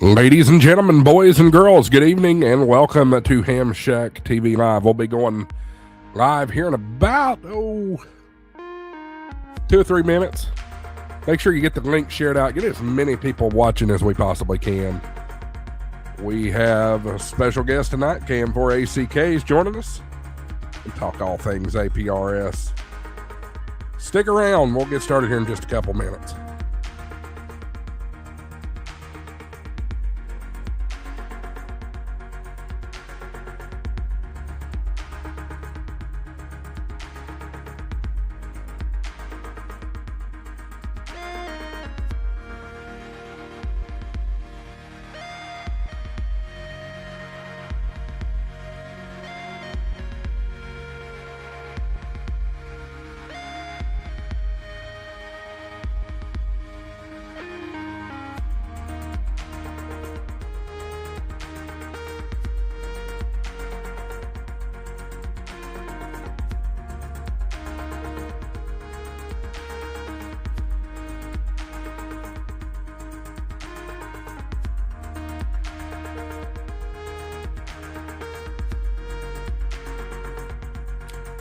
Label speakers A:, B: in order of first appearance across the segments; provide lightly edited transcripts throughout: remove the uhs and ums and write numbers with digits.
A: Ladies and gentlemen, boys and girls, good evening and welcome to HamShackTV Live. We'll be going live here in about 2 or 3 minutes. Make sure you get the link shared out. Get as many people watching as we possibly can. We have a special guest tonight. KM4ACK is joining us. We talk all things APRS. Stick around. We'll get started here in just a couple minutes.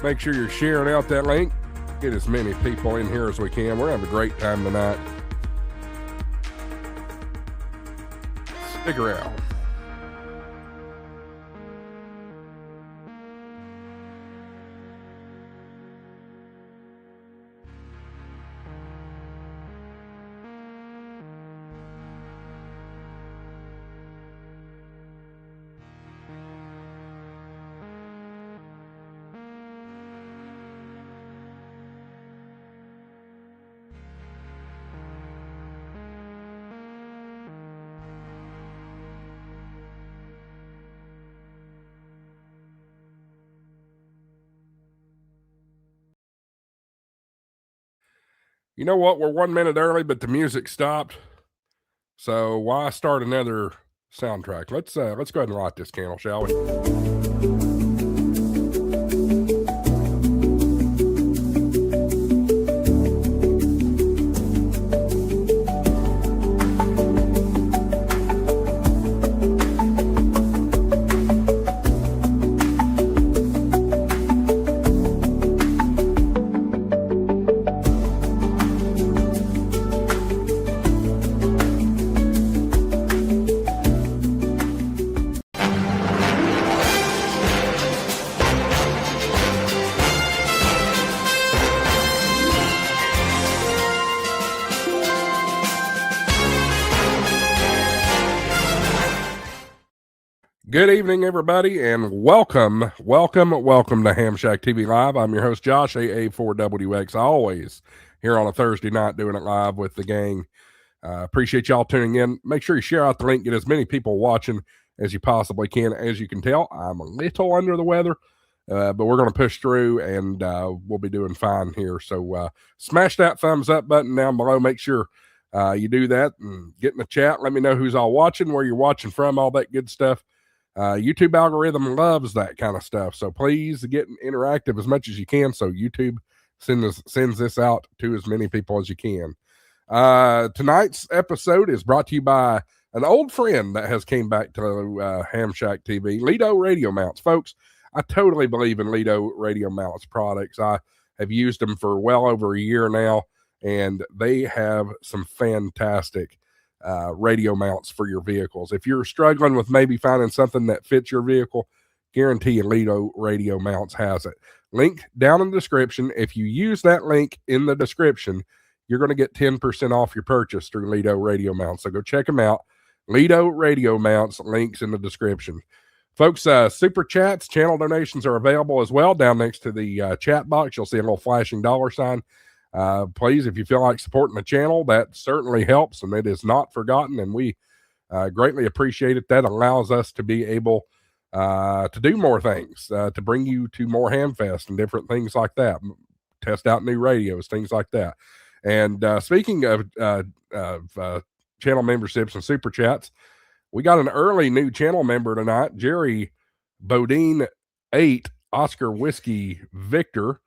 A: Make sure you're sharing out that link. Get as many people in here as we can. We're having a great time tonight. Stick around. You know what? We're 1 minute early, but the music stopped. So why start another soundtrack? Let's go ahead and light this candle, shall we? Good evening, everybody, and welcome to HamShackTV Live. I'm your host, Josh, AA4WX, always here on a Thursday night doing it live with the gang. Appreciate y'all tuning in. Make sure you share out the link, get as many people watching as you possibly can. As you can tell, I'm a little under the weather, but we're going to push through, and we'll be doing fine here. So smash that thumbs up button down below. Make sure you do that and get in the chat. Let me know who's all watching, where you're watching from, all that good stuff. YouTube algorithm loves that kind of stuff, so please get interactive as much as you can so YouTube sends this out to as many people as you can. Tonight's episode is brought to you by an old friend that has came back to HamShackTV, Lido Radio Mounts. Folks, I totally believe in Lido Radio Mounts products. I have used them for well over a year now, and they have some fantastic radio mounts for your vehicles. If you're struggling with maybe finding something that fits your vehicle, guarantee you Lido Radio Mounts has it. Link down in the description. If you use that link in the description, you're going to get 10% off your purchase through Lido Radio Mounts. So go check them out. Lido Radio Mounts, links in the description. Folks, super chats, channel donations are available as well. Down next to the chat box, you'll see a little flashing dollar sign. Please, if you feel like supporting the channel, that certainly helps, and it is not forgotten, and we greatly appreciate it. That allows us to be able to do more things, to bring you to more HamFest and different things like that, test out new radios, things like that. And speaking of channel memberships and super chats, we got an early new channel member tonight, Jerry Bodine 8 Oscar Whiskey Victor.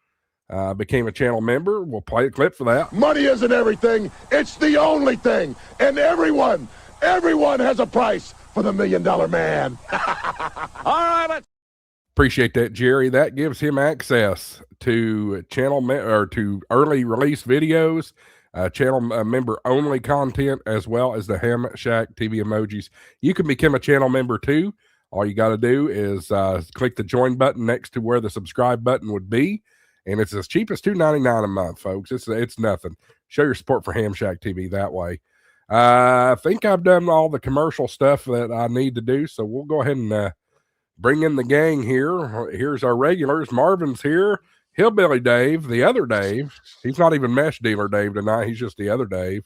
A: Became a channel member. We'll play a clip for that.
B: Money isn't everything. It's the only thing. And everyone everyone has a price for the $1 Million Man.
C: All right,
A: Appreciate that, Jerry. That gives him access to to early release videos, channel member only content, as well as the HamShackTV emojis. You can become a channel member too. All you got to do is click the join button next to where the subscribe button would be, and it's as cheap as $2.99 a month, folks. It's nothing. Show your support for HamShackTV that way. I think I've done all the commercial stuff that I need to do, so we'll go ahead and bring in the gang here. Here's our regulars. Marvin's here. Hillbilly Dave, the other Dave. He's not even Mesh Dealer Dave tonight. He's just the other Dave.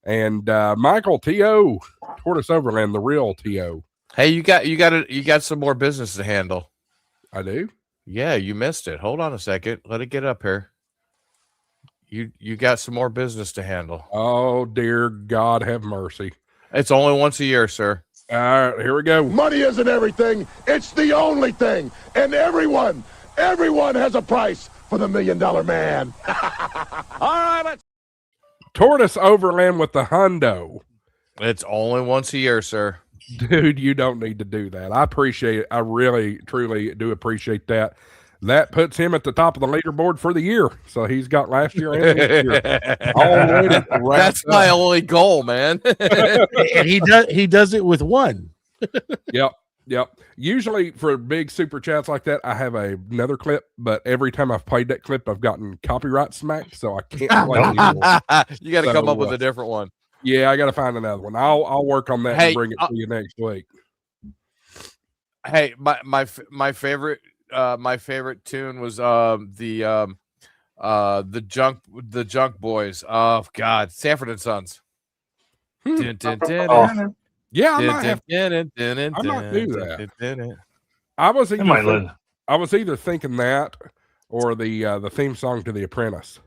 A: And Michael T.O., Tortoise Overland, the real T.O.
D: Hey, you got some more business to handle.
A: I do?
D: Yeah, you missed it. Hold on a second. Let it get up here. You got some more business to handle.
A: Oh, dear God, have mercy.
D: It's only once a year, sir.
A: All right, here we go.
B: Money isn't everything. It's the only thing. And everyone has a price for the $1 Million Man.
C: all right.
A: Tortoise Overland with the hundo.
D: It's only once a year, sir.
A: Dude, you don't need to do that. I appreciate it. I really, truly do appreciate that. That puts him at the top of the leaderboard for the year. So he's got last year and this year. Already
D: That's my only goal, man.
E: And he does it with one.
A: Yep. Usually for big super chats like that, I have another clip, but every time I've played that clip, I've gotten copyright smacked, so I can't play it anymore.
D: You got to come up with a different one.
A: Yeah, I got to find another one. I'll work on that and bring it to you next week.
D: Hey, my favorite tune was the Junk Boys. Oh God, Sanford and Sons.
A: Yeah, I might do that. I was either thinking that or the theme song to The Apprentice.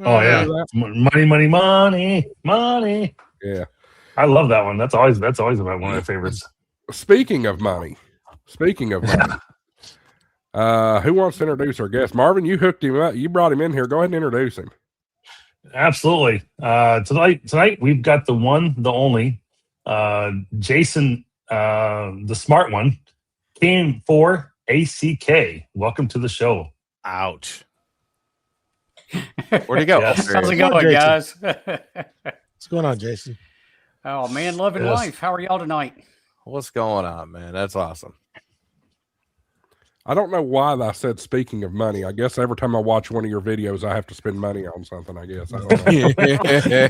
F: Oh yeah, money.
A: Yeah,
F: I love that one. That's always about one of my favorites.
A: Speaking of money, who wants to introduce our guest? Marvin, you hooked him up. You brought him in here. Go ahead and introduce him.
F: Absolutely. Tonight we've got the one, the only, Jason, the smart one, KM4ACK. Welcome to the show.
D: Ouch. Where'd he go?
F: Yes.
G: How's it going, guys?
E: What's going on, Jason?
G: Oh, man, loving life. How are y'all tonight?
D: What's going on, man? That's awesome.
A: I don't know why I said speaking of money. I guess every time I watch one of your videos, I have to spend money on something, I guess. I don't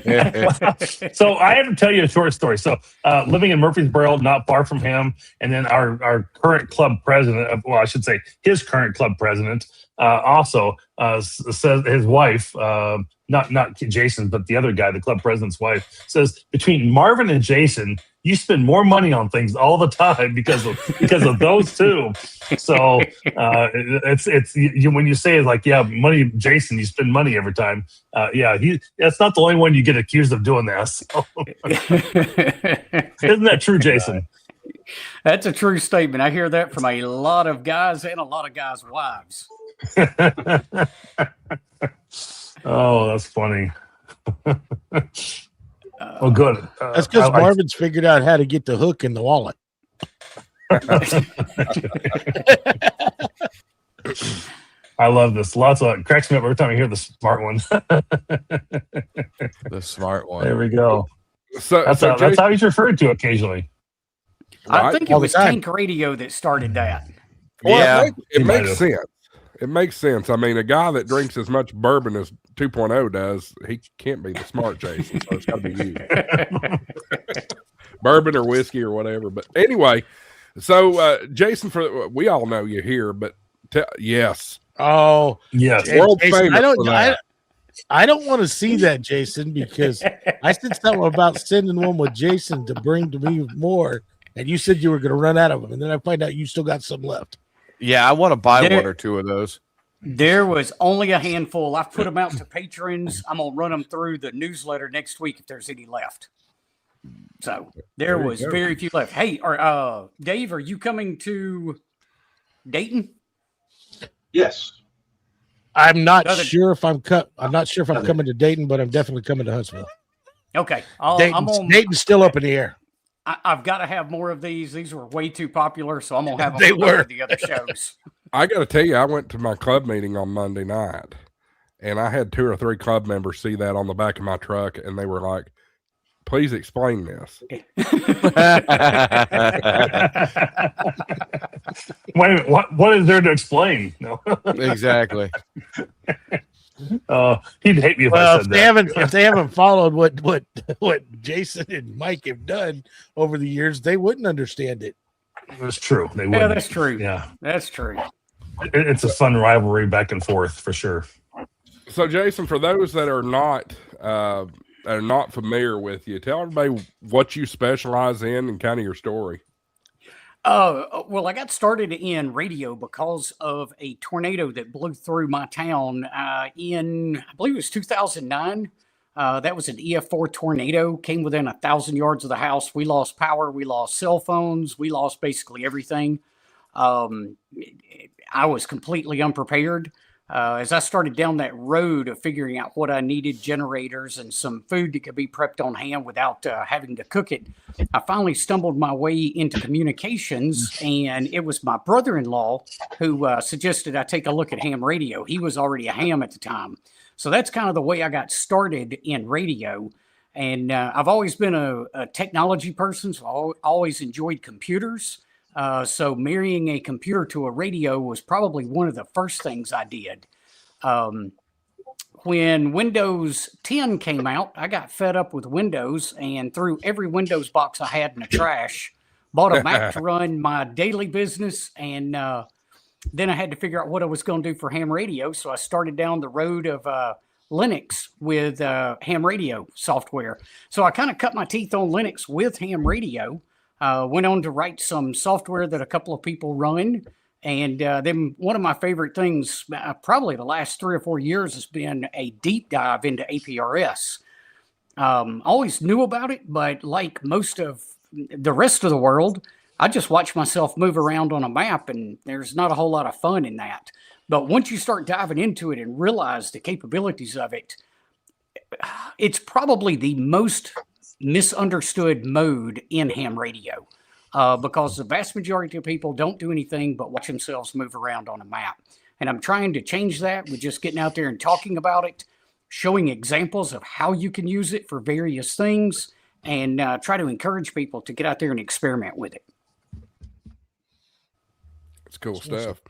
A: know.
F: So I have to tell you a short story. So living in Murfreesboro, not far from him, and then our current club president, well, I should say his current club president, also says his wife, not Jason, but the other guy, the club president's wife, says between Marvin and Jason, you spend more money on things all the time because of those two. So it's when you say it's like, yeah, money, Jason, you spend money every time. That's not the only one you get accused of doing that. So. Isn't that true, Jason?
G: That's a true statement. I hear that from a lot of guys and a lot of guys' wives.
F: Oh, that's funny. Well, good.
E: That's because Marvin's figured out how to get the hook in the wallet.
F: I love this. Lots of cracks me up every time I hear the smart one.
D: The smart one.
F: There we go.
A: So
F: That's how he's referred to occasionally.
G: I think it was Tank Radio that started that.
A: Well,
D: Yeah,
A: it makes sense. It makes sense. I mean, a guy that drinks as much bourbon as 2.0 does, he can't be the smart Jason. So it's got to be you. Bourbon or whiskey or whatever. But anyway, so Jason, we all know you here, but yes.
E: Oh,
F: yes.
A: World
E: Jason,
A: famous.
E: I don't want to see that, Jason, because I said something about sending one with Jason to bring to me more, and you said you were going to run out of them, and then I find out you still got some left.
D: Yeah, I want to buy one or two of those.
G: There was only a handful. I've put them out to patrons. I'm going to run them through the newsletter next week if there's any left. So there was very few left. Hey, Dave, are you coming to Dayton?
H: Yes.
E: I'm not sure if I'm coming to Dayton, but I'm definitely coming to Huntsville.
G: Okay,
E: Dayton's still up in the air.
G: I've got to have more of these. These were way too popular, so I'm gonna have them
E: They
G: for both
E: were.
G: of the other shows.
A: I got to tell you, I went to my club meeting on Monday night, and I had 2 or 3 club members see that on the back of my truck, and they were like, "Please explain this."
F: Wait a minute, what is there to explain? No.
D: Exactly.
F: He'd hate me if I said that.
E: If they haven't followed what Jason and Mike have done over the years, they wouldn't understand it.
F: That's true. They would.
G: Yeah, that's true.
F: Yeah,
G: that's true.
F: It's a fun rivalry back and forth for sure.
A: So, Jason, for those that are not familiar with you, tell everybody what you specialize in and kind of your story.
G: Well, I got started in radio because of a tornado that blew through my town in, I believe it was 2009. That was an EF4 tornado, came within 1,000 yards of the house. We lost power. We lost cell phones. We lost basically everything. I was completely unprepared. As I started down that road of figuring out what I needed, generators and some food that could be prepped on hand without having to cook it, I finally stumbled my way into communications, and it was my brother-in-law who suggested I take a look at ham radio. He was already a ham at the time. So that's kind of the way I got started in radio. And I've always been a technology person, so I always enjoyed computers. So marrying a computer to a radio was probably one of the first things I did. When Windows 10 came out, I got fed up with Windows and threw every Windows box I had in the trash, bought a Mac to run my daily business, and then I had to figure out what I was going to do for ham radio. So I started down the road of Linux with ham radio software. So I kind of cut my teeth on Linux with ham radio. Went on to write some software that a couple of people run. And then one of my favorite things, probably the last 3 or 4 years, has been a deep dive into APRS. Always knew about it, but like most of the rest of the world, I just watch myself move around on a map, and there's not a whole lot of fun in that. But once you start diving into it and realize the capabilities of it, it's probably the most misunderstood mode in ham radio because the vast majority of people don't do anything but watch themselves move around on a map. And I'm trying to change that with just getting out there and talking about it, showing examples of how you can use it for various things, and try to encourage people to get out there and experiment with it.
A: It's cool stuff.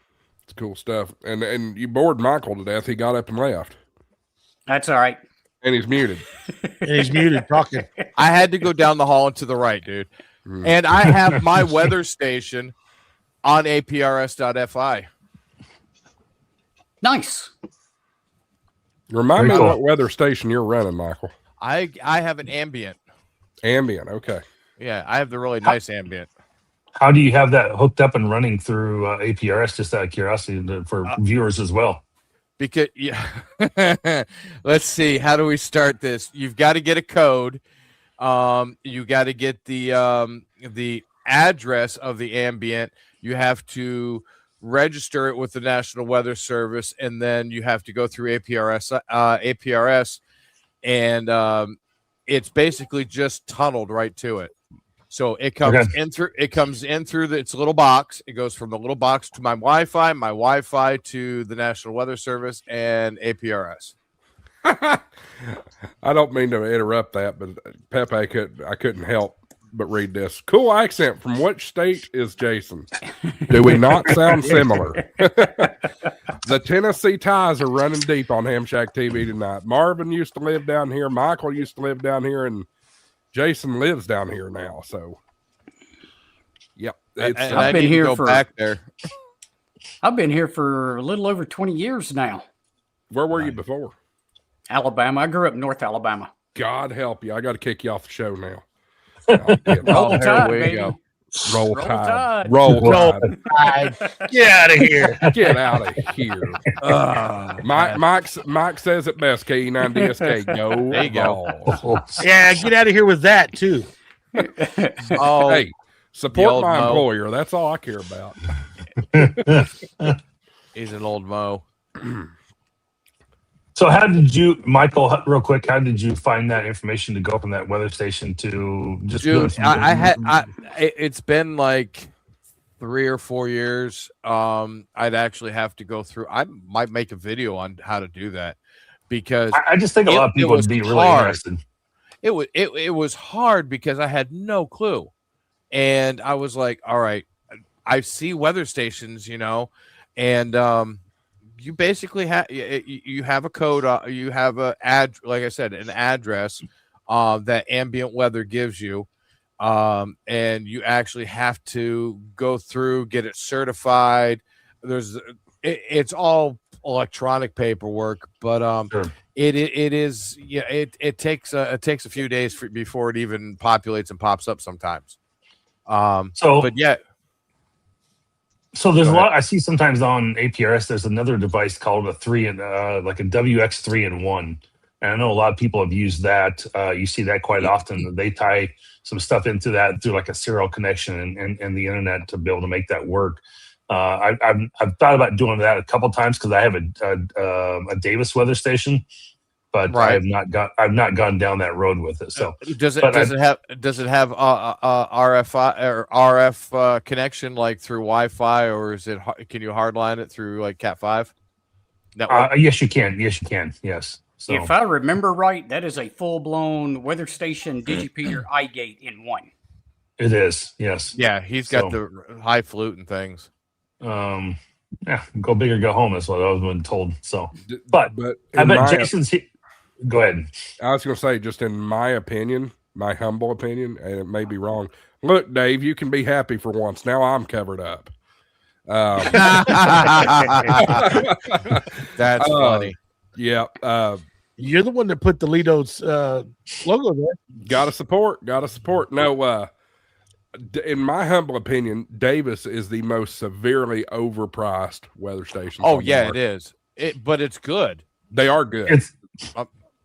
A: It's cool stuff. And you bored Michael to death. He got up and left.
G: That's all right.
A: And he's muted.
E: Talking.
D: I had to go down the hall and to the right, dude. And I have my weather station on APRS.FI.
G: Nice.
A: Remind me
F: cool.
A: what weather station you're running, Michael.
D: I have an ambient.
A: Ambient, okay.
D: Yeah, I have the really nice ambient.
F: How do you have that hooked up and running through APRS? Just out of curiosity for viewers as well.
D: Because let's see, how do we start this? You've got to get a code. You got to get the address of the ambient. You have to register it with the National Weather Service, and then you have to go through APRS, and it's basically just tunneled right to it. So it comes in through its little box. It goes from the little box to my Wi-Fi to the National Weather Service and APRS.
A: I don't mean to interrupt that, but Pepe, I couldn't help but read this. Cool accent. From which state is Jason? Do we not sound similar? The Tennessee ties are running deep on HamShackTV tonight. Marvin used to live down here. Michael used to live down here, and Jason lives down here now. So, yep.
G: I've been here for
D: back there.
G: I've been here for a little over 20 years now.
A: Where were you before?
G: Alabama. I grew up in North Alabama.
A: God help you. I got to kick you off the show now.
G: Roll Tide, baby.
A: Roll
G: Roll
A: Tide.
G: Tide.
A: Roll Tide.
E: Get out of here.
A: Get out of here. Mike says it best, KE9DSK. Go.
D: There you go.
E: Yeah, get out of here with that, too.
D: Oh,
A: Hey, support my
D: Mo.
A: employer. That's all I care about.
D: He's an old Mo.
F: So how did you, Michael, real quick, how did you find that information to go from that weather station to just do
D: Dude,
F: it?
D: it's been like 3 or 4 years. I'd actually have to go through. I might make a video on how to do that because
F: I just think a lot of people would be really interested.
D: It was hard because I had no clue, and I was like, all right, I see weather stations, and you basically have you have a code, you have like I said, an address that ambient weather gives you, and you actually have to go through, get it certified. It's all electronic paperwork, but
F: Sure.
D: it takes a few days before it even populates and pops up sometimes. But yeah.
F: So there's a lot I see sometimes on APRS. There's another device called a like a WX 3-in-1, and I know a lot of people have used that. You see that quite often. They tie some stuff into that through like a serial connection and the internet to be able to make that work. I've thought about doing that a couple times because I have a Davis weather station, but
D: right.
F: I've not gone down that road with it. So
D: does it have RF or RF connection like through Wi-Fi, or can you hardline it through like Cat5?
F: Yes, you can. Yes. So
G: if I remember right, that is a full-blown weather station digipeater iGate in one.
F: It is. Yes.
D: Yeah, he's got the high flute and things.
F: Yeah, go big or go home is what I was been told. So, but I bet Jason's. Go ahead.
A: I was going to say, just in my opinion, my humble opinion, and it may be wrong. Look, Dave, you can be happy for once. Now I'm covered up.
D: That's funny.
A: Yeah.
E: You're the one that put the Lido's logo there.
A: Gotta support. No, in my humble opinion, Davis is the most severely overpriced weather station.
D: Oh yeah, it is. But it's good.
A: They are good.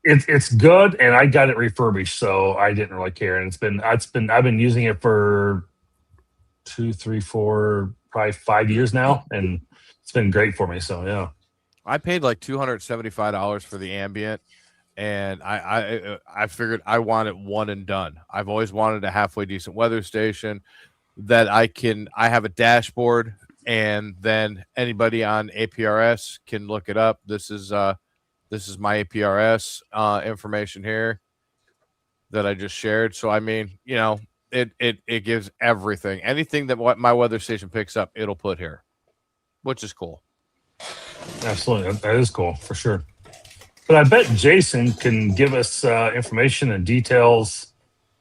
F: It's good, and I got it refurbished, so I didn't really care. And I've been using it for 2, 3, 4, probably 5 years now, and it's been great for me. So yeah,
D: I paid like $275 for the ambient, and I figured I wanted one and done. I've always wanted a halfway decent weather station that I have a dashboard, and then anybody on APRS can look it up. This is my APRS information here that I just shared. So I mean, it gives everything. Anything that my weather station picks up, it'll put here, which is cool.
F: Absolutely, that is cool for sure. But I bet Jason can give us information and details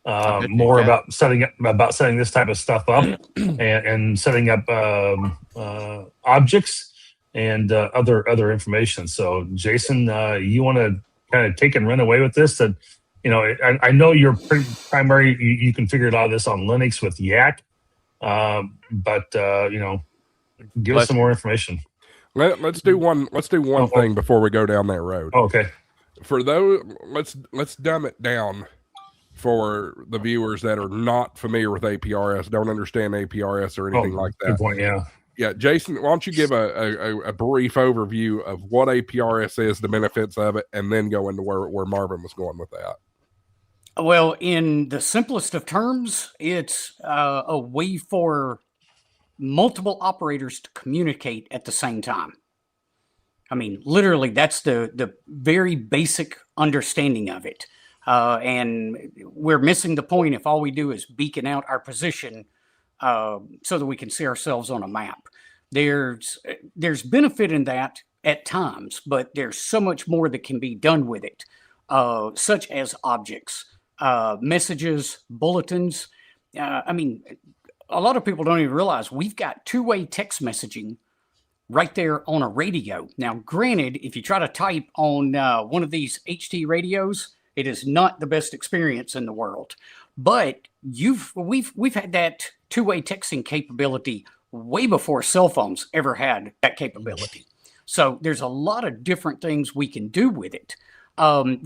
F: more about setting this type of stuff up and setting up objects and other information. So Jason, you want to kind of take and run away with this? That I know you're pretty primary. You can figure a lot of this on Linux with Yak, but give us some more information.
A: Let's do one thing before we go down that road.
F: Okay.
A: For those, let's dumb it down for the viewers that are not familiar with APRS, don't understand APRS or anything like that.
F: Good point. Yeah.
A: Yeah, Jason, why don't you give a brief overview of what APRS is, the benefits of it, and then go into where Marvin was going with that.
G: Well, in the simplest of terms, it's a way for multiple operators to communicate at the same time. I mean, literally, that's the very basic understanding of it. And we're missing the point if all we do is beacon out our position so that we can see ourselves on a map. There's benefit in that at times, but there's so much more that can be done with it, such as objects, messages, bulletins. I mean, a lot of people don't even realize we've got two-way text messaging right there on a radio. Now, granted, if you try to type on one of these HT radios, it is not the best experience in the world. But we've had that two-way texting capability way before cell phones ever had that capability. So there's a lot of different things we can do with it.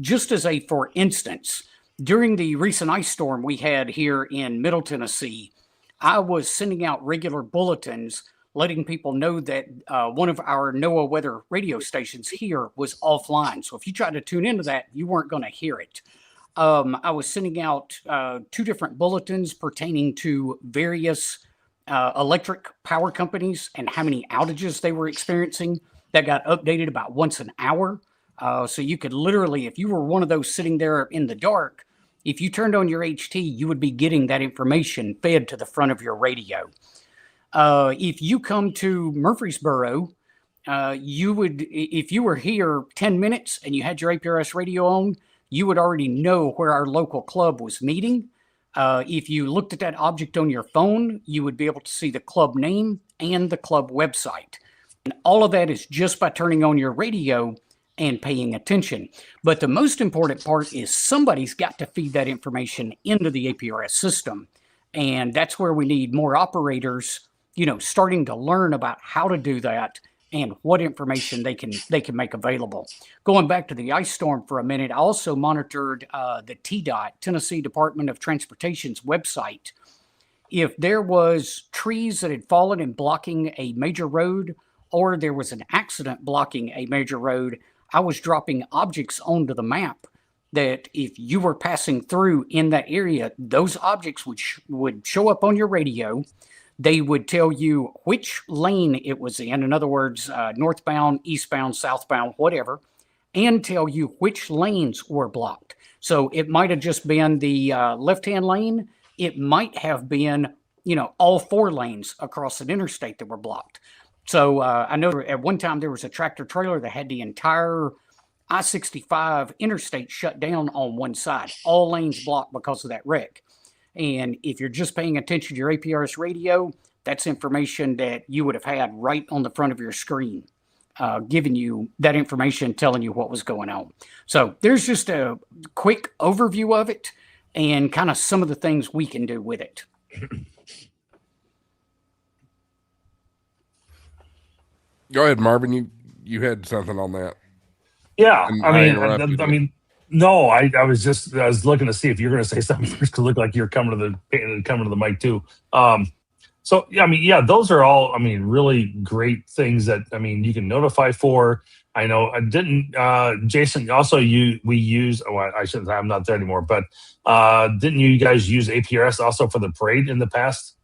G: Just as for instance, during the recent ice storm we had here in Middle Tennessee, I was sending out regular bulletins letting people know that one of our NOAA weather radio stations here was offline. So if you tried to tune into that, you weren't going to hear it. I was sending out 2 different bulletins pertaining to various electric power companies and how many outages they were experiencing. That got updated about once an hour. So you could literally, if you were one of those sitting there in the dark, if you turned on your HT, you would be getting that information fed to the front of your radio. If you come to Murfreesboro, you would, if you were here 10 minutes and you had your APRS radio on, you would already know where our local club was meeting. If you looked at that object on your phone, you would be able to see the club name and the club website. And all of that is just by turning on your radio and paying attention. But the most important part is somebody's got to feed that information into the APRS system. And that's where we need more operators, starting to learn about how to do that and what information they can make available. Going back to the ice storm for a minute, I also monitored the TDOT, Tennessee Department of Transportation's website. If there was trees that had fallen and blocking a major road, or there was an accident blocking a major road, I was dropping objects onto the map that if you were passing through in that area, those objects would show up on your radio. They would tell you which lane it was in other words, northbound, eastbound, southbound, whatever, and tell you which lanes were blocked. So it might have just been the left-hand lane. It might have been, all 4 lanes across an interstate that were blocked. So I know at one time there was a tractor trailer that had the entire I-65 interstate shut down on one side, all lanes blocked because of that wreck. And if you're just paying attention to your APRS radio, that's information that you would have had right on the front of your screen, giving you that information, telling you what was going on. So there's just a quick overview of it and kind of some of the things we can do with it.
A: Go ahead, Marvin. You had something on that.
F: Yeah,
A: And
F: I mean, no, I was looking to see if you're going to say something first, to look like you're coming to the mic too. So yeah, I mean, yeah, those are all, really great things that, you can notify for. I know I didn't, Jason, also we use, I shouldn't say I'm not there anymore, but didn't you guys use APRS also for the parade in the past?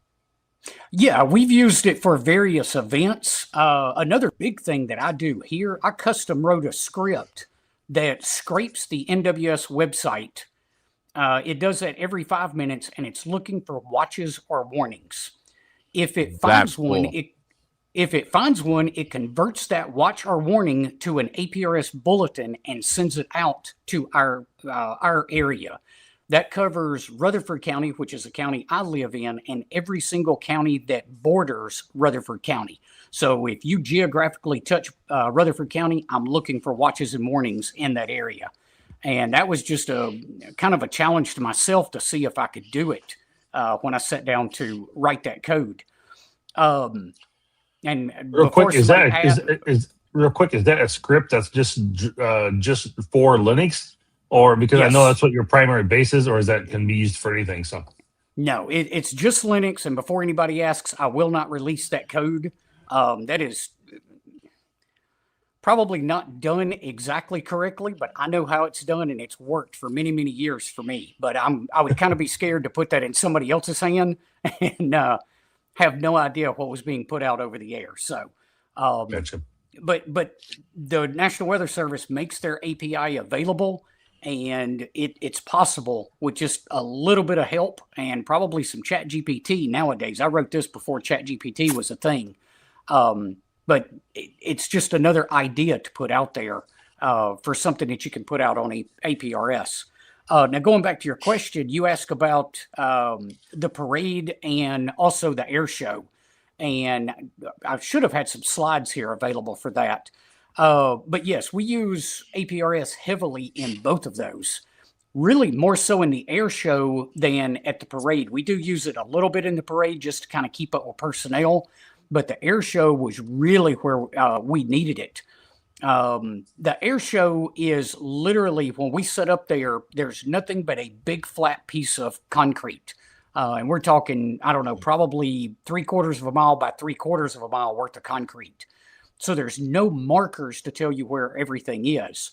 G: Yeah, we've used it for various events. Another big thing that I do here, I custom wrote a script that scrapes the NWS website. It does that every 5 minutes, and it's looking for watches or warnings. If it finds one, it converts that watch or warning to an APRS bulletin and sends it out to our area. That covers Rutherford County, which is a county I live in, and every single county that borders Rutherford County. So if you geographically touch Rutherford County, I'm looking for watches and warnings in that area. And that was just a kind of a challenge to myself to see if I could do it when I sat down to write that code. And
F: real quick, is that a script that's just for Linux? Or because yes. I know that's what your primary base is, or is that can be used for anything? So,
G: no, it's just Linux. And before anybody asks, I will not release that code. That is probably not done exactly correctly, but I know how it's done, and it's worked for many, many years for me. But I would kind of be scared to put that in somebody else's hand and have no idea what was being put out over the air. So,
F: gotcha.
G: But the National Weather Service makes their API available. And it's possible with just a little bit of help and probably some ChatGPT nowadays. I wrote this before ChatGPT was a thing. But it's just another idea to put out there for something that you can put out on APRS. Now, going back to your question, you asked about the parade and also the air show. And I should have had some slides here available for that. But yes, we use APRS heavily in both of those. Really more so in the air show than at the parade. We do use it a little bit in the parade just to kind of keep up with personnel. But the air show was really where we needed it. The air show is literally, when we set up there, there's nothing but a big flat piece of concrete. And we're talking, I don't know, probably 3/4 of a mile by 3/4 of a mile worth of concrete. So there's no markers to tell you where everything is.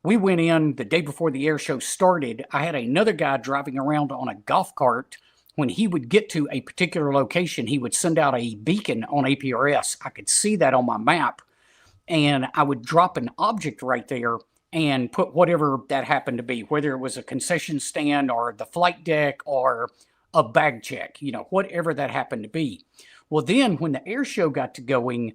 G: We went in the day before the air show started. I had another guy driving around on a golf cart. When he would get to a particular location, he would send out a beacon on APRS. I could see that on my map, and I would drop an object right there and put whatever that happened to be, whether it was a concession stand or the flight deck or a bag check, whatever that happened to be. Well, then when the air show got to going,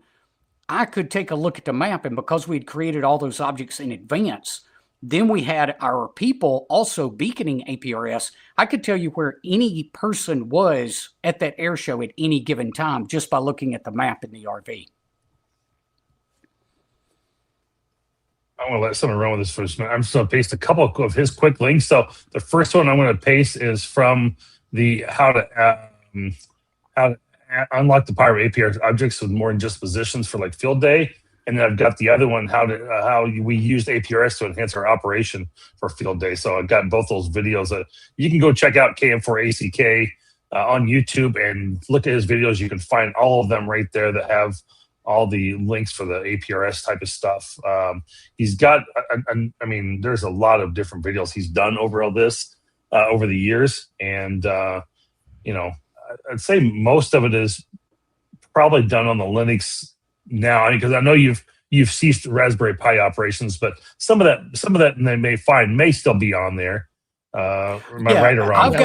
G: I could take a look at the map, and because we'd created all those objects in advance, then we had our people also beaconing APRS. I could tell you where any person was at that air show at any given time just by looking at the map in the RV.
F: I want to let someone run with this for a minute. I'm just going to paste a couple of his quick links. So the first one I'm going to paste is from the how to unlock the power of APRS objects with more than just positions for like field day. And then I've got the other one, how we used APRS to enhance our operation for field day. So I've got both those videos. You can go check out KM4ACK on YouTube and look at his videos. You can find all of them right there that have all the links for the APRS type of stuff. He's got, I mean, there's a lot of different videos he's done over all this over the years. And, I'd say most of it is probably done on the Linux now, because I know you've ceased Raspberry Pi operations, but some of that they may find may still be on there. Am I right or wrong?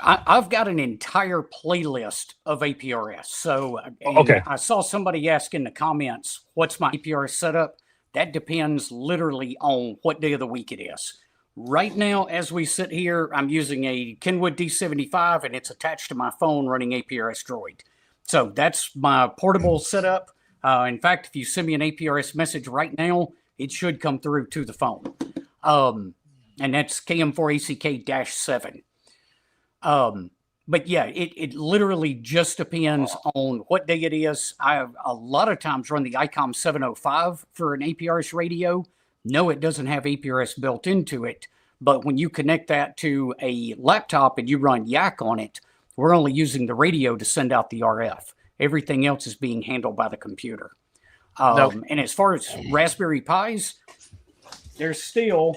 G: I've got an entire playlist of APRS. So
F: okay.
G: I saw somebody ask in the comments, what's my APRS setup? That depends literally on what day of the week it is. Right now, as we sit here, I'm using a Kenwood D75, and it's attached to my phone running APRS Droid. So that's my portable setup. In fact, if you send me an APRS message right now, it should come through to the phone. And that's KM4ACK-7. But yeah, it literally just depends on what day it is. I have a lot of times run the ICOM 705 for an APRS radio. No, it doesn't have APRS built into it. But when you connect that to a laptop and you run YAC on it, we're only using the radio to send out the RF. Everything else is being handled by the computer. And as far as Raspberry Pis, there's still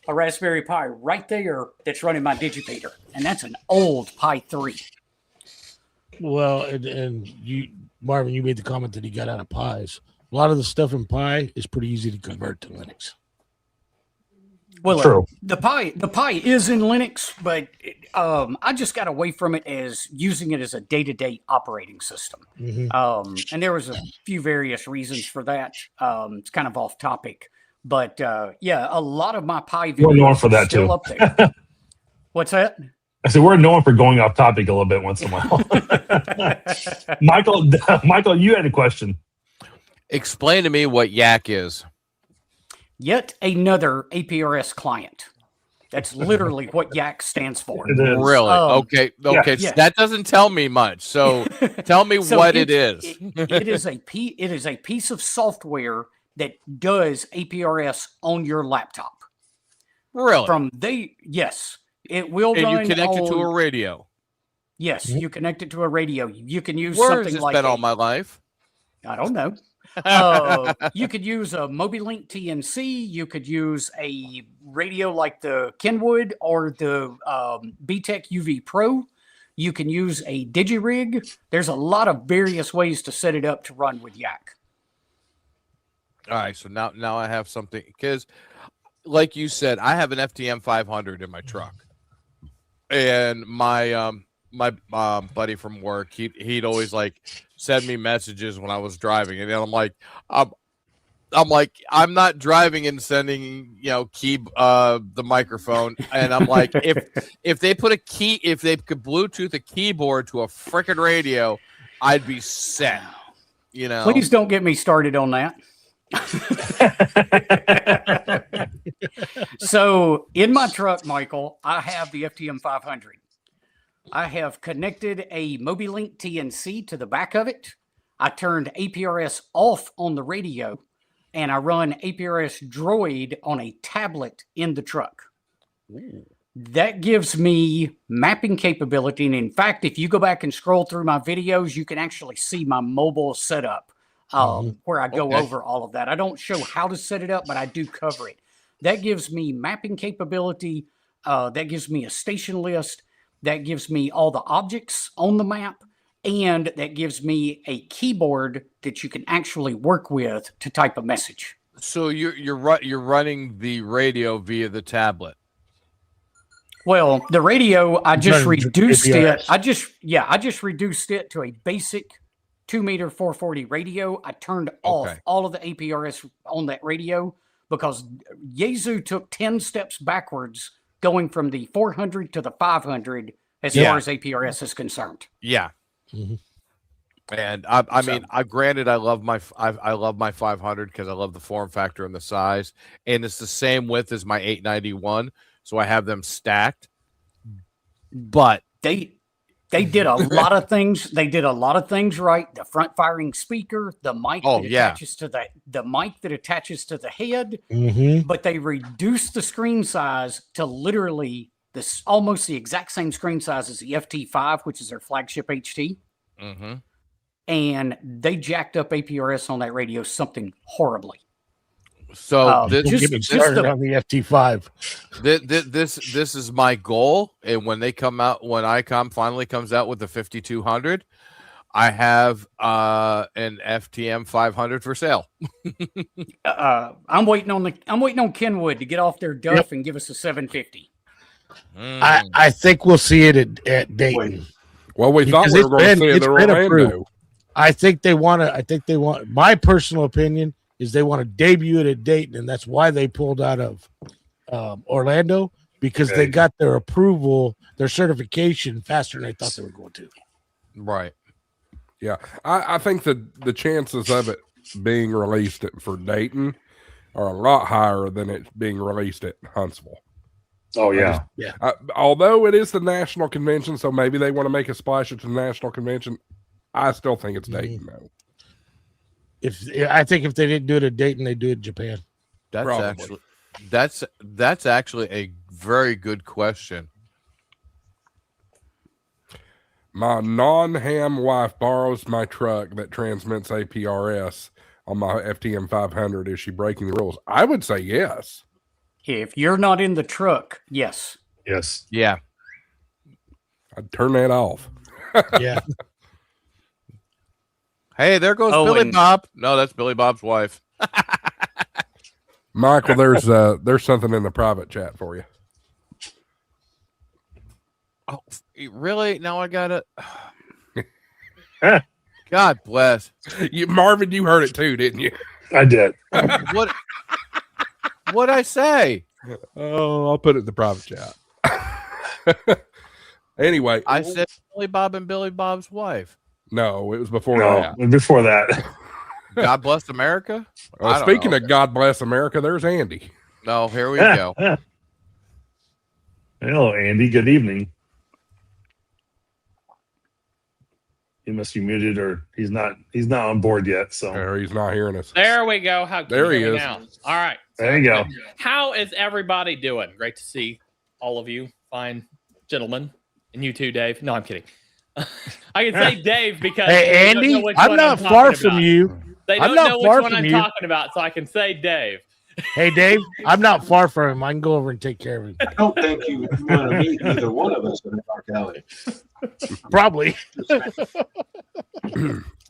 G: a Raspberry Pi right there that's running my Digipeater, and that's an old Pi 3.
E: Well, and you, Marvin, you made the comment that he got out of Pis. A lot of the stuff in Pi is pretty easy to convert to Linux.
G: Well,
F: True.
G: The Pi is in Linux, but I just got away from it as using it as a day-to-day operating system.
E: Mm-hmm.
G: And there was a few various reasons for that. It's kind of off topic, but yeah, a lot of my Pi videos
F: we're known for that
G: still
F: too.
G: Up there. What's that?
F: I said we're known for going off topic a little bit once in a while. Michael, you had a question.
D: Explain to me what YAC is.
G: Yet another APRS client. That's literally what YAC stands for.
F: It is.
D: Really? Okay.
G: Yeah.
D: That doesn't tell me much. So tell me what it is.
G: It is a piece of software that does APRS on your laptop.
D: Really?
G: Yes. It will
D: and
G: run
D: you connect it to a radio.
G: Yes, you connect it to a radio. You can use
D: Where
G: something
D: has this
G: like
D: been all my life?
G: I don't know. You could use a MobiLink TNC. You could use a radio like the Kenwood or the BTEC UV Pro. You can use a DigiRig. There's a lot of various ways to set it up to run with YAC.
D: All right, so now I have something, because like you said, I have an FTM 500 in my truck, and my my buddy from work, he'd always like send me messages when I was driving, and then I'm like, I'm not driving and sending, the microphone, and I'm like, if they put if they could Bluetooth a keyboard to a frickin' radio, I'd be set.
G: Please don't get me started on that. So in my truck, Michael, I have the FTM 500. I have connected a MobiLink TNC to the back of it. I turned APRS off on the radio, and I run APRS Droid on a tablet in the truck.
D: Ooh.
G: that gives me mapping capability. And in fact, if you go back and scroll through my videos, you can actually see my mobile setup where I go over all of that. I don't show how to set it up, but I do cover it. That gives me mapping capability. That gives me a station list. That gives me all the objects on the map. And that gives me a keyboard that you can actually work with to type a message.
D: So you're running the radio via the tablet.
G: Well, the radio, I just reduced
E: APRS.
G: it. I just reduced it to a basic 2-meter 440 radio. I turned off all of the APRS on that radio because Yazoo took 10 steps backwards going from the 400 to the 500 as far as APRS is concerned.
D: Yeah. And I mean, granted, I love my 500 because I love the form factor and the size, and it's the same width as my 891, so I have them stacked. But
G: they did a lot of things. They did a lot of things right. The front firing speaker, the mic that attaches to the mic that attaches to the head, but they reduced the screen size to literally almost the exact same screen size as the FT5, which is their flagship HT. And they jacked up APRS on that radio something horribly.
D: So
E: just on the FT5.
D: This is my goal, and when ICOM finally comes out with the 5200, I have an FTM 500 for sale.
G: I'm waiting on Kenwood to get off their duff and give us a 750.
E: I think we'll see it at Dayton.
A: Well, we thought we were going to see it in Orlando.
E: Approved. I think they want. My personal opinion is they want to debut it at Dayton, and that's why they pulled out of Orlando, because they got their approval, their certification faster than they thought they were going to.
D: Right.
A: Yeah, I think the chances of it being released for Dayton are a lot higher than it being released at Huntsville.
F: Oh yeah,
A: although it is the national convention, so maybe they want to make a splash at the national convention. I still think it's Dayton, though.
E: I think if they didn't do it at Dayton, they'd do it in Japan.
D: That's actually a very good question.
A: My non-ham wife borrows my truck that transmits APRS on my FTM 500. Is she breaking the rules? I would say yes.
G: If you're not in the truck, yes.
F: Yes.
D: Yeah.
A: I'd turn that off.
E: Yeah.
D: Hey, there goes Billy Bob. No, that's Billy Bob's wife.
A: Michael, there's something in the private chat for you.
D: Oh, really? Now I got it. God bless.
A: Marvin, you heard it too, didn't you?
F: I did.
D: What'd I say?
A: Oh, I'll put it in the private chat. Anyway.
D: I said Billy Bob and Billy Bob's wife.
A: No, it was before that.
F: Before that.
D: God bless America?
A: Well, speaking of God bless America, there's Andy.
D: No, here we go.
F: Hello, Andy. Good evening. He must be muted, or he's not on board yet. So
A: or he's not hearing us.
I: There we go.
A: There he is.
I: Now. All right.
F: There you go.
I: How is everybody doing? Great to see all of you fine gentlemen, and you too, Dave. No, I'm kidding. I can say Dave because
E: hey, Andy, I'm not far from you.
I: They don't know which one I'm talking about, so I can say Dave.
E: Hey, Dave, I'm not far from him. I can go over and take care of him.
H: I don't think you want to meet either one of us in the Dark Alley.
E: Probably.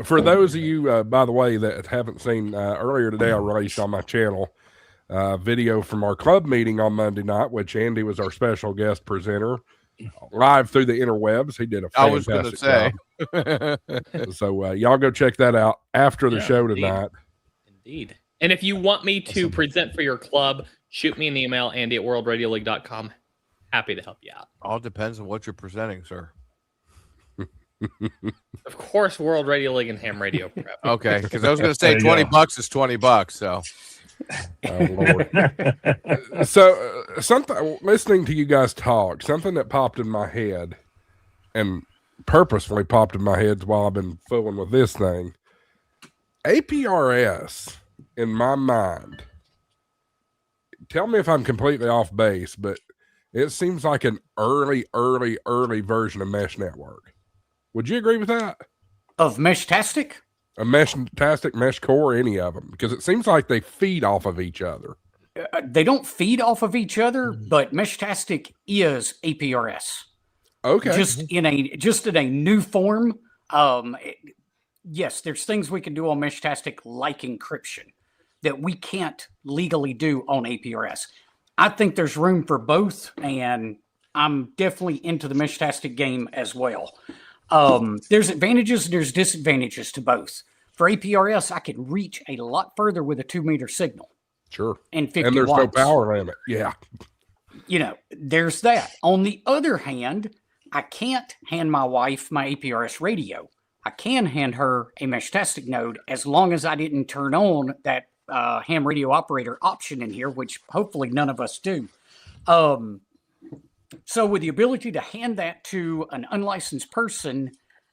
A: For those of you, by the way, that haven't seen, earlier today I released on my channel video from our club meeting on Monday night, which Andy was our special guest presenter. Live through the interwebs. He did a fantastic job. So y'all go check that out after the show tonight.
I: Indeed. And if you want me to present for your club, shoot me an email, andy@worldradiologue.com. Happy to help you out.
D: All depends on what you're presenting, sir.
I: Of course, World Radio League and Ham Radio Prep.
D: Okay, because I was going to say $20 is $20. So.
A: Oh, Lord. So something, listening to you guys talk, something that popped in my head, and purposefully popped in my head while I've been fooling with this thing. APRS, in my mind, tell me if I'm completely off base, but it seems like an early version of Mesh Network. Would you agree with that?
G: Of Meshtastic?
A: A Meshtastic, Mesh Core, any of them? Because it seems like they feed off of each other.
G: They don't feed off of each other, but Meshtastic is APRS.
A: Okay.
G: Just in a new form. Yes, there's things we can do on Meshtastic like encryption that we can't legally do on APRS. I think there's room for both, and I'm definitely into the Meshtastic game as well. There's advantages, there's disadvantages to both. For APRS, I could reach a lot further with a 2-meter signal.
A: Sure.
G: And 50
A: and there's
G: watts.
A: no power limit. Yeah.
G: You know, there's that. On the other hand, I can't hand my wife my APRS radio. I can hand her a Meshtastic node as long as I didn't turn on that ham radio operator option in here, which hopefully none of us do. So with the ability to hand that to an unlicensed person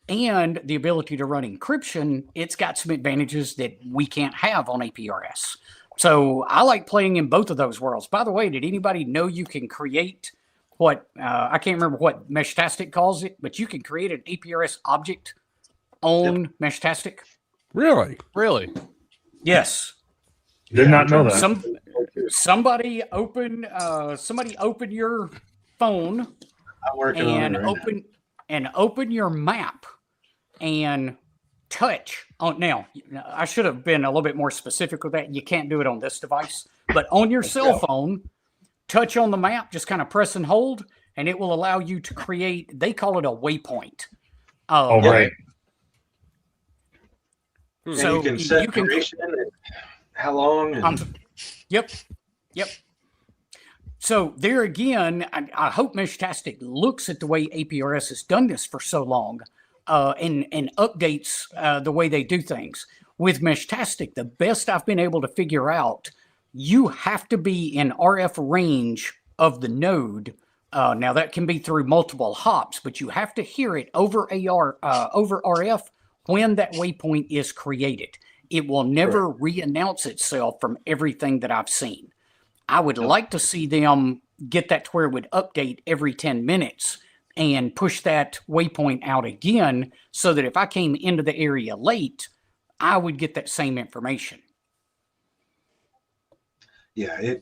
G: and the ability to run encryption, it's got some advantages that we can't have on APRS. So I like playing in both of those worlds. By the way, did anybody know you can create what, I can't remember what Meshtastic calls it, but you can create an APRS object on Meshtastic?
A: Really?
D: Really?
G: Yes.
F: Did not know that.
G: Somebody open your phone and open your map and touch on. Now, I should have been a little bit more specific with that. You can't do it on this device, but on your cell phone, touch on the map, just kind of press and hold, and it will allow you to create, they call it a waypoint.
F: Right.
G: So
H: you can set duration and how long. And...
G: Yep. So there again, I hope Meshtastic looks at the way APRS has done this for so long and updates the way they do things. With Meshtastic, the best I've been able to figure out, you have to be in RF range of the node. Now that can be through multiple hops, but you have to hear it over RF when that waypoint is created. It will never re-announce itself from everything that I've seen. I would like to see them get that to where it would update every 10 minutes and push that waypoint out again so that if I came into the area late, I would get that same information.
H: Yeah,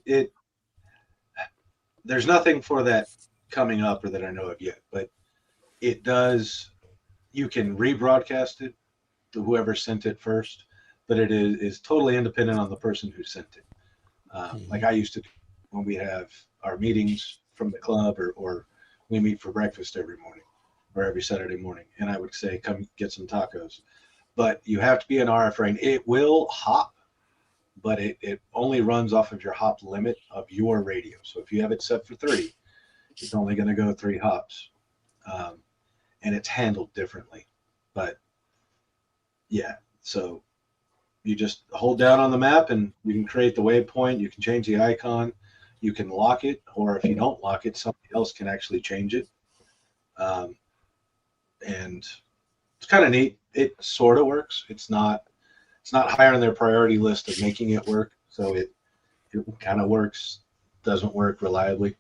H: there's nothing for that coming up or that I know of yet, but it does, you can rebroadcast it to whoever sent it first, but it is totally independent on the person who sent it. Like I used to do when we have our meetings from the club or we meet for breakfast every morning or every Saturday morning. And I would say, come get some tacos, but you have to be in RF range. It will hop, but it only runs off of your hop limit of your radio. So if you have it set for 3, it's only going to go 3 hops. And it's handled differently, but yeah, so you just hold down on the map and you can create the waypoint. You can change the icon. You can lock it, or if you don't lock it, somebody else can actually change it. And it's kind of neat. It sort of works. It's not higher on their priority list of making it work. So it kind of works, doesn't work reliably.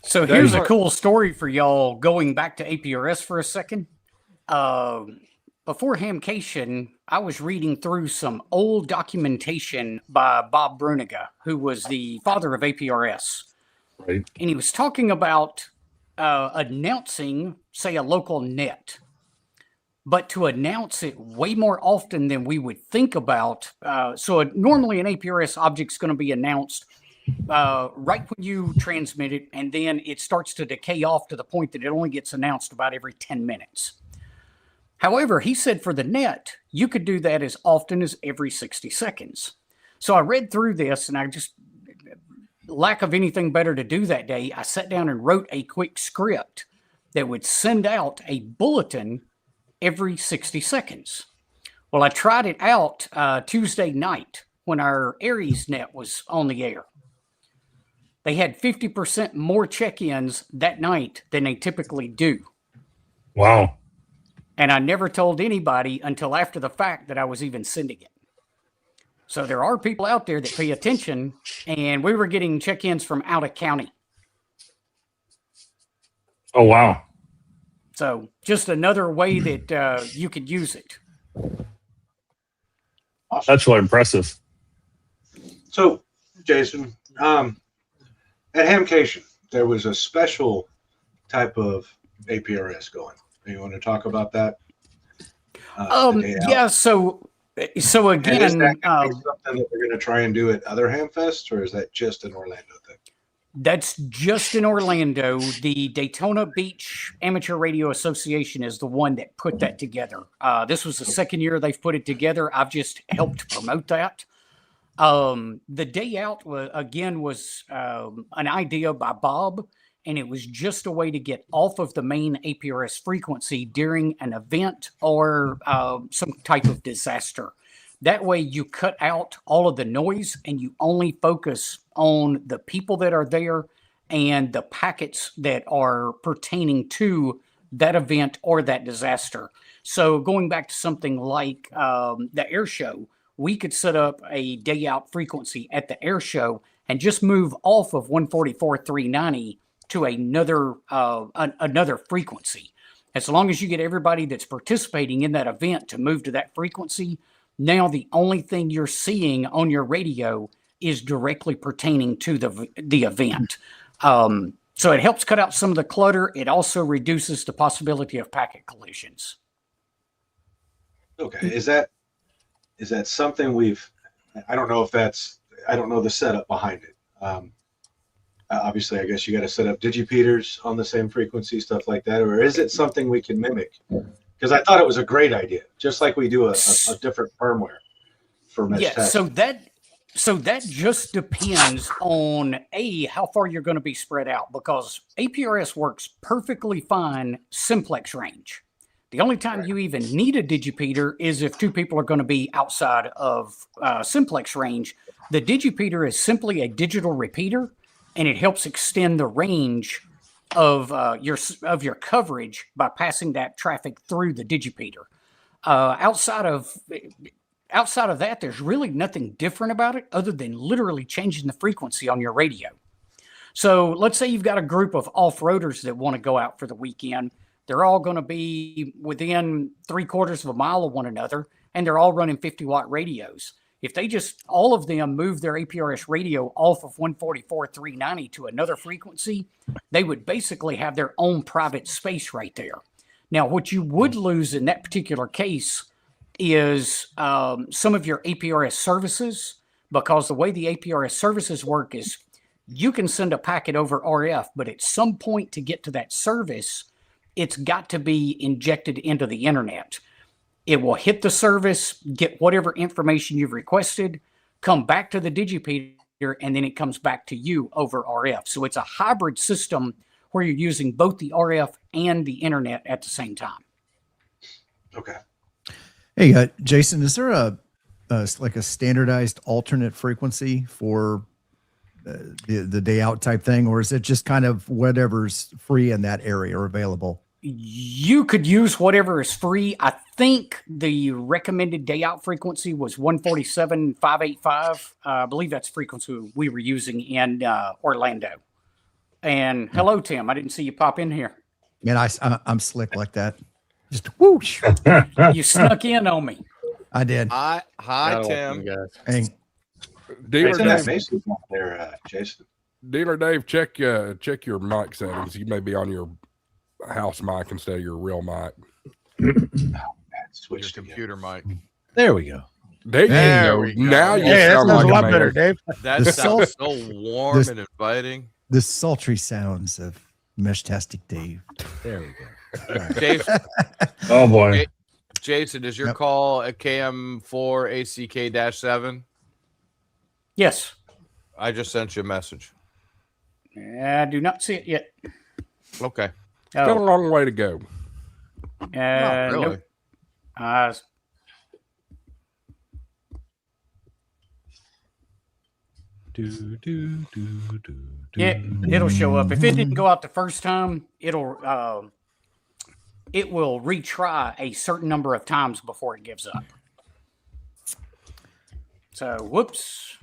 G: So here's a cool story for y'all going back to APRS for a second. Before Hamcation, I was reading through some old documentation by Bob Bruniga, who was the father of APRS.
F: Right.
G: And he was talking about announcing, say, a local net, but to announce it way more often than we would think about. Normally an APRS object is going to be announced right when you transmit it, and then it starts to decay off to the point that it only gets announced about every 10 minutes. However, he said for the net, you could do that as often as every 60 seconds. So I read through this, and I just, lack of anything better to do that day, I sat down and wrote a quick script that would send out a bulletin every 60 seconds. Well, I tried it out Tuesday night when our Aries net was on the air. They had 50% more check-ins that night than they typically do.
F: Wow.
G: And I never told anybody until after the fact that I was even sending it. So there are people out there that pay attention, and we were getting check-ins from out of county
F: Oh, wow.
G: So just another way that you could use it.
H: Awesome.
F: That's really impressive.
H: So, Jason, at Hamcation, there was a special type of APRS going. You want to talk about that?
G: Yeah. So
H: And is
G: again,
H: that gonna be something that we're going to try and do at other Hamfests, or is that just an Orlando thing?
G: that's just in Orlando. The Daytona Beach Amateur Radio Association is the one that put that together. This was the second year they've put it together. I've just helped promote that. The day out was an idea by Bob, and it was just a way to get off of the main APRS frequency during an event or some type of disaster. That way you cut out all of the noise and you only focus on the people that are there and the packets that are pertaining to that event or that disaster. So going back to something like the air show, we could set up a day out frequency at the air show and just move off of 144.390 to another frequency. As long as you get everybody that's participating in that event to move to that frequency, now the only thing you're seeing on your radio is directly pertaining to the event. So it helps cut out some of the clutter. It also reduces the possibility of packet collisions.
H: Okay, is that something I don't know if that's, I don't know the setup behind it. Obviously, I guess you got to set up digipeaters on the same frequency, stuff like that, or is it something we can mimic? Because I thought it was a great idea, just like we do a different firmware for mesh testing.
G: So that just depends on how far you're going to be spread out, because APRS works perfectly fine simplex range. The only time you even need a digipeater is if two people are going to be outside of simplex range. The digipeater is simply a digital repeater, and it helps extend the range of your coverage by passing that traffic through the digipeater. Outside of that, there's really nothing different about it other than literally changing the frequency on your radio. So let's say you've got a group of off-roaders that want to go out for the weekend. They're all going to be within 3/4 of a mile of one another, and they're all running 50-watt radios. If they all of them move their APRS radio off of 144.390 to another frequency, they would basically have their own private space right there. Now, what you would lose in that particular case is some of your APRS services, because the way the APRS services work is you can send a packet over RF, but at some point to get to that service, it's got to be injected into the internet. It will hit the service, get whatever information you've requested, come back to the digipeater, and then it comes back to you over RF. So it's a hybrid system where you're using both the RF and the internet at the same time.
H: Okay.
J: Hey, Jason, is there a standardized alternate frequency for the day out type thing, or is it just kind of whatever's free in that area or available?
G: You could use whatever is free. I think the recommended day out frequency was 147.585. I believe that's the frequency we were using in Orlando. And hello, Tim. I didn't see you pop in here.
J: Man, I'm slick like that. Just whoosh.
G: You snuck in on me.
J: I did.
D: Hi, Tim.
J: Hey,
A: Dealer Dave,
H: Jason.
A: Dealer Dave, check your mic settings. You may be on your house mic instead of your real mic.
D: Your computer mic.
E: There we go.
A: There you go. Now you
E: that
A: sound
E: sounds
A: like
E: a lot
A: man.
E: better, Dave.
D: That sounds so warm and inviting.
J: the sultry sounds of Meshtastic Dave.
E: There we go.
J: Right.
D: Jason,
F: Oh boy.
D: Jason, is your call at KM4ACK-7?
G: Yes.
D: I just sent you a message.
G: I do not see it yet.
D: Okay.
A: Got a long way to go.
D: Not really.
G: Nope. Yeah, it'll show up. If it didn't go out the first time, it will retry a certain number of times before it gives up. So, whoops.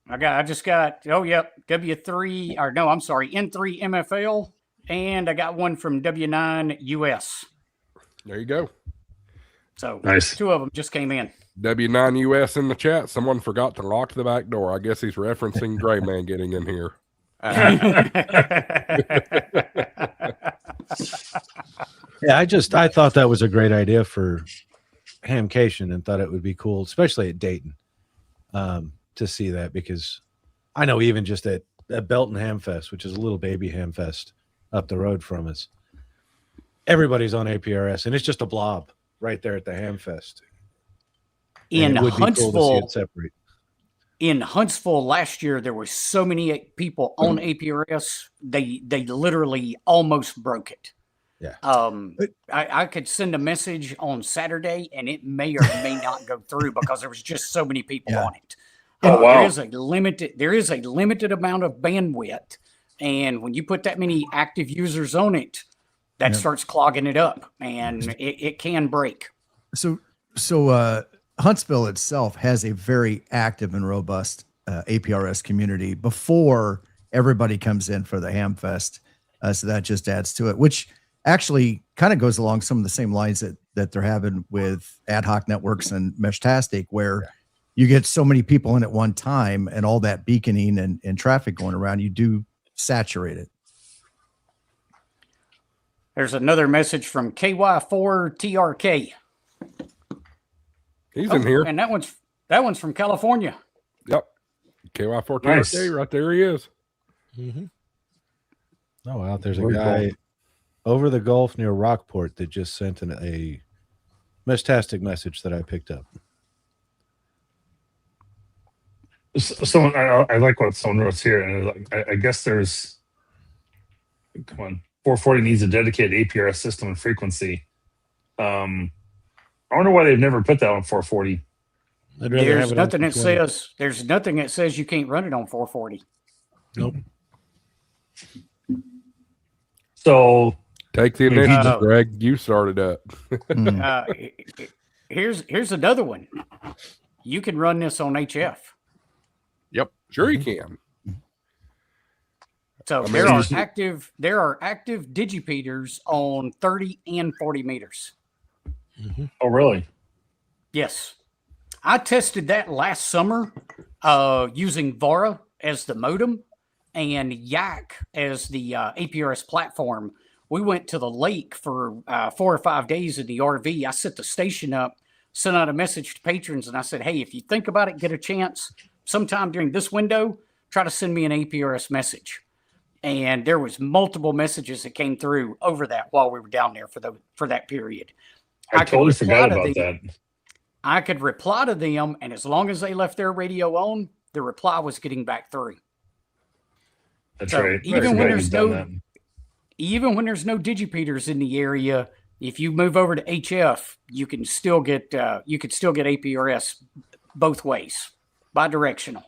G: I just got, oh, yep, N3 MFL and I got one from W9 US.
A: There you go.
G: So
F: Nice.
G: 2 of them just came in.
A: W9US in the chat. Someone forgot to lock the back door. I guess he's referencing Gray Man getting in here.
K: Yeah, I thought that was a great idea for Hamcation and thought it would be cool, especially at Dayton, to see that, because I know even just at Belton Hamfest, which is a little baby Hamfest up the road from us, everybody's on APRS, and it's just a blob right there at the Hamfest.
G: In
K: it would be cool to see
G: Huntsville,
K: it separate.
G: in Huntsville last year, there were so many people on APRS, they literally almost broke it.
K: Yeah.
G: I could send a message on Saturday and it may or may not go through because there was just so many people on it. There is a limited amount of bandwidth, and when you put that many active users on it, that starts clogging it up, and it can break.
J: So Huntsville itself has a very active and robust APRS community before everybody comes in for the Hamfest. So that just adds to it, which actually kind of goes along some of the same lines that they're having with ad hoc networks and Meshtastic, where you get so many people in at one time and all that beaconing and traffic going around, you do saturate it.
G: There's another message from KY4TRK.
A: He's in here.
G: And that one's from California.
A: Yep. KY4TRK,
F: Nice.
A: right there he is.
K: Mm-hmm. Oh, wow. There's a
F: Very
K: guy over the Gulf near Rockport that just sent a Meshtastic message that I picked up.
F: Someone, I like what someone wrote here, and I guess there's, come on, 440 needs a dedicated APRS system and frequency. I wonder why they've never put that on 440.
G: There's nothing that says you can't run it on 440.
K: Nope.
F: So
A: take the initiative, Greg. You started up.
G: Here's another one. You can run this on HF.
D: Yep.
A: Sure you can.
G: So there are active digipeaters on 30 and 40 meters.
K: Mm-hmm.
F: Oh, really?
G: Yes. I tested that last summer using Vara as the modem and Yak as the APRS platform. We went to the lake for 4 or 5 days in the RV. I set the station up, sent out a message to patrons, and I said, hey, if you think about it, get a chance, sometime during this window, try to send me an APRS message. And there was multiple messages that came through over that while we were down there for that period.
F: I totally forgot about that.
G: I could reply to them, and as long as they left their radio on, the reply was getting back through.
F: That's
G: So
F: right.
G: even when there's no digipeaters in the area, if you move over to HF, you can still get APRS both ways, bidirectional.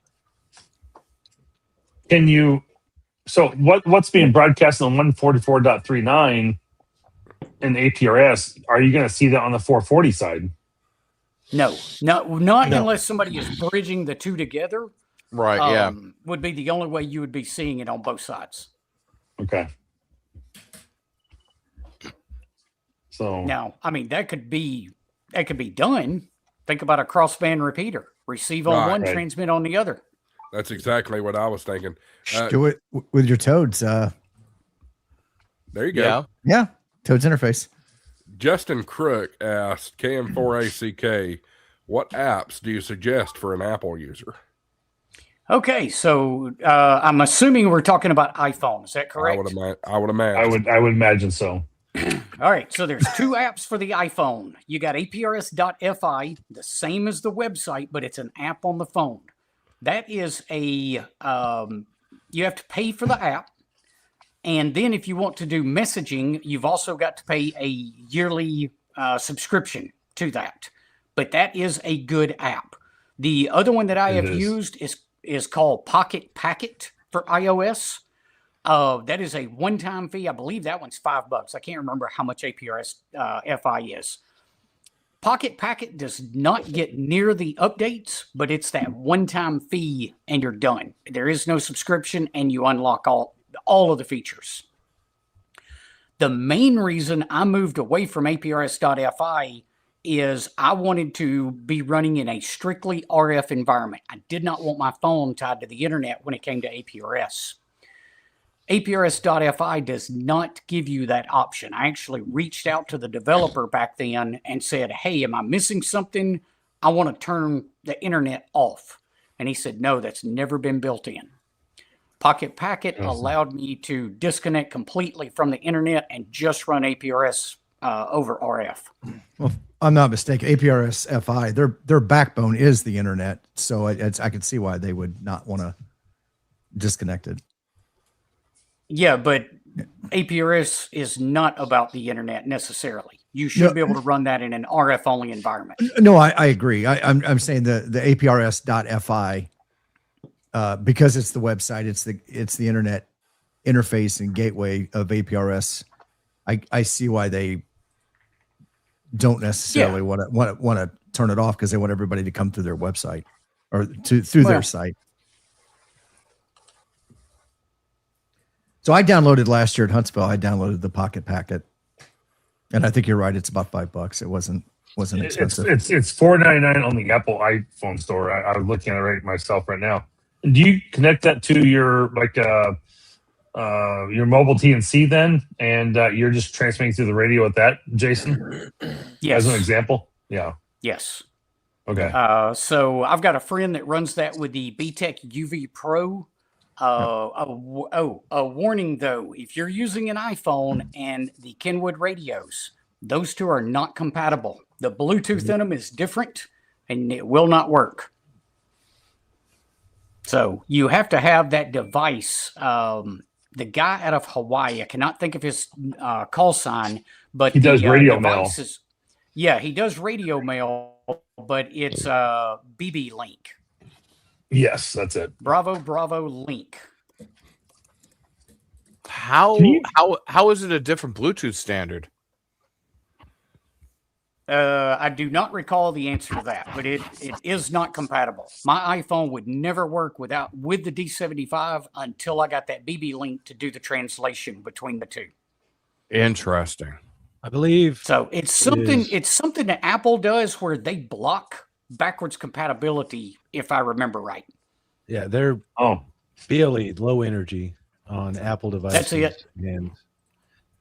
F: Can you? So what's being broadcast on 144.39 in APRS? Are you going to see that on the 440 side?
G: No, not unless somebody is bridging the two together.
D: Right.
G: Would be the only way you would be seeing it on both sides.
F: Okay. So
G: Now, I mean, that could be done. Think about a crossband repeater. Receive on one,
F: right.
G: transmit on the other.
A: That's exactly what I was thinking.
J: Do it with your Toads.
A: There you go.
J: Yeah, Toads interface.
A: Justin Crook asked KM4ACK, what apps do you suggest for an Apple user?
G: Okay, so I'm assuming we're talking about iPhone. Is that correct?
A: I would imagine.
F: I would imagine so.
G: All right, so there's 2 apps for the iPhone. You got APRS.FI, the same as the website, but it's an app on the phone. That is you have to pay for the app. And then if you want to do messaging, you've also got to pay a yearly subscription to that. But that is a good app. The other one that I have used is called Pocket Packet for iOS. That is a one-time fee. I believe that one's $5. I can't remember how much APRS FI is. Pocket Packet does not get near the updates, but it's that one-time fee and you're done. There is no subscription and you unlock all of the features. The main reason I moved away from APRS.FI is I wanted to be running in a strictly RF environment. I did not want my phone tied to the internet when it came to APRS. APRS.FI does not give you that option. I actually reached out to the developer back then and said, hey, am I missing something? I want to turn the internet off. And he said, no, that's never been built in. Pocket Packet allowed me to disconnect completely from the internet and just run APRS over RF.
J: Well, if I'm not mistaken, APRS FI, their backbone is the internet. So I could see why they would not want to disconnect it.
G: Yeah, but APRS is not about the internet necessarily. You should be able to run that in an RF only environment.
J: No, I agree. I'm saying the APRS.FI, because it's the website, it's the internet interface and gateway of APRS. I see why they don't necessarily want to turn it off, because they want everybody to come through their website or through their site. So I downloaded last year at Huntsville. I downloaded the Pocket Packet, and I think you're right. It's about $5. It wasn't expensive.
F: It's $4.99 on the Apple iPhone store. I'm looking at it right myself right now. Do you connect that to your your mobile TNC then, and you're just transmitting through the radio with that, Jason?
G: Yes.
F: As an example. Yeah.
G: Yes.
F: Okay.
G: So I've got a friend that runs that with the BTEC UV Pro. A warning though, if you're using an iPhone and the Kenwood radios, those two are not compatible. The Bluetooth in them is different and it will not work. So you have to have that device. The guy out of Hawaii, I cannot think of his call sign, but
F: he does radio mail.
G: Yeah, he does radio mail, but it's BB Link.
F: Yes, that's it.
G: Bravo Link.
D: How is it a different Bluetooth standard?
G: I do not recall the answer to that, but it is not compatible. My iPhone would never work with the D75 until I got that BB Link to do the translation between the two.
D: Interesting.
K: I believe
G: so. It's something that Apple does where they block backwards compatibility, if I remember right.
K: Yeah, they're BLE low energy on Apple devices.
G: That's it.
K: And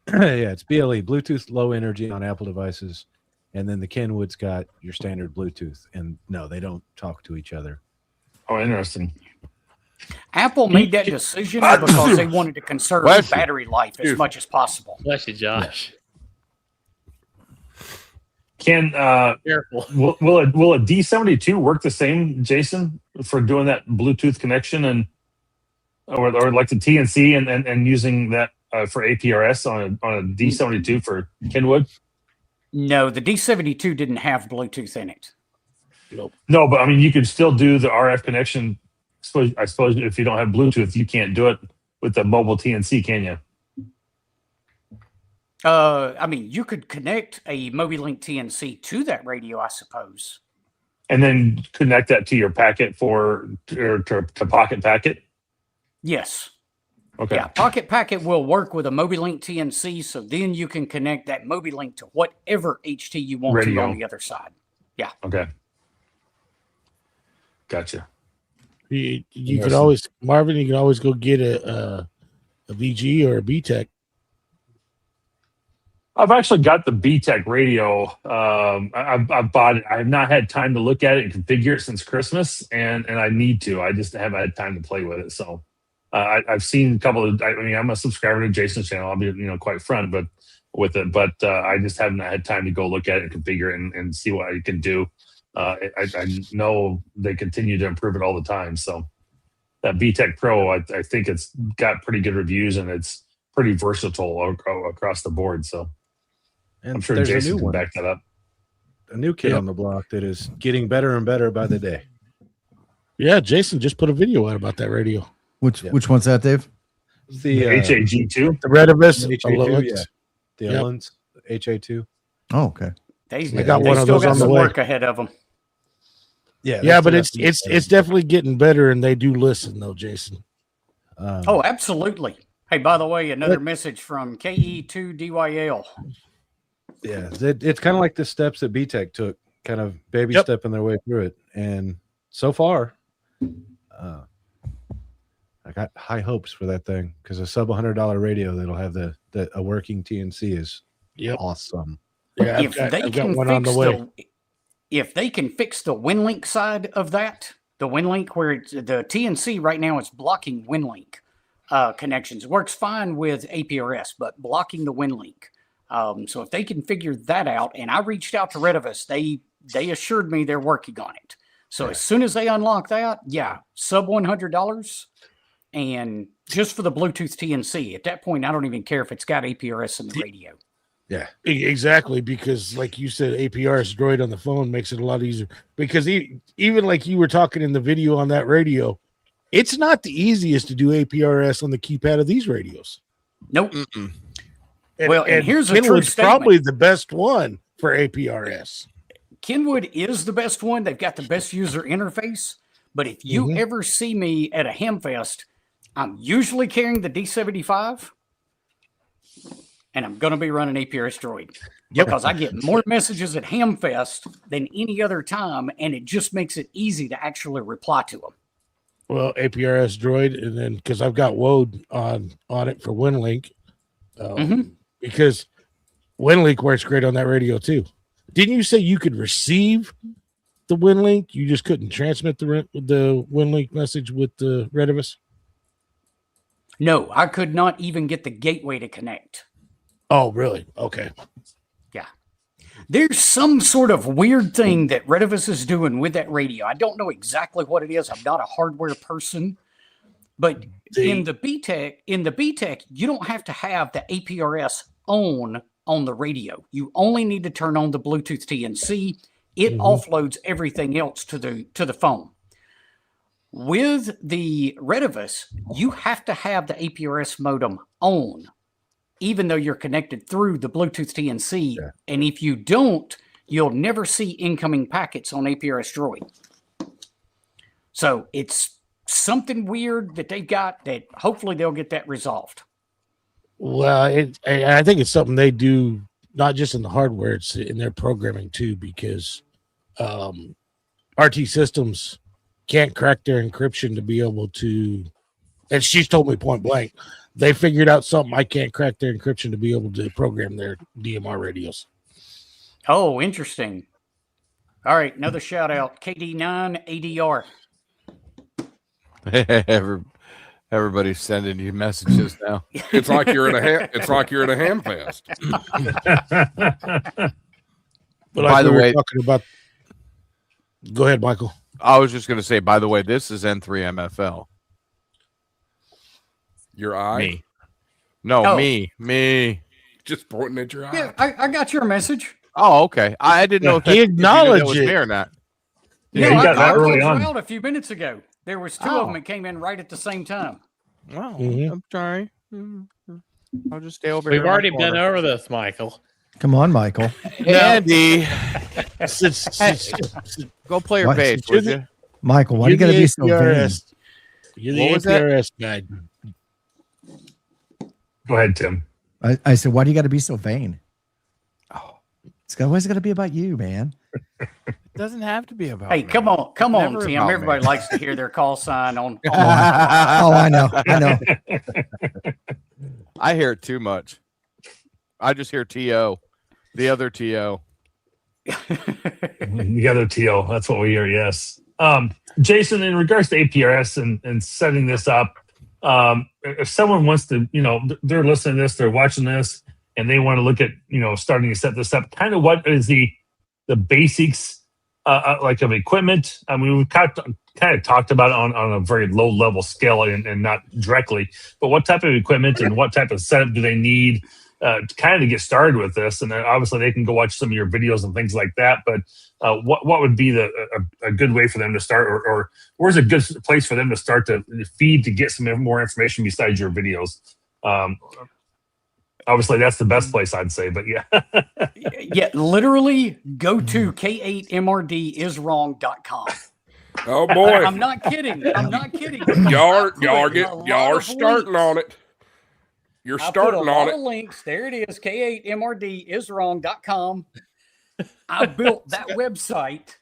K: yeah, it's BLE Bluetooth low energy on Apple devices, and then the Kenwood's got your standard Bluetooth. And no, they don't talk to each other.
F: Oh, interesting.
G: Apple made that decision because they wanted to conserve battery life as much as possible.
I: Bless you, Josh.
F: Can
I: careful.
F: Will a D72 work the same, Jason, for doing that Bluetooth connection or like the TNC and using that for APRS on a D72 for Kenwood?
G: No, the D72 didn't have Bluetooth in it.
F: No, but I mean you could still do the RF connection. I suppose if you don't have Bluetooth, you can't do it with the mobile TNC, can you?
G: I mean, you could connect a MobiLink TNC to that radio, I suppose.
F: And then connect that to your packet to Pocket Packet?
G: Yes.
F: Okay.
G: Yeah, Pocket Packet will work with a MobiLink TNC, so then you can connect that MobiLink to whatever HT you want to on the other side. Yeah.
F: Okay. Gotcha.
E: You can always, Marvin, you can always go get a VG or a BTEC.
F: I've actually got the BTEC radio. I've bought it. I have not had time to look at it and configure it since Christmas, and I need to. I just haven't had time to play with it. So I've seen a couple of. I mean, I'm a subscriber to Jason's channel. I'll be quite front, but with it. But I just haven't had time to go look at it and configure it and see what I can do. I know they continue to improve it all the time. So that BTEC Pro, I think it's got pretty good reviews and it's pretty versatile across the board. So.
K: And
F: I'm sure Jason can back that up.
K: A new kid on the block that is getting better and better by the day.
E: Yeah, Jason just put a video out about that radio.
J: Which one's that, Dave?
F: The HAG2?
E: The Redivus.
K: HA2, the Owens HA2.
J: Oh, okay.
G: They
E: got one of those on the way.
G: Work ahead of them.
E: Yeah, but it's definitely getting better, and they do listen though, Jason.
G: Oh, absolutely. Hey, by the way, another message from KE2DYL.
K: Yeah, it's kind of like the steps that BTEC took, kind of baby stepping their way through it. And so far, I got high hopes for that thing because a sub $100 radio that'll have a working TNC is awesome.
E: Yeah,
G: if they can fix the Winlink side of that, the Winlink where the TNC right now is blocking Winlink connections, works fine with APRS, but blocking the Winlink. So if they can figure that out, and I reached out to Redivus, they assured me they're working on it. So as soon as they unlock that, sub $100, and just for the Bluetooth TNC. At that point, I don't even care if it's got APRS in the radio.
E: Yeah, exactly. Because like you said, APRS Droid on the phone makes it a lot easier. Because even like you were talking in the video on that radio, it's not the easiest to do APRS on the keypad of these radios.
G: Nope.
E: And here's a true statement. Probably the best one for APRS.
G: Kenwood is the best one. They've got the best user interface. But if you ever see me at a HamFest, I'm usually carrying the D75, and I'm going to be running APRS Droid because I get more messages at HamFest than any other time, and it just makes it easy to actually reply to them.
E: Well, APRS Droid, and then because I've got Wode on it for Winlink, because Winlink works great on that radio too. Didn't you say you could receive the Winlink? You just couldn't transmit the Winlink message with the Redivus?
G: No, I could not even get the gateway to connect.
E: Oh, really? Okay.
G: Yeah. There's some sort of weird thing that Redivus is doing with that radio. I don't know exactly what it is. I'm not a hardware person. But in the BTEC, you don't have to have the APRS on the radio. You only need to turn on the Bluetooth TNC. It offloads everything else to the phone. With the Redivus, you have to have the APRS modem on, even though you're connected through the Bluetooth TNC. Yeah. And if you don't, you'll never see incoming packets on APRS Droid. So it's something weird that they've got that hopefully they'll get that resolved.
E: Well, I think it's something they do, not just in the hardware, it's in their programming too, because RT Systems can't crack their encryption to be able to, and she's told me point blank, they figured out something. I can't crack their encryption to be able to program their DMR radios.
G: Oh, interesting. All right, another shout out, KD9 ADR.
D: Everybody's sending you messages now.
A: It's like you're at a ham fest.
E: But by the way, talking about, go ahead, Michael.
D: I was just going to say, by the way, this is N3MFL.
A: Your eye?
D: Me. No, me.
A: Just pointing at your eye.
G: Yeah, I got your message.
D: Oh, okay. I didn't know if
E: he acknowledged
D: was me or not.
F: Yeah, you got that early on.
G: Out a few minutes ago. There was two of them that came in right at the same time.
D: Wow. I'm sorry. I'll just stay over here.
I: We've already been over this, Michael.
J: Come on, Michael.
D: Andy. Go play your bass, would you?
J: Michael, why do you got to be so vain?
E: You're the APRS guy.
F: Go ahead, Tim.
J: I said, why do you got to be so vain?
D: Oh,
J: why's it got to be about you, man?
D: It doesn't have to be about
G: Hey,
D: me.
G: come on,
D: Never
G: Tim.
D: about
G: Everybody
D: me.
G: likes to hear their call sign on.
J: Oh, I know.
D: I hear it too much. I just hear TO. The other TO.
F: The other TO. That's what we hear, yes. Jason, in regards to APRS and setting this up, if someone wants to, they're listening to this, they're watching this, and they want to look at, starting to set this up, kind of what is the basics like of equipment? I mean, we've kind of talked about it on a very low level scale and not directly, but what type of equipment and what type of setup do they need to kind of get started with this? And then obviously they can go watch some of your videos and things like that. But what would be a good way for them to start, or where's a good place for them to start to feed to get some more information besides your videos? Obviously, that's the best place, I'd say, but yeah.
G: Yeah, literally go to K8MRDiswrong.com.
A: Oh boy.
G: I'm not kidding.
A: Y'all are starting on it. You're
G: I put a
A: starting on
G: lot
A: it.
G: of links. There it is. K8MRDiswrong.com. I built that website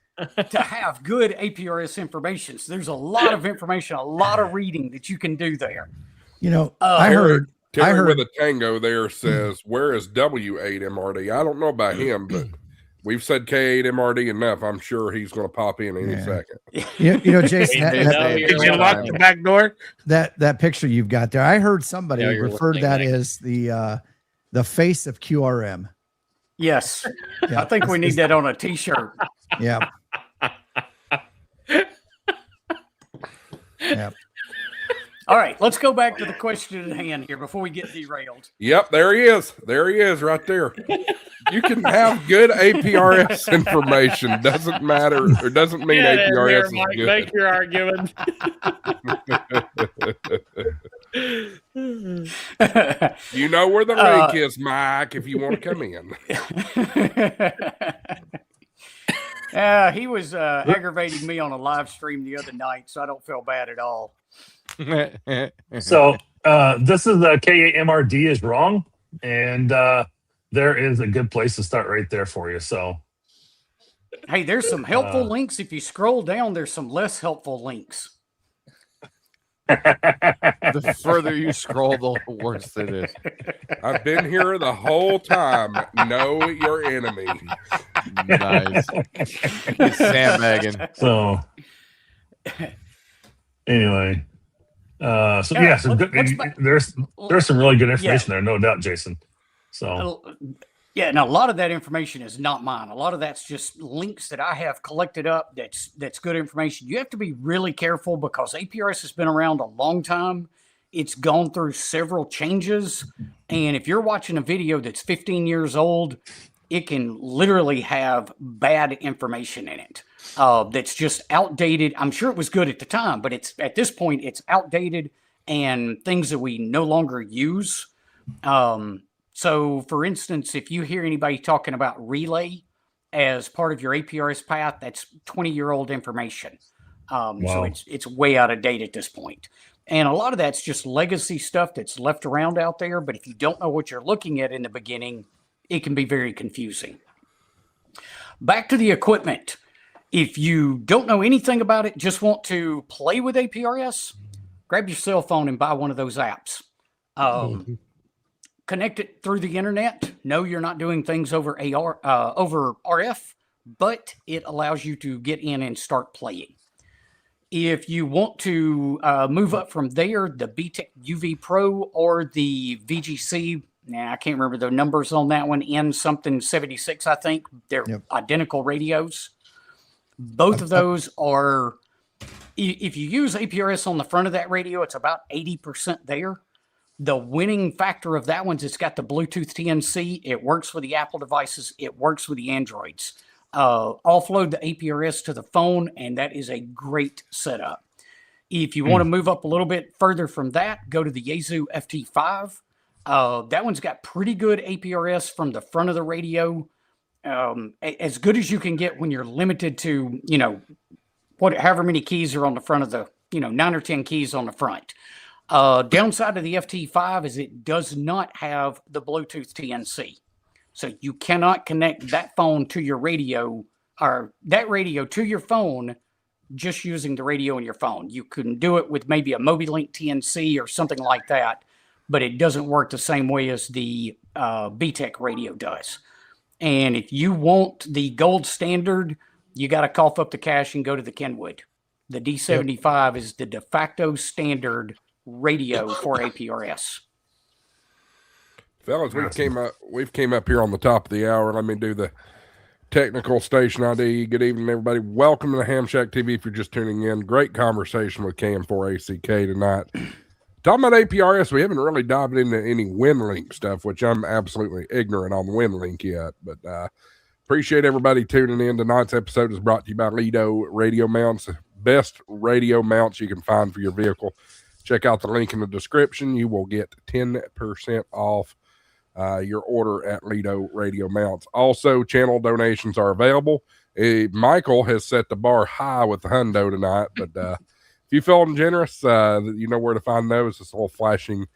G: to have good APRS information. So there's a lot of information, a lot of reading that you can do there.
J: You know, I heard
A: Terry with a tango there says, where is W8MRD? I don't know about him, but we've said K8MRD enough. I'm sure he's going to pop in any second.
J: you know, Jason,
E: did you lock the back door?
J: That picture you've got there, I heard somebody
I: Yeah, you're
J: refer to that
I: listening,
J: as the face of QRM.
G: Yes.
J: Yeah.
G: I think we need that on a t-shirt.
J: Yeah. Yeah.
G: All right, let's go back to the question at hand here before we get derailed.
A: Yep, there he is. There he is right there. You can have good APRS information. Doesn't matter, or doesn't mean
I: Get in
A: APRS
I: there,
A: is
I: Mike.
A: good.
I: Make your argument.
A: You know where the link is, Mike, if you want to come in.
G: He was aggravating me on a live stream the other night, so I don't feel bad at all.
F: So this is the K8MRD is wrong, and there is a good place to start right there for you. So,
G: hey, there's some helpful links. If you scroll down, there's some less helpful links.
D: The further you scroll, the worse it is.
A: I've been here the whole time. Know your enemy.
D: Nice. He's sandbagging.
F: So anyway, so good, there's some really good information there, no doubt, Jason. So
G: yeah, now a lot of that information is not mine. A lot of that's just links that I have collected up. That's good information. You have to be really careful because APRS has been around a long time. It's gone through several changes, and if you're watching a video that's 15 years old, it can literally have bad information in it. That's just outdated. I'm sure it was good at the time, but it's at this point it's outdated and things that we no longer use. So, for instance, if you hear anybody talking about relay as part of your APRS path, that's 20-year-old information. So it's way out of date at this point. And a lot of that's just legacy stuff that's left around out there. But if you don't know what you're looking at in the beginning, it can be very confusing. Back to the equipment. If you don't know anything about it, just want to play with APRS, grab your cell phone and buy one of those apps. Connect it through the internet. No, you're not doing things over over RF, but it allows you to get in and start playing. If you want to move up from there, the BTEC UV Pro or the VGC, I can't remember the numbers on that one, N something 76, I think. They're identical radios. Both of those are, if you use APRS on the front of that radio, it's about 80% there. The winning factor of that one is it's got the Bluetooth TNC. It works with the Apple devices. It works with the Androids. Offload the APRS to the phone, and that is a great setup. If you want to move up a little bit further from that, go to the Yaesu FT5. That one's got pretty good APRS from the front of the radio. As good as you can get when you're limited to, however many keys are on the front of the, 9 or 10 keys on the front. Downside of the FT5 is it does not have the Bluetooth TNC. So you cannot connect that phone to your radio or that radio to your phone just using the radio in your phone. You can do it with maybe a MobiLink TNC or something like that, but it doesn't work the same way as the BTEC radio does. And if you want the gold standard, you got to cough up the cash and go to the Kenwood. The D75 is the de facto standard radio for APRS.
A: Fellas, we've came up here on the top of the hour. Let me do the technical station ID. Good evening, everybody. Welcome to the HamShackTV. If you're just tuning in, great conversation with KM4ACK tonight. Talking about APRS, we haven't really dived into any Winlink stuff, which I'm absolutely ignorant on Winlink yet. But appreciate everybody tuning in. Tonight's episode is brought to you by Lido Radio Mounts, the best radio mounts you can find for your vehicle. Check out the link in the description. You will get 10% off your order at Lido Radio Mounts. Also, channel donations are available. Michael has set the bar high with the hundo tonight, but if you feeling generous, you know where to find those. This little flashing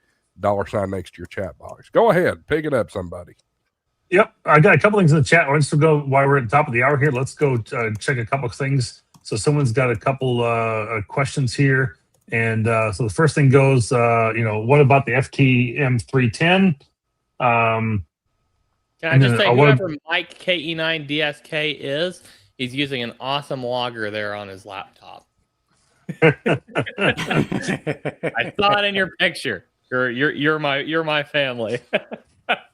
A: $ next to your chat box. Go ahead, pick it up, somebody.
F: Yep, I got a couple things in the chat. Let's go while we're at the top of the hour here. Let's go check a couple of things. So someone's got a couple questions here, and so the first thing goes, what about the FTM310?
I: Can I just say, whoever Mike KE9DSK is, he's using an awesome logger there on his laptop. I saw it in your picture. You're my family.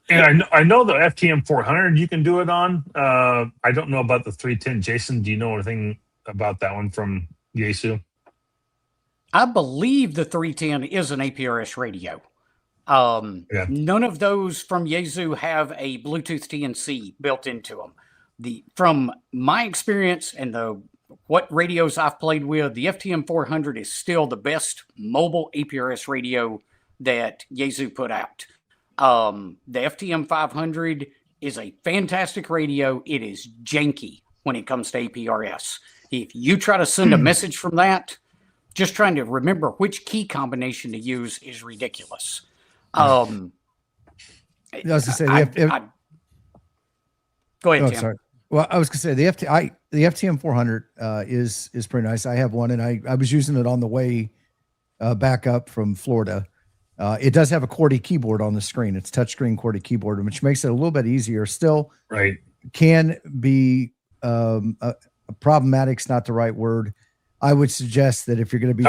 F: And I know the FTM 400 you can do it on. I don't know about the 310. Jason, do you know anything about that one from Yaesu?
G: I believe the 310 is an APRS radio. None of those from Yaesu have a Bluetooth TNC built into them. From my experience and what radios I've played with, the FTM 400 is still the best mobile APRS radio that Yaesu put out. The FTM 500 is a fantastic radio. It is janky when it comes to APRS. If you try to send a message from that, just trying to remember which key combination to use is ridiculous.
J: I was going to say,
G: go ahead, Tim.
J: Sorry. Well, I was going to say the FTM 400 is pretty nice. I have one, and I was using it on the way back up from Florida. It does have a QWERTY keyboard on the screen. It's touchscreen QWERTY keyboard, which makes it a little bit easier. Still,
F: right,
J: can be problematic's not the right word. I would suggest that if you're going to be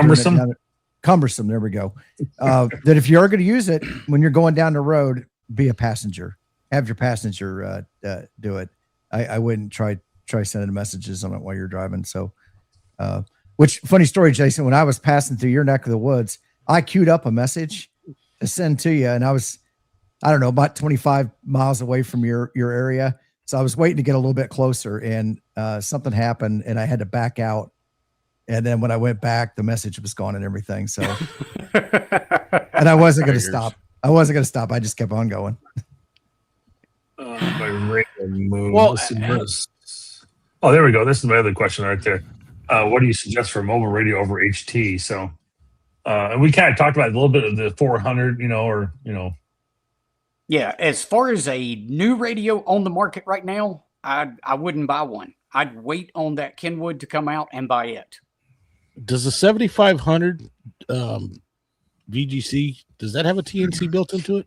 J: cumbersome, there we go. That if you are going to use it when you're going down the road, be a passenger. Have your passenger do it. I wouldn't try sending messages on it while you're driving. So, which funny story, Jason, when I was passing through your neck of the woods, I queued up a message to send to you, and I was, I don't know, about 25 miles away from your area. So I was waiting to get a little bit closer, and something happened, and I had to back out. And then when I went back, the message was gone and everything. So, and I wasn't going to stop. I just kept on going.
F: Well, oh, there we go. This is my other question right there. What do you suggest for mobile radio over HT? So, and we kind of talked about a little bit of the 400,
G: Yeah, as far as a new radio on the market right now, I wouldn't buy one. I'd wait on that Kenwood to come out and buy it.
E: Does the 7500 VGC, does that have a TNC built into it?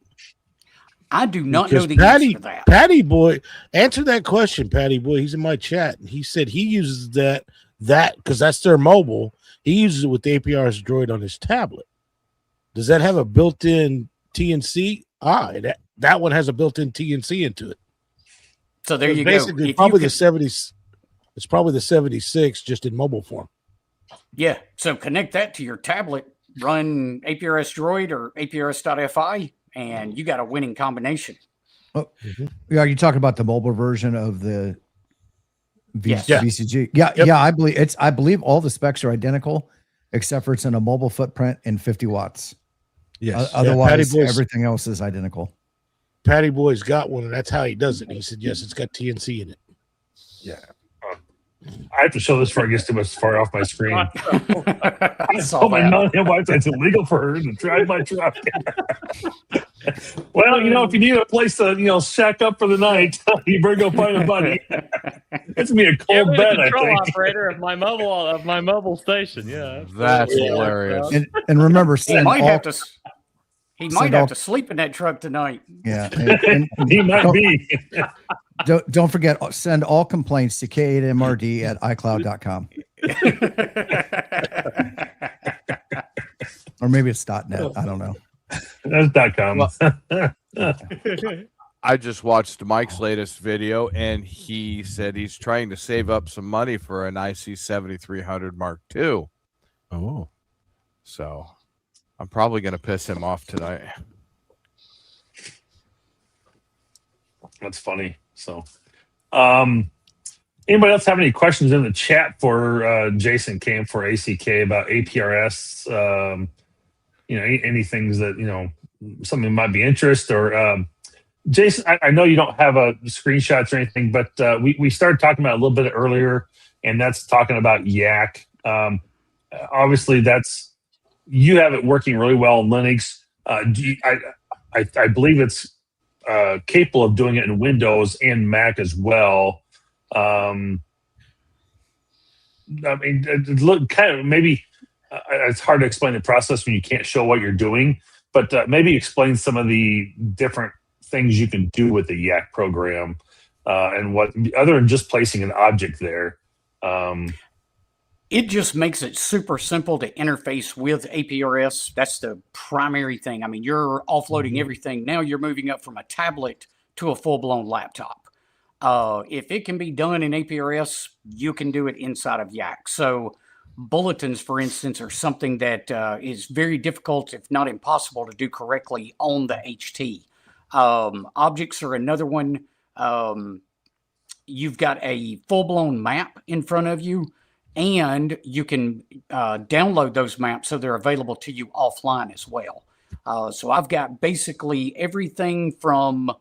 G: I do not know the answer to that.
E: Patty Boy, answer that question, Patty Boy. He's in my chat. And he said he uses that because that's their mobile. He uses it with the APRS Droid on his tablet. Does that have a built-in TNC? That one has a built-in TNC into it.
G: So there you go.
E: It's probably the 70s. It's probably the 76 just in mobile form.
G: Yeah. So connect that to your tablet, run APRS Droid or APRS.FI, and you got a winning combination.
J: Oh, are you talking about the mobile version of the VCG? Yeah. I believe all the specs are identical, except for it's in a mobile footprint and 50 watts.
E: Yes.
J: Otherwise, everything else is identical.
E: Patty Boy's got one, and that's how he does it. He said, yes, it's got TNC in it.
F: Yeah. I have to show this before I get too much far off my screen. I saw my wife. It's illegal for her to drive my truck. Well, if you need a place to, shack up for the night, you better go find a buddy. It's gonna be a cold bed, I think.
I: Operator of my mobile station. Yeah,
D: that's hilarious.
J: And remember,
G: he might have to sleep in that truck tonight.
J: Yeah,
F: and he might be.
J: Don't forget, send all complaints to k8mrd@icloud.com. Or maybe it's .net. I don't know.
F: That's .com.
D: I just watched Mike's latest video, and he said he's trying to save up some money for an IC 7300 Mark II.
K: Oh.
D: So I'm probably going to piss him off tonight.
F: That's funny. So, anybody else have any questions in the chat for Jason KM4ACK about APRS? Any things that, something might be interest or Jason, I know you don't have screenshots or anything, but we started talking about it a little bit earlier, and that's talking about Yak. Obviously, you have it working really well in Linux. I believe it's capable of doing it in Windows and Mac as well. I mean, look, kind of maybe it's hard to explain the process when you can't show what you're doing, but maybe explain some of the different things you can do with the Yak program and what, other than just placing an object there.
G: It just makes it super simple to interface with APRS. That's the primary thing. I mean, you're offloading everything. Now you're moving up from a tablet to a full-blown laptop. If it can be done in APRS, you can do it inside of Yak. So bulletins, for instance, are something that is very difficult, if not impossible, to do correctly on the HT. Objects are another one. You've got a full-blown map in front of you, and you can download those maps so they're available to you offline as well. So I've got basically everything from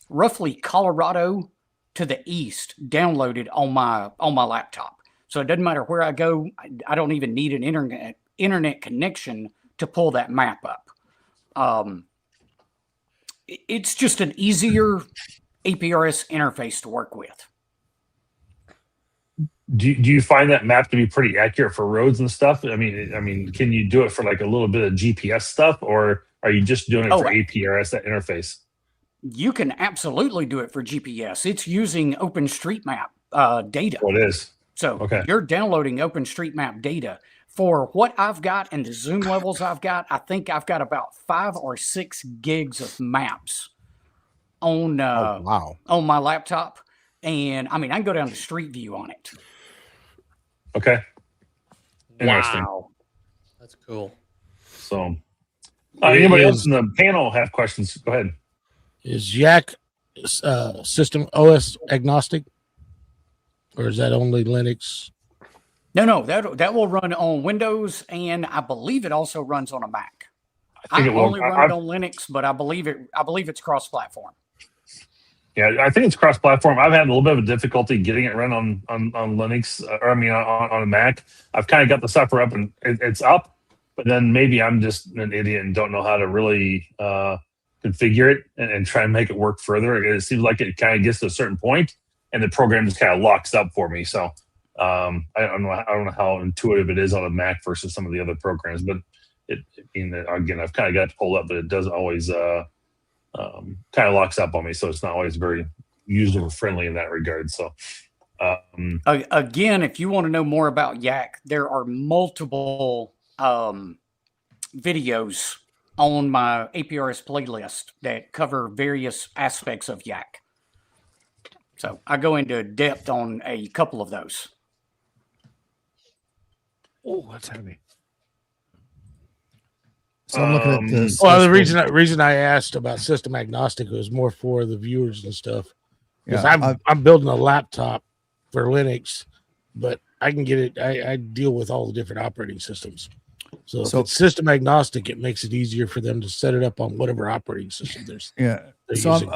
G: roughly Colorado to the east downloaded on my laptop. So it doesn't matter where I go. I don't even need an internet connection to pull that map up. It's just an easier APRS interface to work with.
F: Do you find that map to be pretty accurate for roads and stuff? I mean, can you do it for like a little bit of GPS stuff, or are you just doing it for APRS, that interface?
G: You can absolutely do it for GPS. It's using OpenStreetMap data.
F: Oh, it is.
G: So
F: okay,
G: you're downloading OpenStreetMap data. For what I've got and the zoom levels I've got, I think I've got about 5 or 6 gigs of maps on on my laptop. And I mean, I can go down to Street View on it.
F: Okay. Interesting.
I: Wow. That's cool.
F: So, anybody else in the panel have questions? Go ahead.
E: Is Yak system OS agnostic, or is that only Linux?
G: No, that will run on Windows, and I believe it also runs on a Mac. I only run it on Linux, but I believe it's cross-platform.
F: Yeah, I think it's cross-platform. I've had a little bit of a difficulty getting it run on Linux, or I mean on a Mac. I've kind of got the software up and it's up, but then maybe I'm just an idiot and don't know how to really configure it and try and make it work further. It seems like it kind of gets to a certain point and the program just kind of locks up for me. So I don't know how intuitive it is on a Mac versus some of the other programs, but again, I've kind of got it pulled up, but it doesn't always kind of locks up on me, so it's not always very user friendly in that regard. So
G: again, if you want to know more about Yak, there are multiple videos on my APRS playlist that cover various aspects of Yak. So I go into depth on a couple of those.
K: Oh, that's heavy.
J: So I'm looking at this.
E: Well, the reason I asked about system agnostic was more for the viewers and stuff. Because I'm building a laptop for Linux, but I can get it. I deal with all the different operating systems. So if it's system agnostic, it makes it easier for them to set it up on whatever operating system they're using.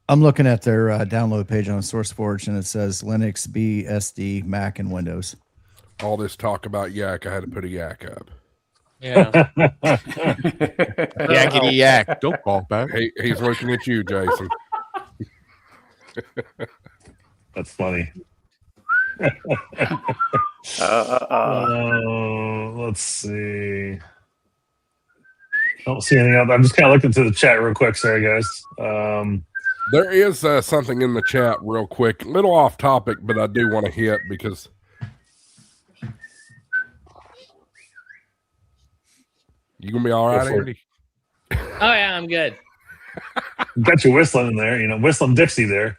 J: I'm looking at their download page on SourceForge, and it says Linux, BSD, Mac, and Windows.
A: All this talk about Yak, I had to put a Yak up.
I: Yeah.
D: Yakety yak. Don't call back.
A: He's looking at you, Jason.
F: That's funny. Let's see. Don't see anything else. I'm just kind of looking through the chat real quick. Sorry, guys.
A: There is something in the chat real quick. Little off topic, but I do want to hit because you gonna be all right, Andy?
I: Oh yeah, I'm good.
F: Got you whistling in there, whistling Dixie there.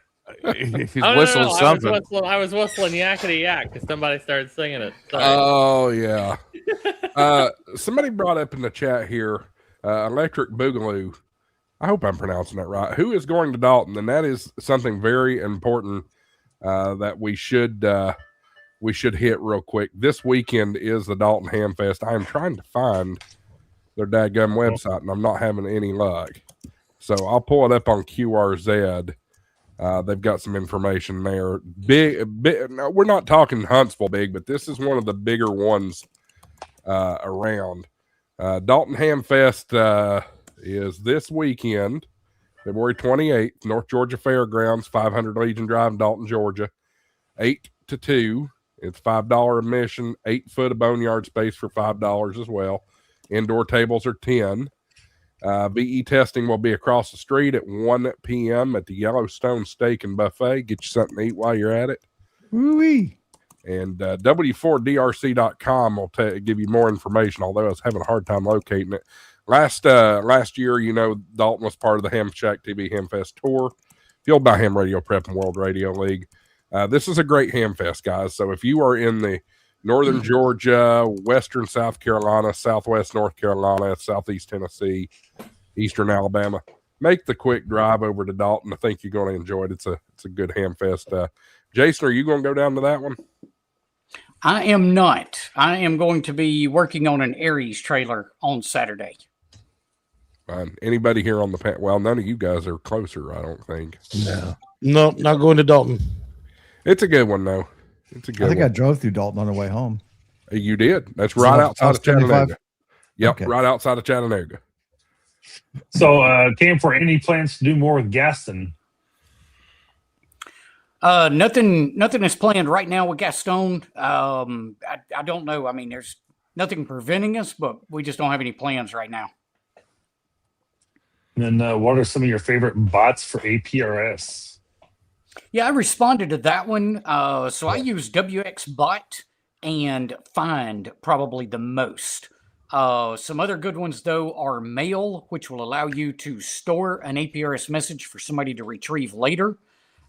D: He's whistling something.
I: I was whistling yakety yak because somebody started singing it. Sorry.
A: Oh yeah. Somebody brought up in the chat here, Electric Boogaloo. I hope I'm pronouncing that right. Who is going to Dalton? And that is something very important that we should hit real quick. This weekend is the Dalton Ham Fest. I am trying to find their dadgum website, and I'm not having any luck. So I'll pull it up on QRZ. They've got some information there. Big. No, we're not talking Huntsville big, but this is one of the bigger ones around. Dalton Ham Fest is this weekend, February 28th, North Georgia Fairgrounds, 500 Legion Drive in Dalton, Georgia, 8 to 2. It's $5 admission, 8 foot of boneyard space for $5 as well. Indoor tables are 10. VE testing will be across the street at 1 p.m. at the Yellowstone Steak and Buffet. Get you something to eat while you're at it.
J: Woo-wee.
A: And W4DRC.com will give you more information, although I was having a hard time locating it. Last year, Dalton was part of the HamShackTV HamFest tour, fueled by Ham Radio Prep and World Radio League. This is a great HamFest, guys. So if you are in the northern Georgia, western South Carolina, southwest North Carolina, southeast Tennessee, eastern Alabama, make the quick drive over to Dalton. I think you're going to enjoy it. It's a good HamFest. Jason, are you going to go down to that one?
G: I am not. I am going to be working on an Aries trailer on Saturday.
A: Anybody here on the panel? Well, none of you guys are closer, I don't think.
E: No, not going to Dalton.
A: It's a good one, though. It's a good
J: I think
A: one.
J: I drove through Dalton on the way home.
A: You did. That's right outside of Chattanooga. Yep,
J: Okay.
A: right outside of Chattanooga.
F: So, came for any plans to do more with Gaston?
G: Nothing is planned right now with Gaston. I don't know. I mean, there's nothing preventing us, but we just don't have any plans right now.
F: And then what are some of your favorite bots for APRS?
G: Yeah, I responded to that one. So I use WXBot and Find probably the most. Some other good ones, though, are Mail, which will allow you to store an APRS message for somebody to retrieve later,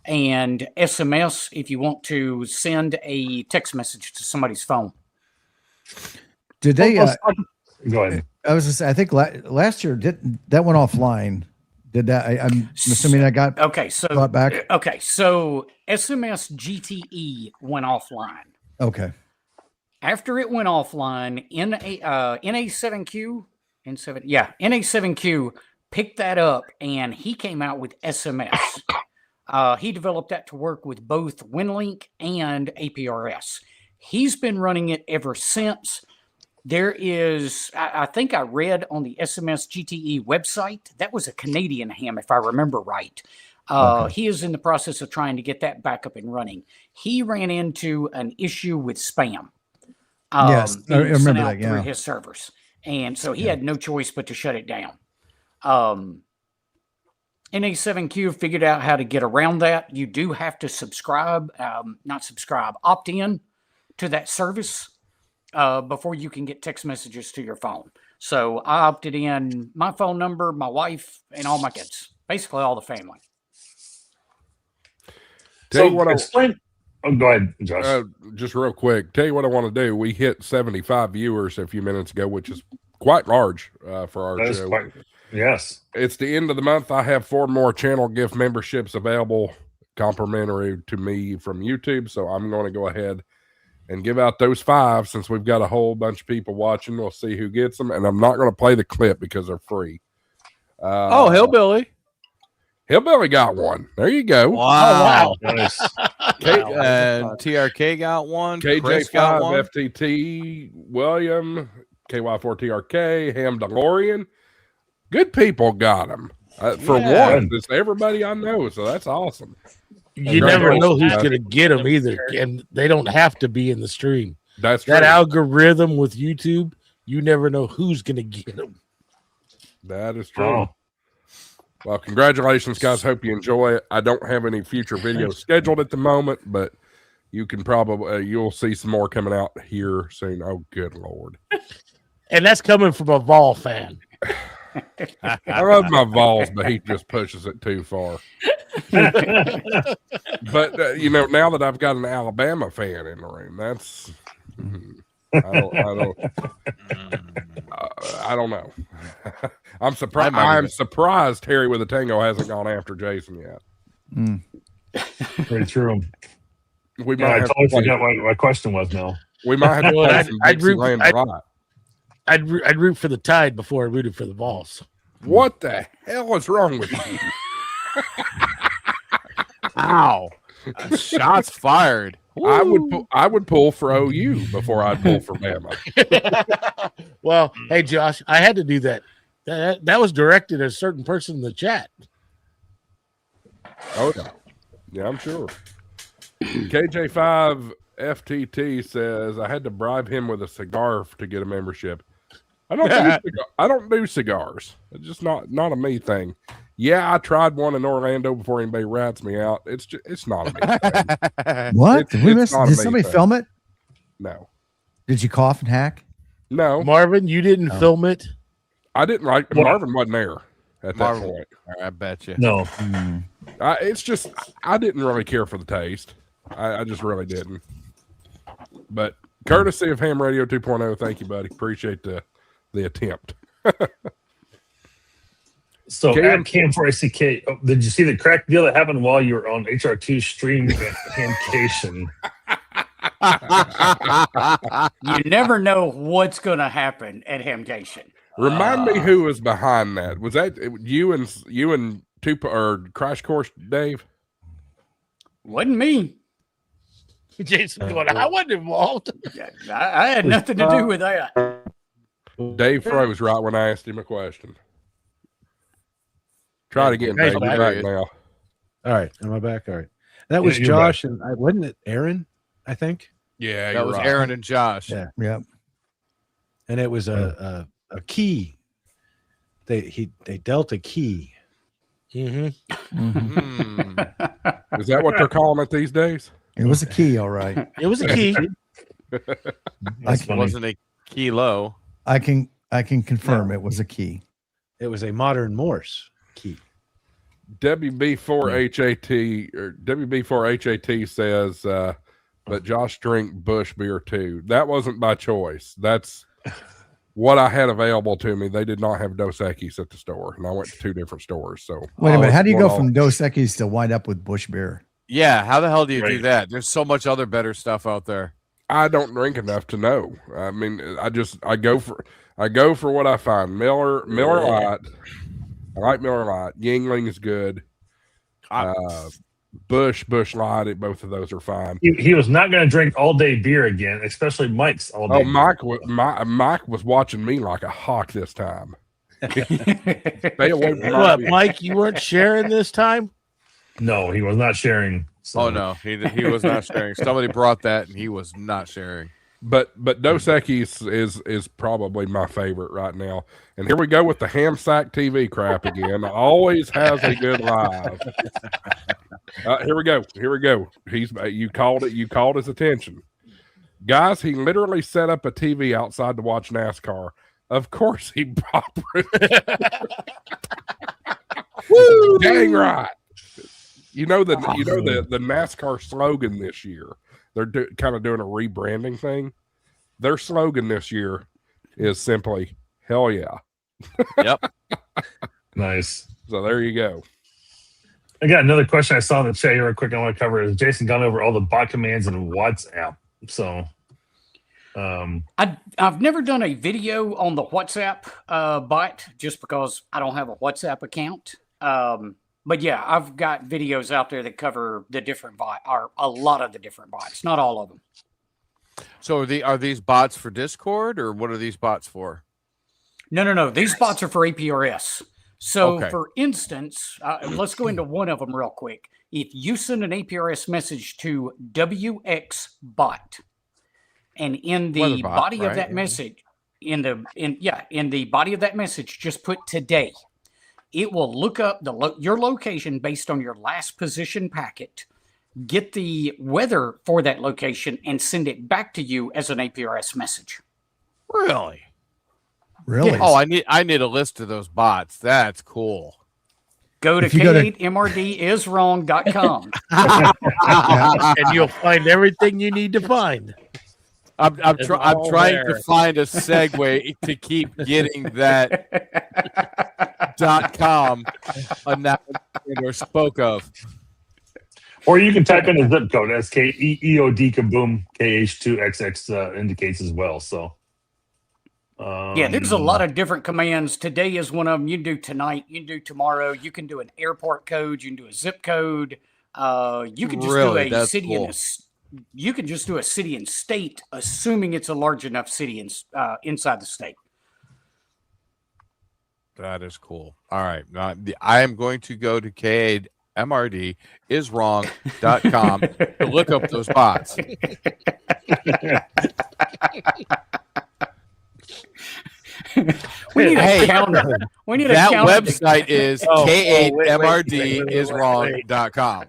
G: and SMS if you want to send a text message to somebody's phone.
J: Did they?
F: Go ahead.
J: I was just. I think last year that went offline. Did that? I'm assuming that got brought back.
G: Okay, so SMS GTE went offline.
J: Okay.
G: After it went offline, NA7Q picked that up, and he came out with SMS. He developed that to work with both Winlink and APRS. He's been running it ever since. There is, I think I read on the SMS GTE website, that was a Canadian ham, if I remember right. He is in the process of trying to get that back up and running. He ran into an issue with spam.
J: Yes, I remember that.
G: Through his servers, and so he had no choice but to shut it down. NA7Q figured out how to get around that. You do have to opt in to that service before you can get text messages to your phone. So I opted in my phone number, my wife, and all my kids, basically all the family.
F: Explain. Go ahead, Josh.
A: Just real quick, tell you what I want to do. We hit 75 viewers a few minutes ago, which is quite large for our show.
F: Yes.
A: It's the end of the month. I have 4 more channel gift memberships available, complimentary to me from YouTube. So I'm going to go ahead and give out those 5 since we've got a whole bunch of people watching. We'll see who gets them. And I'm not going to play the clip because they're free.
D: Hillbilly.
A: Hillbilly got one. There you go.
D: Wow.
F: Nice.
D: And TRK got one. Chris got one.
A: KJ5 FTT, William, KY4TRK, Ham DeLorean. Good people got them. For one, it's everybody I know, so that's awesome.
E: You never know who's going to get them either, and they don't have to be in the stream.
A: That's
E: that
A: true.
E: algorithm with YouTube. You never know who's going to get them.
A: That is true. Well, congratulations, guys. Hope you enjoy it. I don't have any future videos scheduled at the moment, but you can probably you'll see some more coming out here soon. Oh, good Lord.
E: And that's coming from a Vol fan.
A: I love my Vols, but he just pushes it too far. But now that I've got an Alabama fan in the room, that's I don't know. I'm surprised. I'm surprised Terry with a Tango hasn't gone after Jason yet.
F: Very true.
A: We might
F: I totally forgot what my question was now.
A: We might have to play some Dixieland Delight.
E: I'd root for the Tide before I rooted for the Vols.
A: What the hell is wrong with you?
D: Ow! Shots fired.
A: I would pull for OU before I'd pull for Bama.
E: Well, hey Josh, I had to do that That was directed at a certain person in the chat.
A: Oh yeah, yeah, I'm sure. KJ5 FTT says I had to bribe him with a cigar to get a membership. I don't do cigars. It's just not a me thing. Yeah, I tried one in Orlando before anybody rats me out. It's not a me thing.
J: What? Did somebody film it?
A: No.
J: Did you cough and hack?
A: No.
E: Marvin, you didn't film it?
A: I didn't like Marvin wasn't there at that point.
D: I bet you.
F: No.
A: It's just I didn't really care for the taste. I just really didn't. But courtesy of Ham Radio 2.0, thank you, buddy. Appreciate the attempt.
F: So at KM4ACK, did you see the crack deal that happened while you were on HR2 stream at Hamcation?
G: You never know what's going to happen at Hamcation.
A: Remind me who was behind that. Was that you and or Crash Course Dave?
G: Wasn't me.
E: Jason going, I wasn't involved.
G: I had nothing to do with that.
A: Dave froze right when I asked him a question. Try it again, Dave. You're back now.
K: All right. Am I back? All right. That was Josh and wasn't it Aaron, I think?
A: Yeah,
D: that was right. Aaron and Josh.
K: Yeah.
J: Yeah.
K: And it was a key. They dealt a key.
A: Is that what they're calling it these days?
J: It was a key, all right.
E: It was a key.
D: It wasn't a kilo.
J: I can confirm it was a key.
K: It was a modern Morse key.
A: WB4HAT or WB4HAT says, but Josh drink Bush beer too. That wasn't by choice. That's what I had available to me. They did not have Dos Equis at the store, and I went to two different stores. So
J: wait a minute, how do you go from Dos Equis to wind up with Bush beer?
D: Yeah, how the hell do you do that? There's so much other better stuff out there.
A: I don't drink enough to know. I mean, I go for what I find. Miller Lite. I like Miller Lite. Yingling is good. Bush Light. Both of those are fine.
F: He was not going to drink all day beer again, especially Mike's all day.
A: Oh, Mike was watching me like a hawk this time. Stay away from
E: what, Mike? You weren't sharing this time?
F: No, he was not sharing. So.
D: Oh no, he was not sharing. Somebody brought that, and he was not sharing.
A: But Dos Equis is probably my favorite right now. And here we go with the HamShackTV crap again. Always has a good live. Here we go. You called it. You called his attention, guys. He literally set up a TV outside to watch NASCAR. Of course, he popped. Dang right. You know the NASCAR slogan this year. They're kind of doing a rebranding thing. Their slogan this year is simply "Hell yeah."
D: Yep.
F: Nice.
A: So there you go.
F: I got another question I saw in the chat here real quick I want to cover. Is Jason gone over all the bot commands in WhatsApp? So
G: I've never done a video on the WhatsApp bot just because I don't have a WhatsApp account. But yeah, I've got videos out there that cover the different bot, or a lot of the different bots, not all of them.
D: So are these bots for Discord, or what are these bots for?
G: No. These bots are for APRS. So,
D: Okay.
G: for instance, let's go into one of them real quick. If you send an APRS message to WXBot, and in the
D: Weatherbot,
G: body of
D: right?
G: that message, in the body of that message, just put today. It will look up your location based on your last position packet, get the weather for that location, and send it back to you as an APRS message.
D: Really?
J: Really?
D: Oh, I need a list of those bots. That's cool.
G: Go to K8MRDiswrong.com.
E: And you'll find everything you need to find.
D: I'm trying to find a segue to keep getting that .com announced or spoke of.
F: or you can type in a zip code SKEOD kaboom KH2XX indicates as well. So
G: yeah, there's a lot of different commands. Today is one of them. You can do tonight. You can do tomorrow. You can do an airport code. You can do a zip code. You can just do a city and you can just do a city and state, assuming it's a large enough city inside the state.
D: That is cool. All right. Now, I am going to go to KMRDiswrong.com to look up those bots.
G: We need a counter. We need
D: that
G: a counter.
D: website is K8MRDiswrong.com.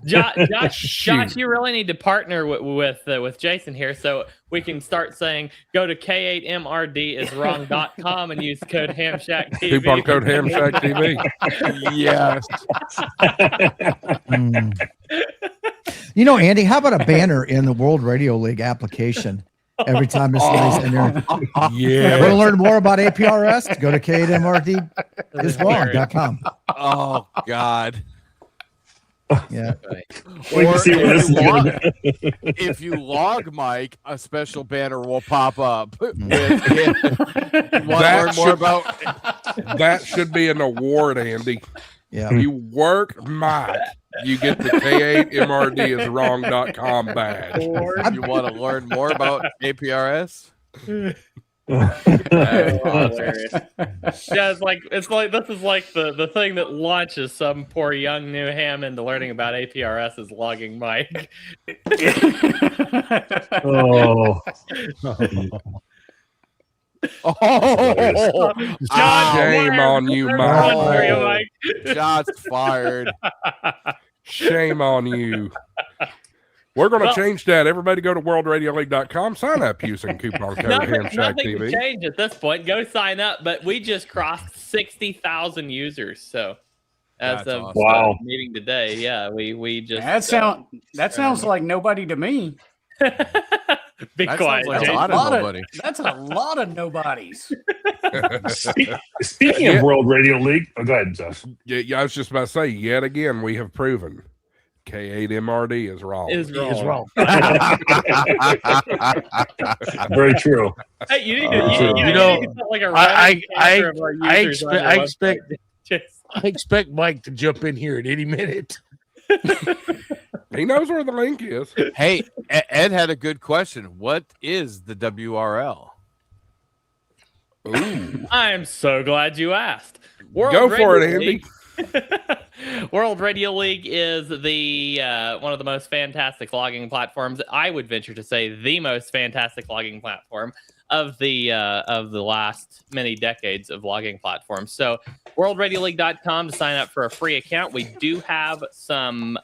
I: Josh, you really need to partner with Jason here, so we can start saying go to K8MRDiswrong.com and use code HamShackTV.
A: Coupon code HamShackTV.
D: Yes.
J: You know, Andy, how about a banner in the World Radio League application? Every time somebody's in there.
A: Yeah.
J: Want to learn more about APRS? Go to K8MRDiswrong.com.
D: Oh, God.
J: Yeah.
D: Or if you log Mike, a special banner will pop up. Want to learn more about?
A: That should be an award, Andy.
J: Yeah.
A: You work Mike, you get the K8MRDiswrong.com badge.
D: You want to learn more about APRS?
I: Yeah, it's like this is like the thing that launches some poor young new ham into learning about APRS is logging Mike.
F: Oh.
I: John,
A: Shame on you, Mike.
D: Shots fired.
A: Shame on you. We're going to change that. Everybody go to worldradioleague.com. Sign up using coupon code
I: nothing
A: HamShackTV.
I: to change at this point. Go sign up. But we just crossed 60,000 users. So as
D: That's
I: of
D: awesome.
I: meeting today, yeah, we just
G: that sounds like nobody to me.
I: Be
D: That
I: quiet.
D: sounds like
I: Jason.
D: a lot of nobody.
G: That's a lot of nobodies.
F: Speaking of World Radio League, go ahead, Josh.
A: Yeah, I was just about to say, yet again, we have proven K8MRD is wrong.
I: Is wrong.
F: Very true.
I: Hey, you need to,
E: You know,
I: need to put like a
E: I
I: expect
E: expect Mike to jump in here at any minute.
A: He knows where the link is.
D: Hey, Ed had a good question. What is the WRL?
A: Ooh.
I: I'm so glad you asked.
A: Go for it, Andy.
I: World Radio League is the one of the most fantastic logging platforms. I would venture to say the most fantastic logging platform of the last many decades of logging platforms. So worldradioleague.com to sign up for a free account. We do have some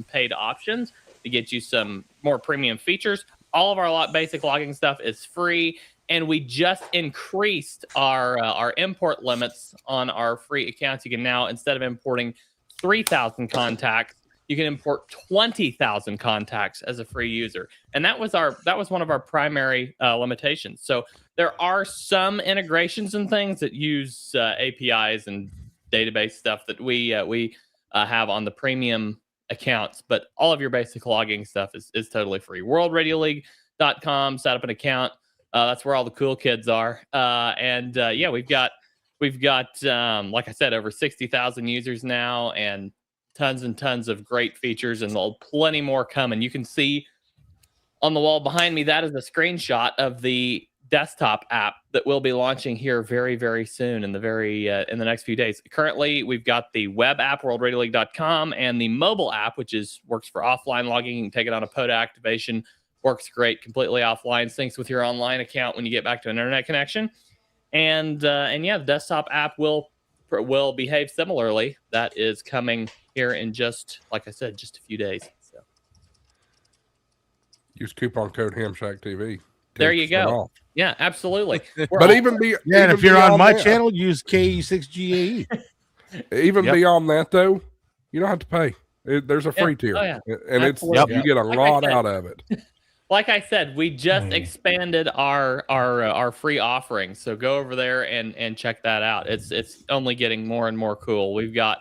I: paid options to get you some more premium features. All of our basic logging stuff is free, and we just increased our import limits on our free accounts. You can now, instead of importing 3,000 contacts, you can import 20,000 contacts as a free user, and that was one of our primary limitations. So there are some integrations and things that use APIs and database stuff that we have on the premium accounts, but all of your basic logging stuff is totally free. WorldRadioLeague.com, set up an account. That's where all the cool kids are, and we've got like I said, over 60,000 users now, and tons and tons of great features, and there'll plenty more coming. You can see on the wall behind me, that is a screenshot of the desktop app that we'll be launching here very, very soon in the next few days. Currently, we've got the web app, worldradioleague.com, and the mobile app, which works for offline logging. You can take it on a POTA activation. Works great, completely offline, syncs with your online account when you get back to an internet connection. And the desktop app will behave similarly. That is coming here in just a few days. So
A: use coupon code HamShackTV.
I: There you go. Yeah, absolutely.
A: But
E: if you're on my channel, use KE6GAE.
A: Even beyond that, though, you don't have to pay. There's a free tier, and you get a lot out of it.
I: Like I said, we just expanded our free offering, so go over there and check that out. It's only getting more and more cool. We've got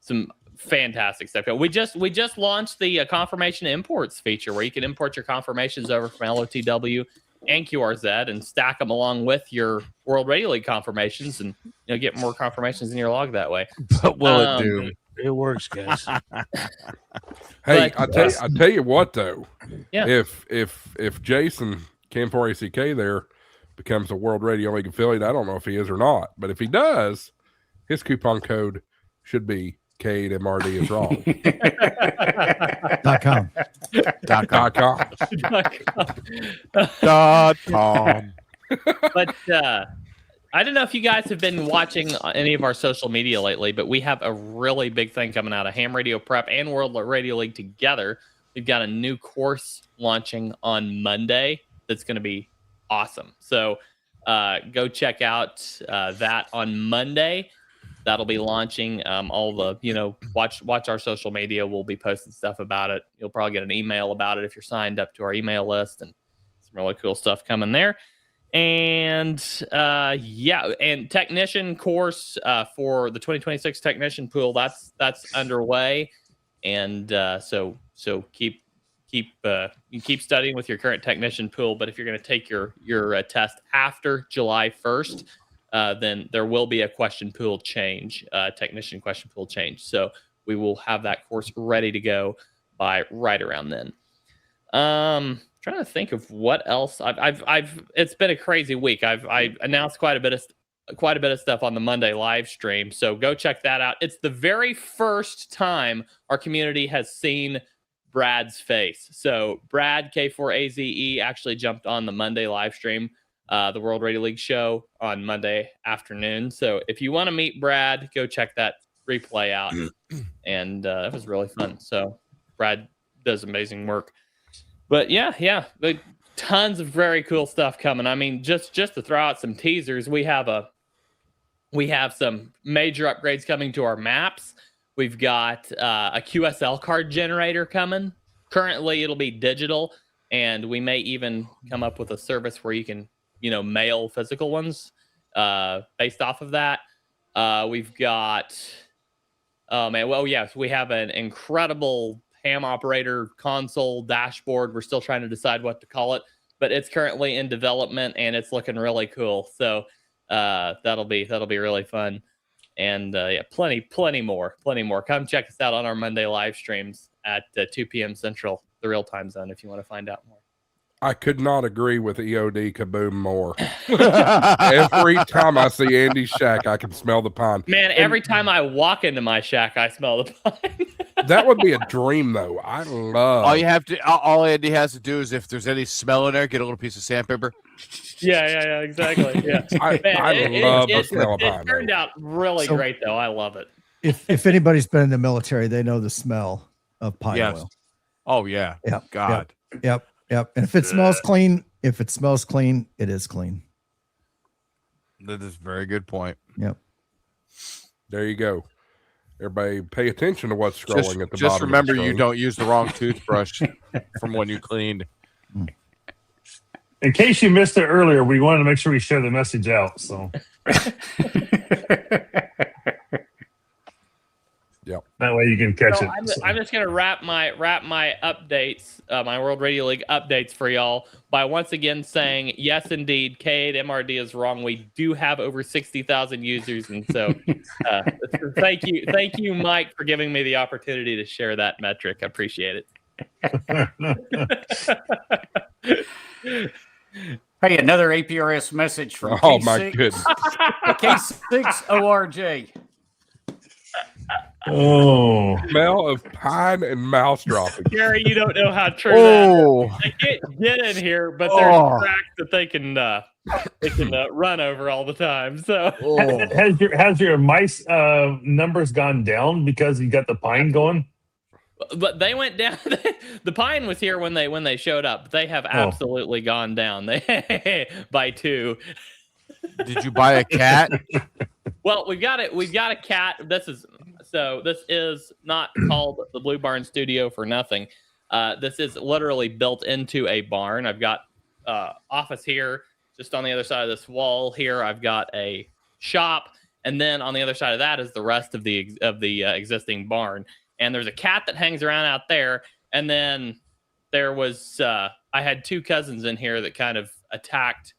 I: some fantastic stuff. We just launched the confirmation imports feature, where you can import your confirmations over from LOTW and QRZ and stack them along with your World Radio League confirmations, and get more confirmations in your log that way.
D: But will it do?
E: It works, guys.
A: Hey, I tell you what though.
I: Yeah.
A: If Jason KM4ACK there becomes a World Radio League affiliate. I don't know if he is or not, but if he does, his coupon code should be KMRD is wrong.
J: .com.
A: .com.
I: But I don't know if you guys have been watching any of our social media lately, but we have a really big thing coming out of Ham Radio Prep and World Radio League together. We've got a new course launching on Monday that's going to be awesome. So go check out that on Monday. That'll be launching. All the, watch our social media. We'll be posting stuff about it. You'll probably get an email about it if you're signed up to our email list, and some really cool stuff coming there. And and technician course for the 2026 technician pool, that's underway. And so keep studying with your current technician pool. But if you're going to take your test after July 1st, then there will be a question pool change, technician question pool change. So we will have that course ready to go by right around then. Trying to think of what else it's been a crazy week. I announced quite a bit of stuff on the Monday live stream. So go check that out. It's the very first time our community has seen Brad's face. So Brad K4AZE actually jumped on the Monday live stream, the World Radio League show on Monday afternoon. So if you want to meet Brad, go check that replay out. And it was really fun. So Brad does amazing work. But yeah, tons of very cool stuff coming. I mean, just to throw out some teasers, we have some major upgrades coming to our maps. We've got a QSL card generator coming. Currently, it'll be digital, and we may even come up with a service where you can, mail physical ones based off of that. We've got, we have an incredible Ham operator console dashboard. We're still trying to decide what to call it, but it's currently in development and it's looking really cool. So that'll be really fun. And plenty more. Come check us out on our Monday live streams at 2 p.m. Central, the real time zone, if you want to find out more.
A: I could not agree with EOD Kaboom more. Every time I see Andy's shack, I can smell the pine.
I: Man, every time I walk into my shack, I smell the pine.
A: That would be a dream, though. I love.
D: All Andy has to do is, if there's any smell in there, get a little piece of sandpaper.
I: Yeah, exactly. Yeah,
A: I love the smell of pine.
I: It turned out really great, though. I love it.
J: If anybody's been in the military, they know the smell of pine oil.
D: Oh yeah.
J: Yep.
D: God.
J: Yep. And if it smells clean, it is clean.
D: That is a very good point.
J: Yep.
A: There you go. Everybody pay attention to what's scrolling at the bottom.
D: Just remember, you don't use the wrong toothbrush from when you cleaned.
F: In case you missed it earlier, we wanted to make sure we share the message out. So
A: yep.
F: That way you can catch it.
I: I'm just gonna wrap my updates, my World Radio League updates for y'all by once again saying, yes, indeed, K8MRD is wrong. We do have over 60,000 users, and so thank you, Mike, for giving me the opportunity to share that metric. I appreciate
G: it. Hey, another APRS message from
A: oh
G: K6,
A: my goodness,
G: K6 ORJ.
A: Oh, smell of pine and mouse dropping.
I: Gary, you don't know how true that is. They can't get in here, but there's tracks that they can run over all the time. So
F: has your mice numbers gone down because you got the pine going?
I: But they went down. The pine was here when they showed up. They have absolutely gone down. They by 2.
D: Did you buy a cat?
I: Well, we've got a cat. This is not called the Blue Barn Studio for nothing. This is literally built into a barn. I've got office here, just on the other side of this wall here. I've got a shop, and then on the other side of that is the rest of the existing barn. And there's a cat that hangs around out there. And then there was I had 2 cousins in here that kind of attacked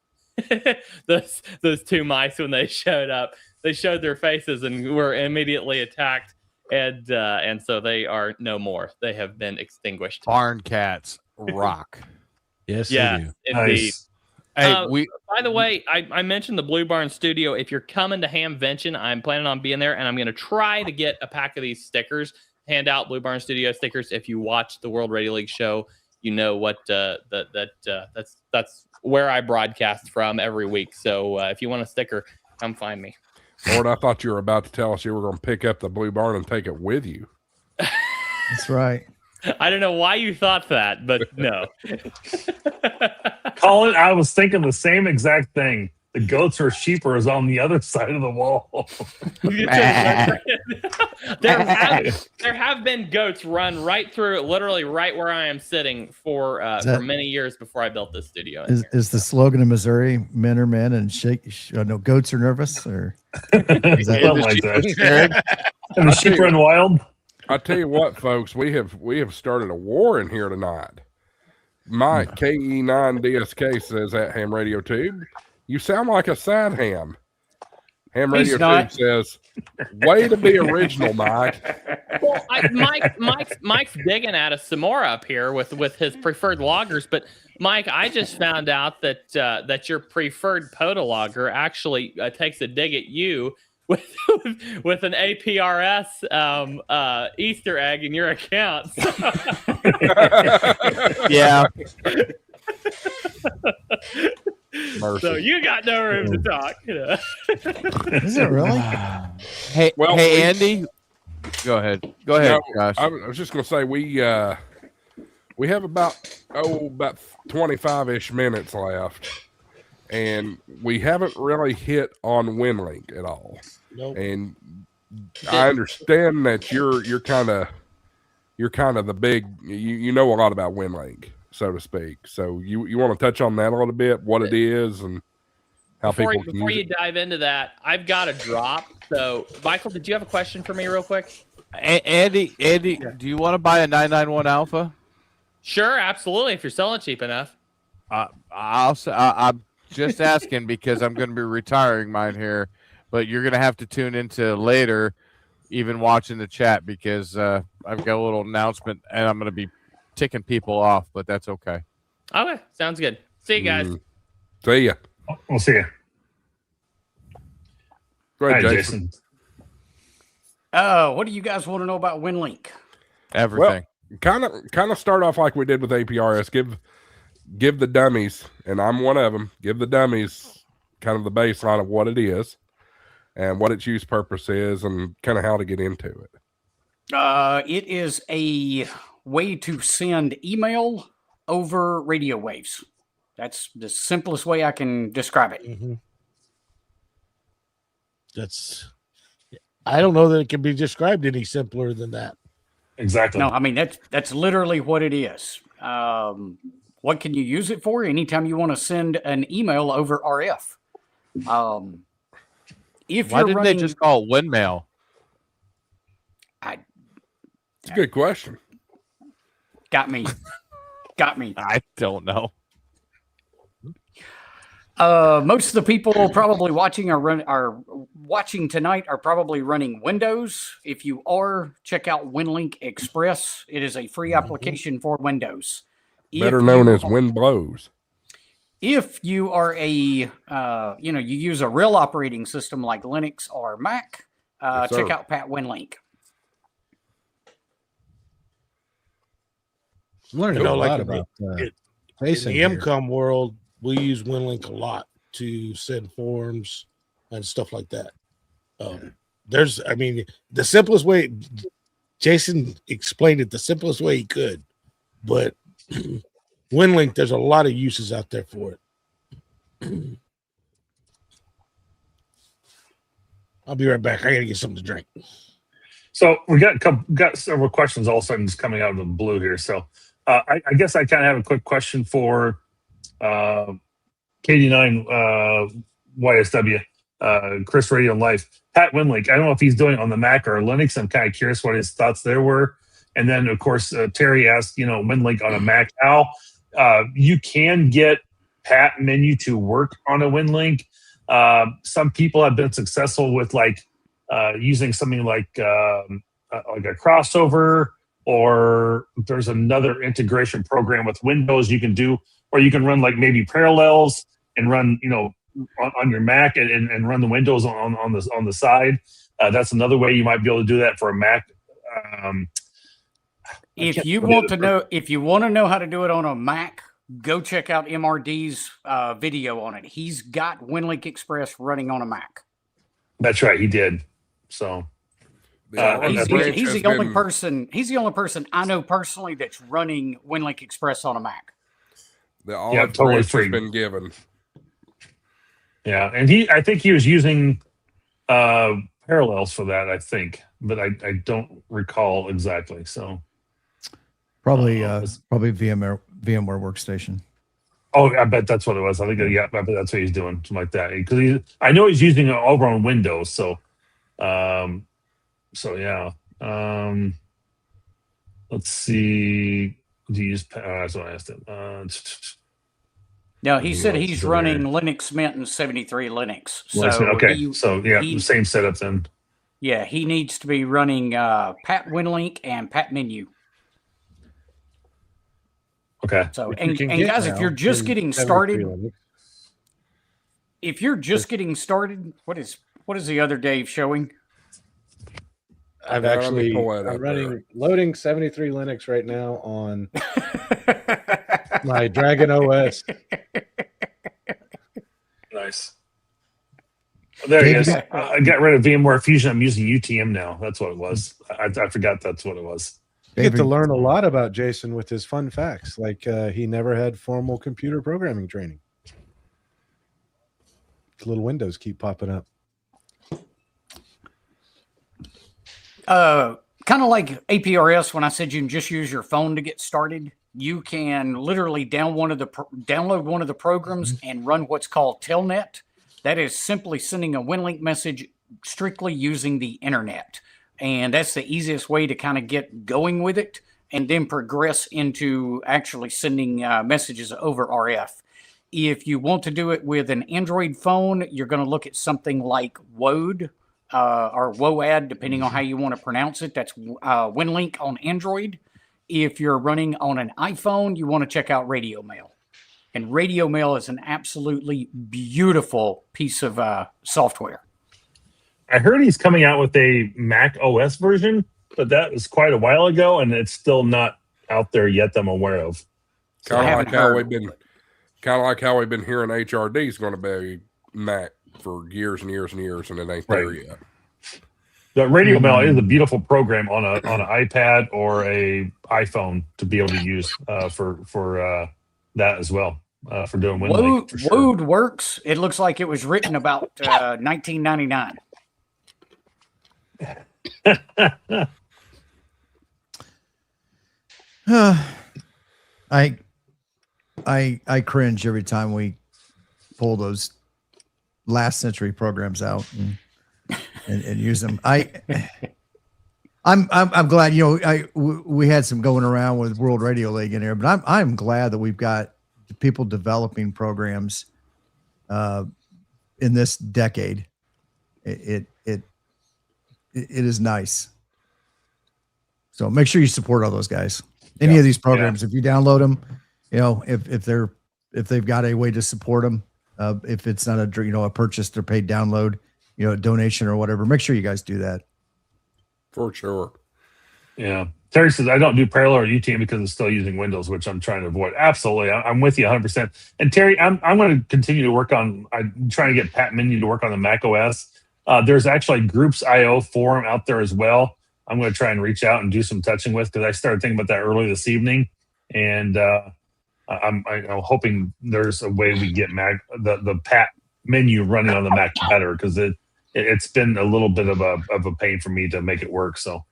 I: those 2 mice when they showed up. They showed their faces and were immediately attacked, and so they are no more. They have been extinguished.
D: Barn cats rock.
K: Yes,
I: yeah,
K: they do.
I: indeed.
F: Nice.
D: Hey,
I: by the way, I mentioned the Blue Barn Studio. If you're coming to Hamvention, I'm planning on being there, and I'm going to try to get a pack of these stickers, hand out Blue Barn Studio stickers. If you watch the World Radio League show, you know what that's where I broadcast from every week. So if you want a sticker, come find me.
A: Lord, I thought you were about to tell us you were going to pick up the Blue Barn and take it with you.
J: That's right.
I: I don't know why you thought that, but no.
F: Colin, I was thinking the same exact thing. The goats or sheep is on the other side of the wall.
I: there have been goats run right through it, literally right where I am sitting for many years before I built this studio.
J: Is the slogan in Missouri "Men are men and no goats are nervous"? Or is that
F: something like that? And the sheep run wild.
A: I tell you what, folks, we have started a war in here tonight. Mike KE9DSK says at Ham Radio Tube, you sound like a sad ham. Ham Radio Tube says, way to be original, Mike.
I: Well, Mike's digging at us some more up here with his preferred loggers, but Mike, I just found out that your preferred podologger actually takes a dig at you with an APRS Easter egg in your account.
D: Yeah.
I: So you got no room to talk.
J: Is it really?
D: Hey, Andy. Go ahead, Josh.
A: I was just going to say we have about 25-ish minutes left, and we haven't really hit on Winlink at all.
E: Nope.
A: And I understand that you're kind of the big, you know a lot about Winlink, so to speak. So you want to touch on that a little bit, what it is and how people can
I: before
A: use
I: you
A: it?
I: dive into that, I've got a drop. So Michael, did you have a question for me real quick?
D: Andy, do you want to buy a 991 Alpha?
I: Sure, absolutely. If you're selling cheap enough.
D: I'm just asking because I'm going to be retiring mine here, but you're going to have to tune into later, even watching the chat, because I've got a little announcement and I'm going to be ticking people off, but that's okay.
I: Okay, sounds good. See you guys.
A: See ya.
F: We'll see you.
A: Go ahead,
F: Hi,
A: Jason.
G: What do you guys want to know about Winlink?
D: Everything.
A: Well, kind of start off like we did with APRS. Give the dummies, and I'm one of them. Give the dummies kind of the baseline of what it is and what its use purpose is, and kind of how to get into it.
G: It is a way to send email over radio waves. That's the simplest way I can describe it.
E: Mm-hmm. I don't know that it can be described any simpler than that.
F: Exactly.
G: No, I mean that's literally what it is. What can you use it for? Anytime you want to send an email over RF. If
D: Why
G: you're
D: didn't
G: running,
D: they just call it windmail?
A: It's a good question.
G: Got me.
D: I don't know.
G: Most of the people probably watching are watching tonight are probably running Windows. If you are, check out Winlink Express. It is a free application for Windows.
A: Better known as Wind Blows.
G: If you are you use a real operating system like Linux or Mac,
A: Yes,
G: check
A: sir.
G: out Pat Winlink.
K: I'm learning
E: You know,
K: a
E: like
K: lot
E: in
K: about
E: in
K: Jason
E: the
K: here.
E: MCOM world, we use Winlink a lot to send forms and stuff like that. The simplest way, Jason explained it the simplest way he could, but Winlink, there's a lot of uses out there for it. I'll be right back. I gotta get something to drink.
F: So we got several questions all of a sudden just coming out of the blue here. So I guess I kind of have a quick question for KD9 YSW, Chris Radio Life. Pat Winlink, I don't know if he's doing it on the Mac or Linux. I'm kind of curious what his thoughts there were. And then, of course, Terry asked, Winlink on a Mac. How you can get Pat menu to work on a Winlink. Some people have been successful with using something like a crossover, or there's another integration program with Windows you can do, or you can run like maybe Parallels and run, on your Mac and run the Windows on the side. That's another way you might be able to do that for a Mac.
G: If you want to know how to do it on a Mac, go check out MRD's video on it. He's got Winlink Express running on a Mac.
F: That's right, he did. So
G: he's the only person. He's the only person I know personally that's running Winlink Express on a Mac.
A: The olive branch has been given.
F: Yeah, and I think he was using Parallels for that. I think, but I don't recall exactly. So
J: probably VMware Workstation.
F: Oh, I bet that's what it was. I bet that's what he's doing, something like that. Because I know he's using it over on Windows. So, yeah. Let's see. Do you use? That's what I asked him.
G: No, he said he's running Linux Mint and 73 Linux. So
F: okay, same setup then.
G: Yeah, he needs to be running Pat Winlink and Pat Menu.
F: Okay.
G: So and guys, if you're just getting started, what is the other Dave showing?
K: I'm loading 73 Linux right now on my Dragon OS.
F: Nice. There he is. I got rid of VMware Fusion. I'm using UTM now. That's what it was. I forgot that's what it was.
K: You get to learn a lot about Jason with his fun facts. Like he never had formal computer programming training. Little windows keep popping up.
G: Kind of like APRS, when I said you can just use your phone to get started, you can literally download one of the programs and run what's called Telnet. That is simply sending a WinLink message strictly using the internet. And that's the easiest way to kind of get going with it and then progress into actually sending messages over RF. If you want to do it with an Android phone, you're going to look at something like WOAD or WOAD, depending on how you want to pronounce it. That's WinLink on Android. If you're running on an iPhone, you want to check out Radio Mail. And Radio Mail is an absolutely beautiful piece of software.
F: I heard he's coming out with a Mac OS version, but that was quite a while ago, and it's still not out there yet that I'm aware of.
A: Kind of like how we've been hearing HRD is going to be Mac for years and years and years, and it ain't there yet.
F: The Radio Mail is a beautiful program on an iPad or a iPhone to be able to use for that as well. For doing WinLink.
G: WOAD works. It looks like it was written about 1999.
J: I cringe every time we pull those last century programs out and use them. I'm glad, we had some going around with World Radio League in here, but I'm glad that we've got people developing programs in this decade. It is nice. So make sure you support all those guys. Any of these programs, if you download them, if they've got a way to support them, if it's not a purchased or paid download, donation or whatever, make sure you guys do that.
A: For sure.
F: Yeah. Terry says, I don't do parallel or UTM because it's still using Windows, which I'm trying to avoid. Absolutely. I'm with you 100%. And Terry, I'm going to continue to work on, I'm trying to get Pat Menu to work on the Mac OS. There's actually Groups.io forum out there as well. I'm going to try and reach out and do some touching with, because I started thinking about that early this evening. And I'm hoping there's a way we get the Pat Menu running on the Mac better, because it's been a little bit of a pain for me to make it work. So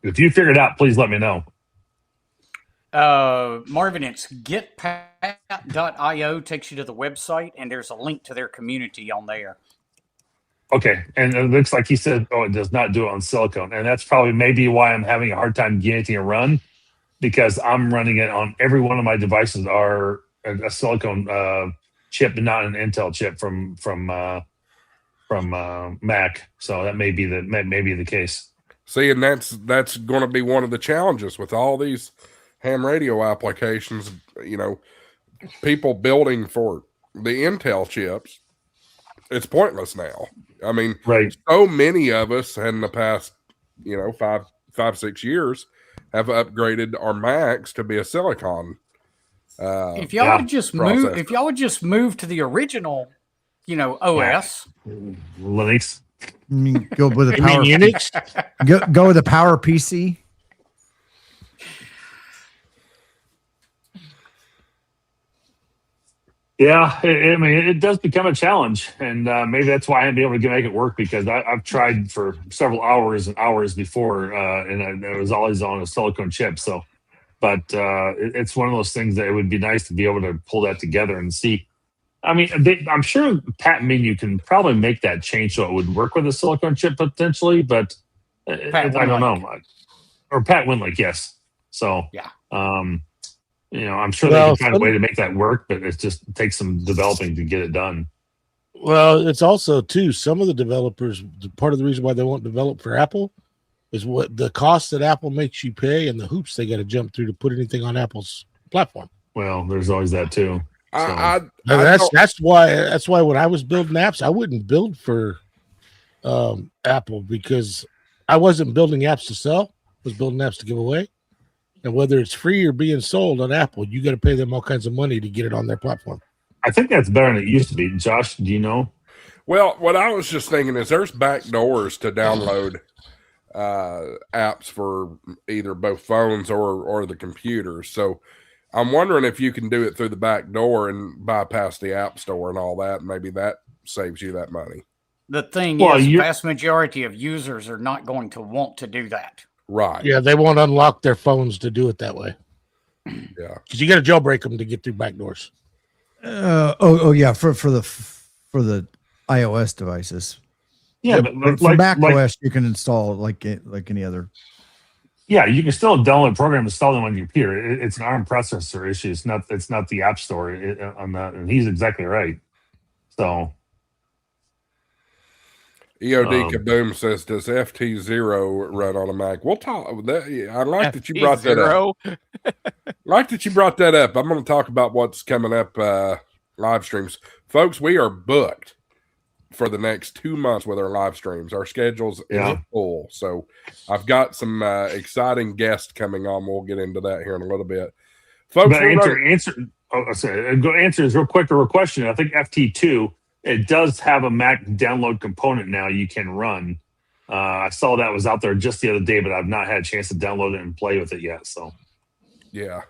F: if you figure it out, please let me know.
G: Marvin, it's getpat.io takes you to the website, and there's a link to their community on there.
F: Okay, and it looks like he said, it does not do it on silicone, and that's probably maybe why I'm having a hard time getting it to run, because I'm running it on every one of my devices are a silicone chip, and not an Intel chip from Mac. So that may be the case.
A: See, and that's going to be one of the challenges with all these ham radio applications. people building for the Intel chips, it's pointless now. I mean,
F: Right.
A: so many of us in the past, 5-6 years have upgraded our Macs to be a Silicon.
G: If y'all would just move to the original, OS.
F: Linux.
J: I mean, go with the
E: You mean
J: power
E: Unix?
J: go with the Power PC.
F: Yeah, I mean, it does become a challenge, and maybe that's why I haven't been able to make it work, because I've tried for several hours and hours before, and it was always on a silicone chip. So, but it's one of those things that it would be nice to be able to pull that together and see. I mean, I'm sure Pat Menu can probably make that change so it would work with a silicone chip potentially, but I don't know. Or Pat Winlink, yes. So,
G: yeah.
F: I'm sure they can find a way to make that work, but it just takes some developing to get it done.
E: Well, it's also too, some of the developers, part of the reason why they won't develop for Apple is what the cost that Apple makes you pay and the hoops they got to jump through to put anything on Apple's platform.
F: Well, there's always that too. So.
E: That's why when I was building apps, I wouldn't build for Apple, because I wasn't building apps to sell. I was building apps to give away. And whether it's free or being sold on Apple, you got to pay them all kinds of money to get it on their platform.
F: I think that's better than it used to be. Josh, do you know?
A: Well, what I was just thinking is there's back doors to download apps for either both phones or the computers. So I'm wondering if you can do it through the back door and bypass the App Store and all that. Maybe that saves you that money.
G: The thing is, the vast majority of users are not going to want to do that.
A: Right.
E: Yeah, they won't unlock their phones to do it that way.
A: Yeah.
E: Because you got to jailbreak them to get through back doors.
J: Yeah, for the iOS devices.
F: Yeah,
J: but for Mac OS, you can install like any other.
F: Yeah, you can still download a program, install them on your computer. It's an ARM processor issue. It's not the App Store on that, and he's exactly right. So.
A: EOD Kaboom says, does FT0 run on a Mac? We'll talk. I like that you brought that up. I'm going to talk about what's coming up live streams. Folks, we are booked for the next 2 months with our live streams. Our schedule's full. So I've got some exciting guests coming on. We'll get into that here in a little bit. Folks,
F: answer is real quick or a question. I think FT2, it does have a Mac download component now you can run. I saw that was out there just the other day, but I've not had a chance to download it and play with it yet. So,
A: yeah.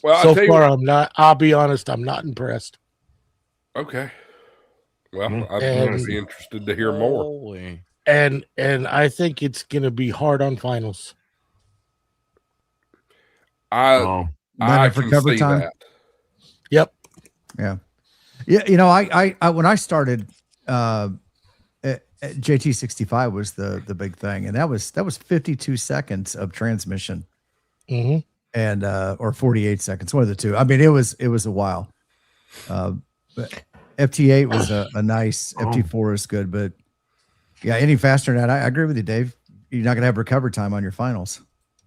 A: Well,
E: so far, I'll be honest, I'm not impressed.
A: Okay. Well, I'm going to be interested to hear more.
E: And I think it's going to be hard on finals.
A: I can see that.
E: Yep.
J: Yeah. Yeah, I when I started, JT65 was the big thing, and that was 52 seconds of transmission, and or 48 seconds, one of the two. I mean, it was a while. But FT8 was a nice. FT4 is good, but yeah, any faster than that, I agree with you, Dave. You're not gonna have recovery time on your finals.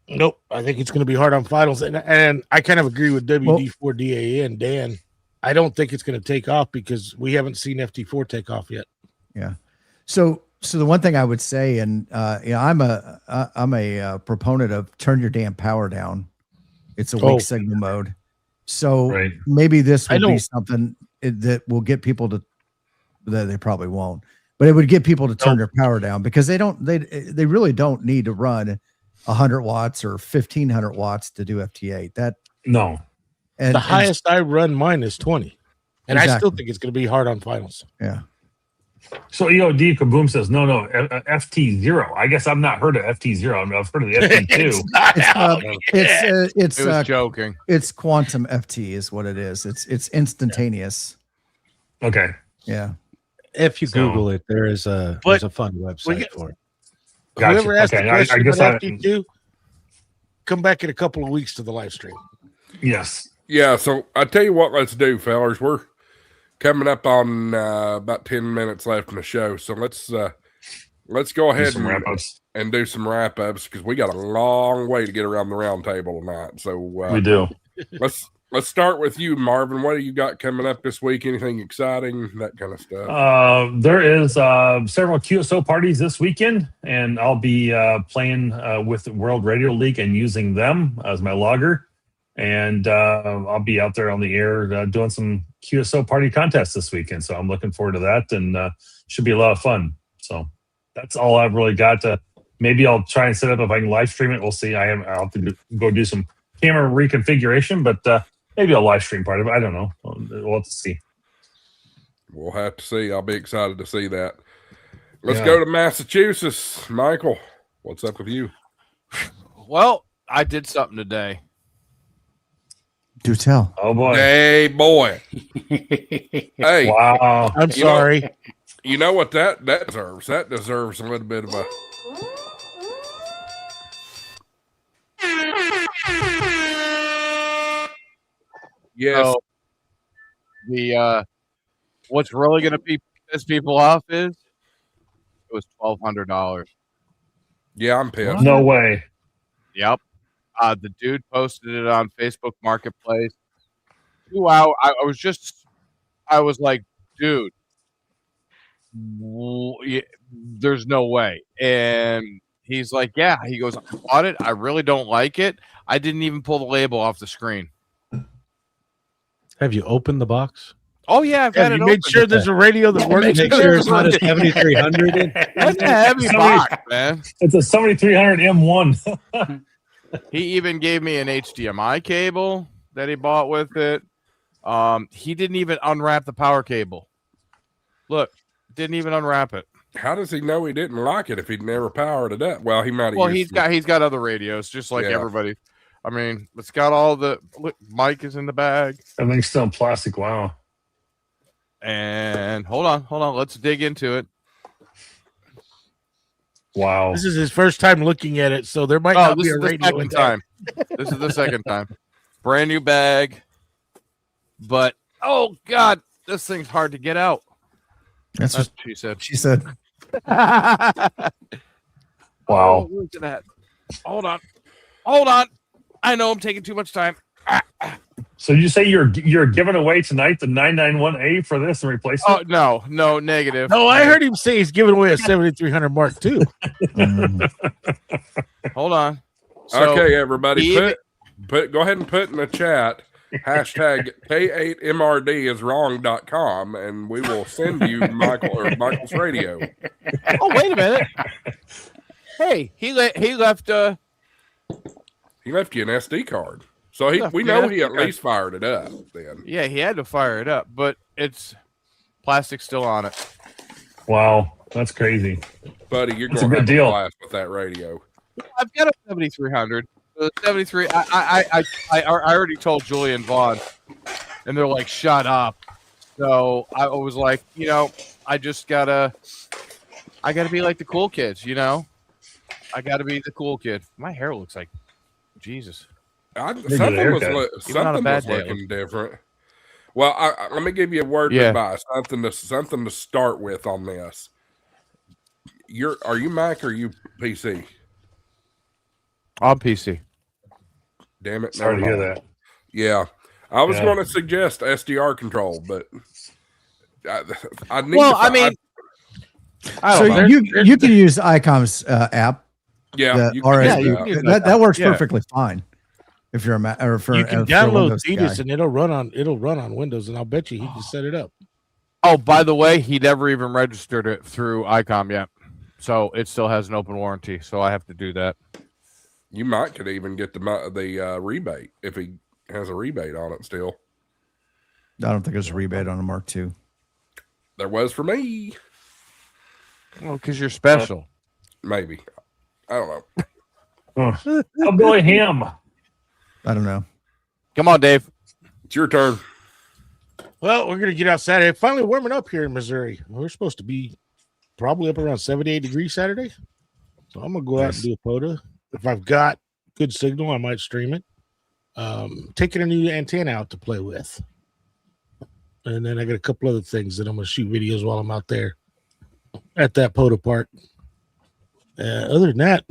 E: Nope, I think it's going to be hard on finals, and I kind of agree with WD4DAE and Dan. I don't think it's going to take off because we haven't seen FT4 take off yet.
J: Yeah. So the one thing I would say, and I'm a proponent of turn your damn power down. It's a weak signal mode. So maybe this will be something that will get people to. That they probably won't, but it would get people to turn their power down, because they really don't need to run 100 watts or 1500 watts to do FT8.
E: And the highest I run mine is 20. And I still think it's going to be hard on finals.
J: Yeah.
F: So EOD Kaboom says, no, FT0. I guess I've not heard of FT0. I mean, I've heard of the FT2.
D: It's joking.
J: It's quantum FT is what it is. It's instantaneous.
F: Okay.
J: Yeah.
K: If you Google it, there's a fun website for it.
F: Gotcha.
E: Whoever asked the question about FT2, come back in a couple of weeks to the live stream.
F: Yes.
A: Yeah, so I tell you what, let's do, fellas. We're coming up on about 10 minutes left in the show, so let's go ahead and do some wrap ups, because we got a long way to get around the round table tonight. So
F: we do.
A: let's start with you, Marvin. What do you got coming up this week? Anything exciting? That kind of stuff.
F: There is several QSO parties this weekend, and I'll be playing with World Radio League and using them as my logger. And I'll be out there on the air doing some QSO party contests this weekend. So I'm looking forward to that, and should be a lot of fun. So that's all I've really got. Maybe I'll try and set up if I can live stream it. We'll see. I'll have to go do some camera reconfiguration, but maybe I'll live stream part of it. I don't know. We'll have to see.
A: We'll have to see. I'll be excited to see that. Let's go to Massachusetts. Michael, what's up with you?
D: Well, I did something today.
J: Do tell.
F: Oh boy.
A: Hey, boy. Hey.
F: Wow.
E: I'm sorry.
A: You know what that deserves? That deserves a little bit of a... Yes.
D: So, the what's really going to piss people off is it was $1,200.
A: Yeah, I'm pissed.
F: No way.
D: Yep. The dude posted it on Facebook Marketplace. 2 hours. I was like, dude, there's no way. And he's like, yeah. He goes, I bought it. I really don't like it. I didn't even pull the label off the screen.
K: Have you opened the box?
D: Oh yeah, I've had it.
E: You made sure there's a radio that works.
K: Make sure it's not a 7300.
D: That's a heavy box, man.
F: It's a 7300 M1.
D: He even gave me an HDMI cable that he bought with it. He didn't even unwrap the power cable. Look, didn't even unwrap it.
A: How does he know he didn't like it if he'd never powered it up? Well, he might have.
D: Well, he's got other radios, just like everybody. I mean, it's got all the mic is in the bag.
F: Everything's still in plastic. Wow.
D: And hold on. Let's dig into it.
F: Wow.
E: This is his first time looking at it, so there might not be a radio in
D: time. This is the second time. Brand new bag. But oh god, this thing's hard to get out.
J: That's what
D: she said.
J: She said.
F: Wow.
D: Look at that. Hold on. I know I'm taking too much time.
F: So you say you're giving away tonight the 991A for this and replace it?
D: Oh no, negative.
E: No, I heard him say he's giving away a 7300 Mark II.
D: Hold on.
A: So okay, everybody, go ahead and put in the chat hashtag K8MRD is wrong.com, and we will send you Michael's radio.
D: Oh, wait a minute. Hey, he left
A: he left you an SD card. So we know he at least fired it up then.
D: Yeah, he had to fire it up, but it's plastic still on it.
F: Wow, that's crazy.
A: Buddy, you're
F: that's
A: going
F: a good
A: to
F: deal
A: blast with that radio.
D: I've got a 7300. The 73 I already told Julian Vaughn, and they're like, shut up. So I was like, I gotta be like the cool kids, I gotta be the cool kid. My hair looks like Jesus.
A: Something was looking different. Well, let me give you a word of advice. Something to start with on this. Are you Mac or are you PC?
D: I'm PC.
A: Damn it!
F: Sorry to hear that.
A: Yeah, I was going to suggest SDR control, but I need.
J: Well, you can use ICOM's app.
A: Yeah,
J: that works perfectly fine. If you're a
E: you can download Thetis and it'll run on Windows, and I'll bet you he can set it up.
D: Oh, by the way, he never even registered it through ICOM yet, so it still has an open warranty. So I have to do that.
A: You could even get the rebate if he has a rebate on it still.
J: I don't think there's a rebate on a Mark II.
A: There was for me.
D: Well, because you're special.
A: Maybe. I don't know.
F: Oh, Billy Ham.
J: I don't know.
D: Come on, Dave.
A: It's your turn.
E: Well, we're going to get out Saturday. Finally warming up here in Missouri. We're supposed to be probably up around 78 degrees Saturday. So I'm going to go out and do a POTA. If I've got good signal, I might stream it. Taking a new antenna out to play with. And then I got a couple other things that I'm going to shoot videos while I'm out there at that POTA park. Other than that,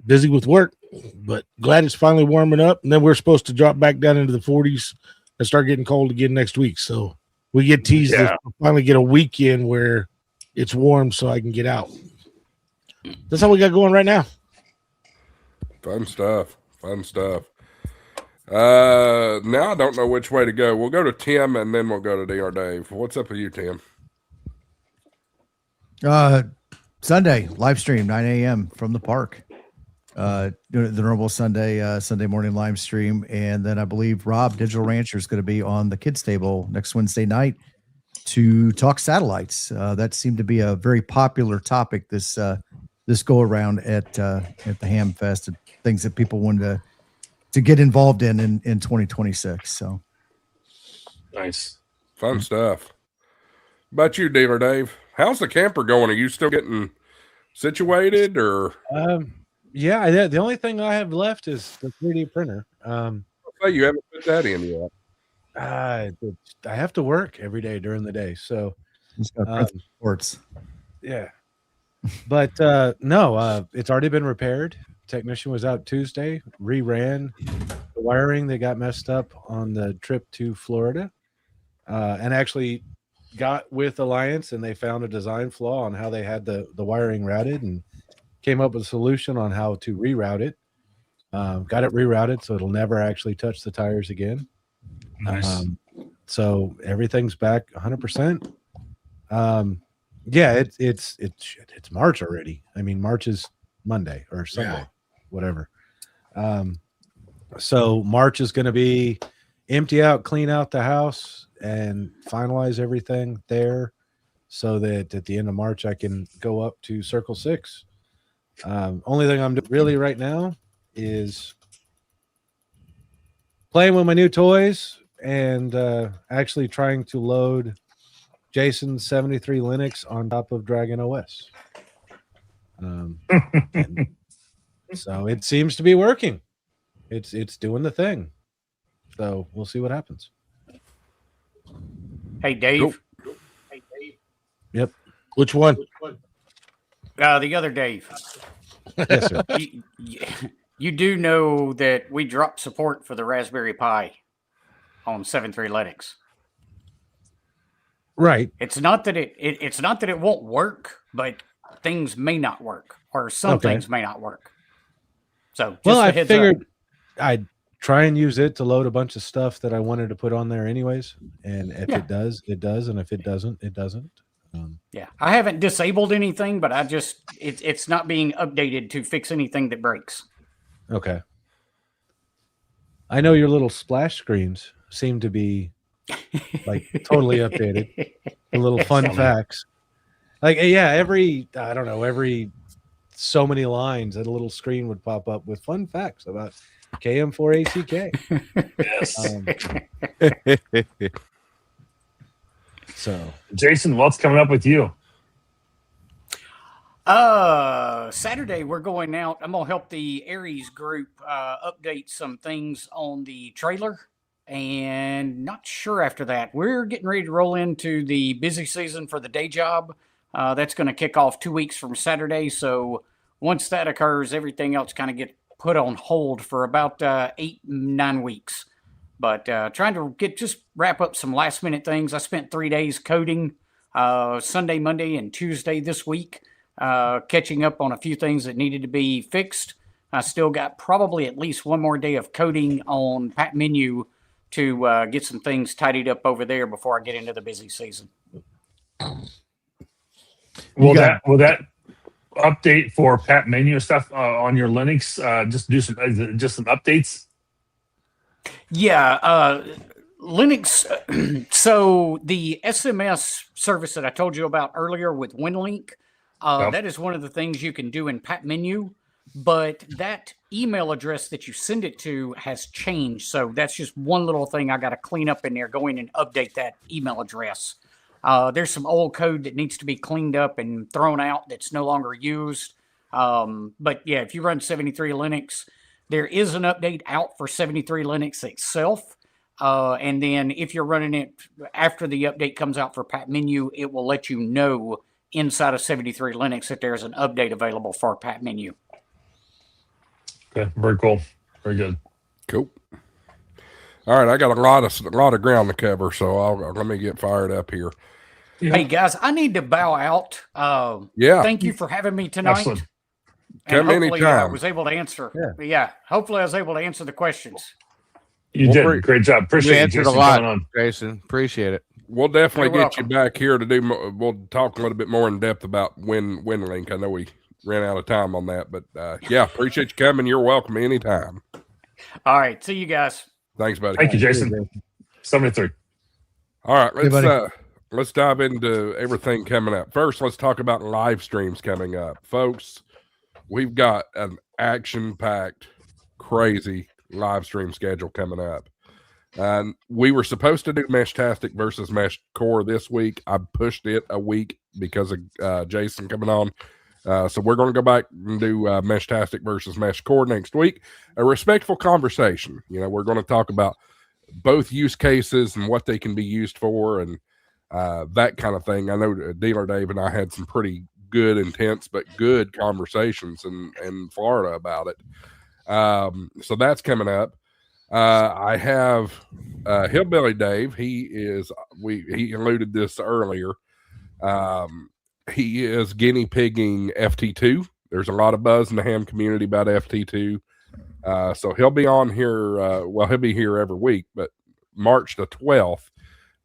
E: busy with work. But glad it's finally warming up. And then we're supposed to drop back down into the 40s and start getting cold again next week. So we get teased to finally get a weekend where it's warm so I can get out. That's how we got going right now.
A: Fun stuff. Now I don't know which way to go. We'll go to Tim and then we'll go to DR Dave. What's up with you, Tim?
J: Sunday live stream 9 a.m. from the park. The normal Sunday morning live stream, and then I believe Rob Digital Rancher is going to be on the kids table next Wednesday night to talk satellites. That seemed to be a very popular topic this go around at the Ham Fest, and things that people wanted to get involved in 2026. So
F: Nice,
A: fun stuff. About you, Dealer Dave? How's the camper going? Are you still getting situated, or?
K: Yeah, the only thing I have left is the 3D printer.
A: You haven't put that in yet.
K: I have to work every day during the day, so
J: sports.
K: Yeah, but no, it's already been repaired. Technician was out Tuesday, reran the wiring that got messed up on the trip to Florida, and actually got with Alliance, and they found a design flaw on how they had the wiring routed, and came up with a solution on how to reroute it. Got it rerouted so it'll never actually touch the tires again.
F: Nice.
K: So everything's back 100%. Yeah, it's March already. I mean, March is Monday or Sunday, whatever. So March is going to be empty out, clean out the house, and finalize everything there, so that at the end of March I can go up to Circle 6. Only thing I'm doing really right now is playing with my new toys and actually trying to load Jason's 73 Linux on top of Dragon OS. So it seems to be working. It's doing the thing. So we'll see what happens.
G: Hey, Dave.
K: Yep.
E: Which one?
G: The other Dave.
K: Yes, sir.
G: You do know that we dropped support for the Raspberry Pi on 7.3 Linux.
K: Right.
G: It's not that it's not that it won't work, but things may not work, or some things may not work. So just
K: I
G: heads
K: figured
G: up.
K: I'd try and use it to load a bunch of stuff that I wanted to put on there anyways. And if it does, it does. And if it doesn't, it doesn't.
G: Yeah, I haven't disabled anything, but it's not being updated to fix anything that breaks.
K: Okay. I know your little splash screens seem to be like totally updated. The little fun facts. Like, yeah, every so many lines, a little screen would pop up with fun facts about KM4ACK.
F: Yes.
K: So,
F: Jason, what's coming up with you?
G: Saturday we're going out. I'm gonna help the Aries group update some things on the trailer, and not sure after that. We're getting ready to roll into the busy season for the day job. That's going to kick off 2 weeks from Saturday. So once that occurs, everything else kind of get put on hold for about 8-9 weeks. But trying to just wrap up some last minute things. I spent 3 days coding Sunday, Monday, and Tuesday this week, catching up on a few things that needed to be fixed. I still got probably at least one more day of coding on Pat Menu to get some things tidied up over there before I get into the busy season.
F: Will that update for Pat Menu stuff on your Linux? Just do some updates.
G: Yeah, Linux. So the SMS service that I told you about earlier with Winlink, that is one of the things you can do in Pat Menu. But that email address that you send it to has changed. So that's just one little thing I got to clean up in there, go in and update that email address. There's some old code that needs to be cleaned up and thrown out that's no longer used. But yeah, if you run 73 Linux, there is an update out for 73 Linux itself. And then if you're running it after the update comes out for Pat Menu, it will let you know inside of 73 Linux that there's an update available for Pat Menu.
F: Okay, very cool. Very good.
A: Cool. All right, I got a lot of ground to cover, so let me get fired up here.
G: Hey guys, I need to bow out.
A: Yeah.
G: Thank you for having me tonight.
F: Excellent.
G: And
A: Come
G: hopefully I
A: anytime.
G: was able to answer. Yeah. Hopefully I was able to answer the questions.
F: You did. Great job. Appreciate
D: You
F: you,
D: answered
F: Jason,
D: a lot,
F: coming on.
D: Jason. Appreciate it.
A: We'll definitely
G: You're
A: get you
G: welcome.
A: back here to do more. We'll talk a little bit more in depth about Winlink. I know we ran out of time on that, but yeah, appreciate you coming. You're welcome anytime.
G: All right. See you guys.
A: Thanks, buddy.
F: Thank you, Jason. 73.
A: All right,
J: buddy.
A: let's dive into everything coming up. First, let's talk about live streams coming up. Folks, we've got an action-packed, crazy live stream schedule coming up. We were supposed to do Meshtastic versus Mesh Core this week. I pushed it a week because of Jason coming on. So we're going to go back and do Meshtastic versus Mesh Core next week. A respectful conversation. You know, we're going to talk about both use cases and what they can be used for and that kind of thing. I know Dealer Dave and I had some pretty good, intense, but good conversations in Florida about it. So that's coming up. I have Hillbilly Dave. He alluded this earlier. He is guinea pigging FT2. There's a lot of buzz in the ham community about FT2. So he'll be on here. He'll be here every week, but March the 12th,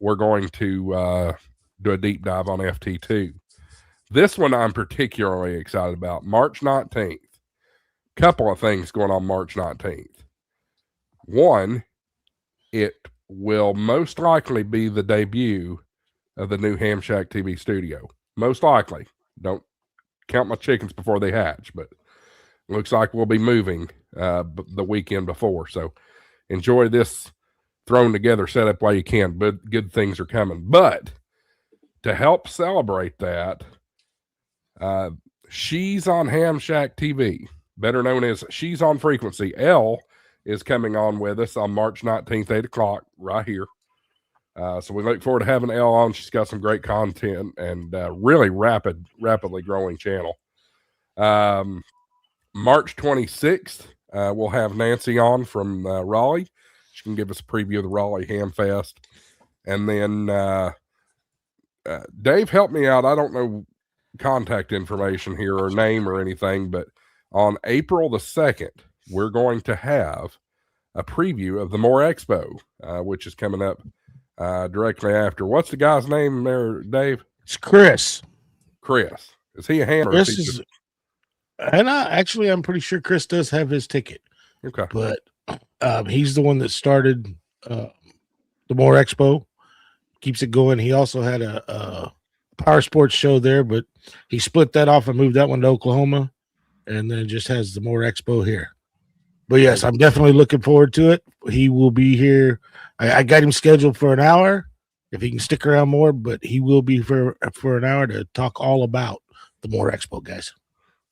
A: we're going to do a deep dive on FT2. This one I'm particularly excited about. March 19th. Couple of things going on March 19th. One, it will most likely be the debut of the new HamShackTV studio. Most likely. Don't count my chickens before they hatch, but looks like we'll be moving the weekend before. So enjoy this thrown together setup while you can, but good things are coming. But to help celebrate that, She's on HamShackTV, better known as She's on Frequency. Elle is coming on with us on March 19th, 8 o'clock, right here. So we look forward to having Elle on. She's got some great content and really rapidly growing channel. March 26th, we'll have Nancy on from Raleigh. She can give us a preview of the Raleigh Ham Fest. And then Dave, help me out. I don't know contact information here or name or anything, but on April the 2nd, we're going to have a preview of the More Expo, which is coming up directly after. What's the guy's name there, Dave?
E: It's Chris.
A: Chris. Is he a hammer?
E: Chris is, and I'm pretty sure Chris does have his ticket.
A: Okay.
E: But he's the one that started the More Expo, keeps it going. He also had a power sports show there, but he split that off and moved that one to Oklahoma, and then just has the More Expo here. But yes, I'm definitely looking forward to it. He will be here. I got him scheduled for an hour if he can stick around more, but he will be for an hour to talk all about the More Expo, guys.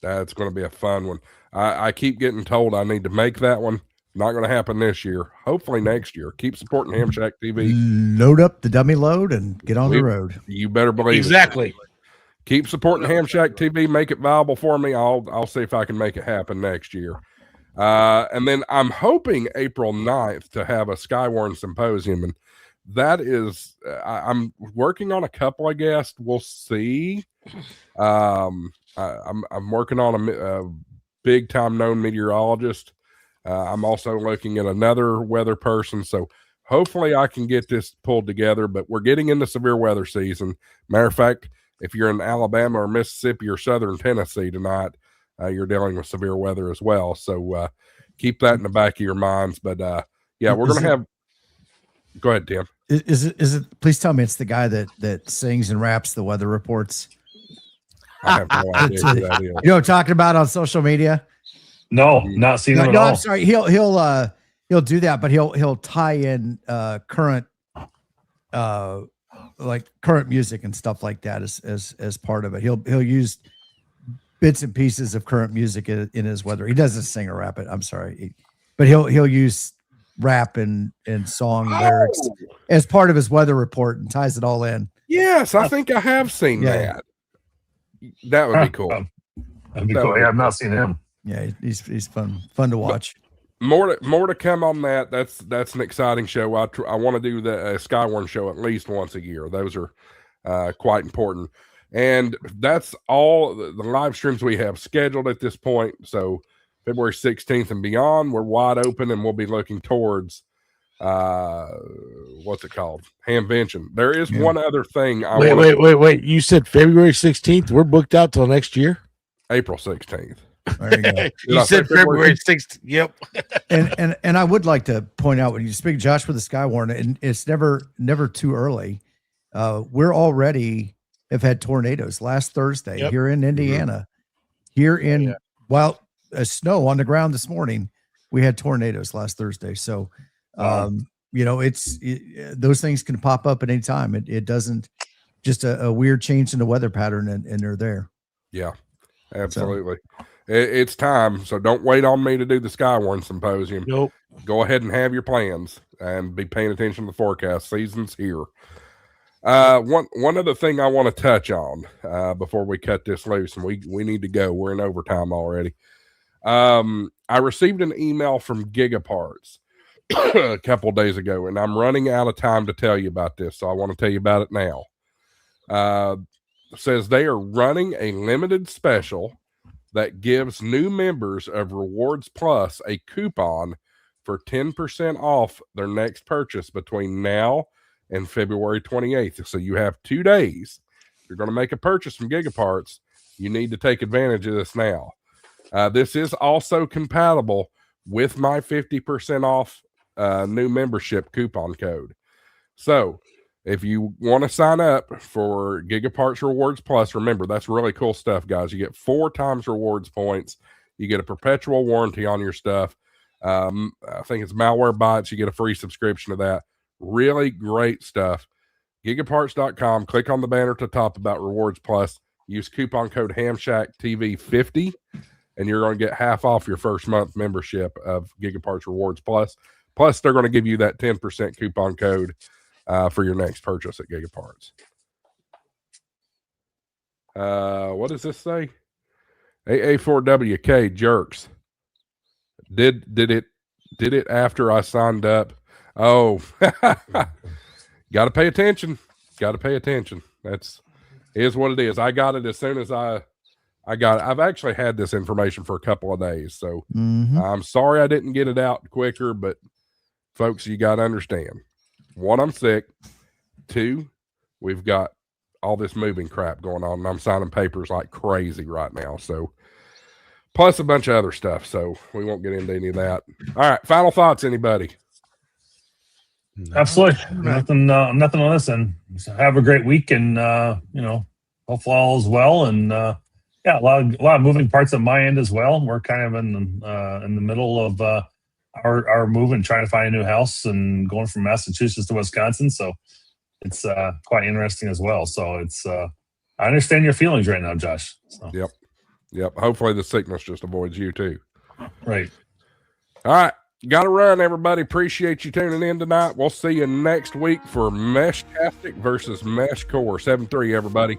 A: That's going to be a fun one. I keep getting told I need to make that one. Not going to happen this year. Hopefully next year. Keep supporting HamShackTV.
J: Load up the dummy load and get on the road.
A: You better believe
E: exactly.
A: It. Keep supporting HamShackTV. Make it viable for me. I'll see if I can make it happen next year. And then I'm hoping April 9th to have a Skywarn Symposium, and that is I'm working on a couple of guests. We'll see. I'm working on a big time known meteorologist. I'm also looking at another weather person. So hopefully I can get this pulled together, but we're getting into severe weather season. Matter of fact, if you're in Alabama or Mississippi or Southern Tennessee tonight, you're dealing with severe weather as well. So keep that in the back of your minds. But yeah, we're going to have, go ahead, Tim.
J: Is it, please tell me it's the guy that sings and raps the weather reports.
A: I have no idea who that is.
J: You know what I'm talking about on social media?
F: No, not seen him at all.
J: I'm sorry. He'll do that, but he'll tie in current like current music and stuff like that as part of it. He'll use bits and pieces of current music in his weather. He doesn't sing or rap it. I'm sorry, but he'll use rap and song lyrics as part of his weather report and ties it all in.
A: Yes, I think I have seen that. That would be cool.
F: That'd be cool. Yeah, I've not seen him.
J: Yeah, he's fun to watch.
A: More to come on that. That's an exciting show. I want to do the Skywarn show at least once a year. Those are quite important. And that's all the live streams we have scheduled at this point. So February 16th and beyond, we're wide open, and we'll be looking towards what's it called? Hamvention. There is one other thing.
E: Wait. You said February 16th. We're booked out till next year.
A: April 16th.
J: There you go.
E: You said February 16th. Yep.
J: and I would like to point out when you speak, Josh, with the Skywarn, and it's never too early. We're already have had tornadoes last Thursday here in Indiana. Here in snow on the ground this morning, we had tornadoes last Thursday. So, those things can pop up at any time. It doesn't just a weird change in the weather pattern, and they're there.
A: Yeah, absolutely. So, it's time. So don't wait on me to do the Skywarn Symposium.
E: Nope.
A: Go ahead and have your plans and be paying attention to the forecast. Season's here. One other thing I want to touch on before we cut this loose, and we need to go. We're in overtime already. I received an email from Gigaparts a couple of days ago, and I'm running out of time to tell you about this, so I want to tell you about it now. Says they are running a limited special that gives new members of Rewards Plus a coupon for 10% off their next purchase between now and February 28th. So you have 2 days. If you're going to make a purchase from Gigaparts, you need to take advantage of this now. This is also compatible with my 50% off new membership coupon code. So if you want to sign up for Gigaparts Rewards Plus, remember, that's really cool stuff, guys. You get 4 times rewards points. You get a perpetual warranty on your stuff. I think it's Malwarebytes. You get a free subscription to that. Really great stuff. Gigaparts.com. Click on the banner at the top about Rewards Plus. Use coupon code HamShackTV50, and you're going to get half off your first month membership of Gigaparts Rewards Plus. Plus, they're going to give you that 10% coupon code for your next purchase at Gigaparts. What does this say? AA4WK jerks. Did it after I signed up? Oh, got to pay attention. Got to pay attention. Is what it is. I got it as soon as I got it. I've actually had this information for a couple of days, so I'm sorry I didn't get it out quicker, but folks, you got to understand. 1, I'm sick. 2, we've got all this moving crap going on, and I'm signing papers like crazy right now. So, plus a bunch of other stuff. So we won't get into any of that. All right, final thoughts, anybody?
F: Absolutely, nothing on this end. So have a great week, and hopefully all is well. And a lot of moving parts on my end as well. We're kind of in the middle of our move and trying to find a new house and going from Massachusetts to Wisconsin. So it's quite interesting as well. So it's I understand your feelings right now, Josh. So.
A: Yep. Hopefully the sickness just avoids you too.
F: Right.
A: All right. Got to run, everybody. Appreciate you tuning in tonight. We'll see you next week for MeshTactic versus MeshCore. 7-3, everybody.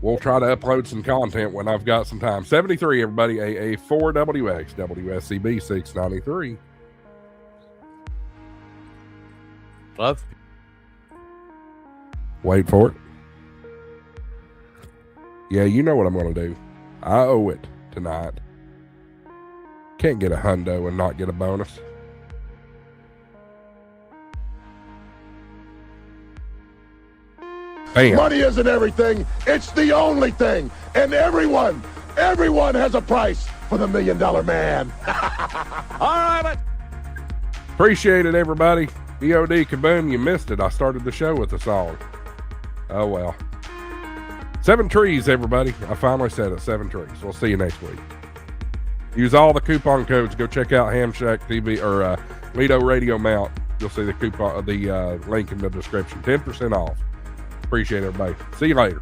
A: We'll try to upload some content when I've got some time. 73, everybody. AA4WX, WSCB 693.
D: Love.
A: Wait for it. Yeah, you know what I'm going to do. I owe it tonight. Can't get a hundo and not get a bonus. Bam.
B: Money isn't everything. It's the only thing. And everyone has a price for the $1 Million Man.
C: All right, let's...
A: Appreciate it, everybody. EOD Kaboom, you missed it. I started the show with a song. Oh, well. 7 trees, everybody. I finally said it. 7 trees. We'll see you next week. Use all the coupon codes. Go check out HamShackTV or Lido Radio Mount. You'll see the coupon, the link in the description. 10% off. Appreciate it, everybody. See you later.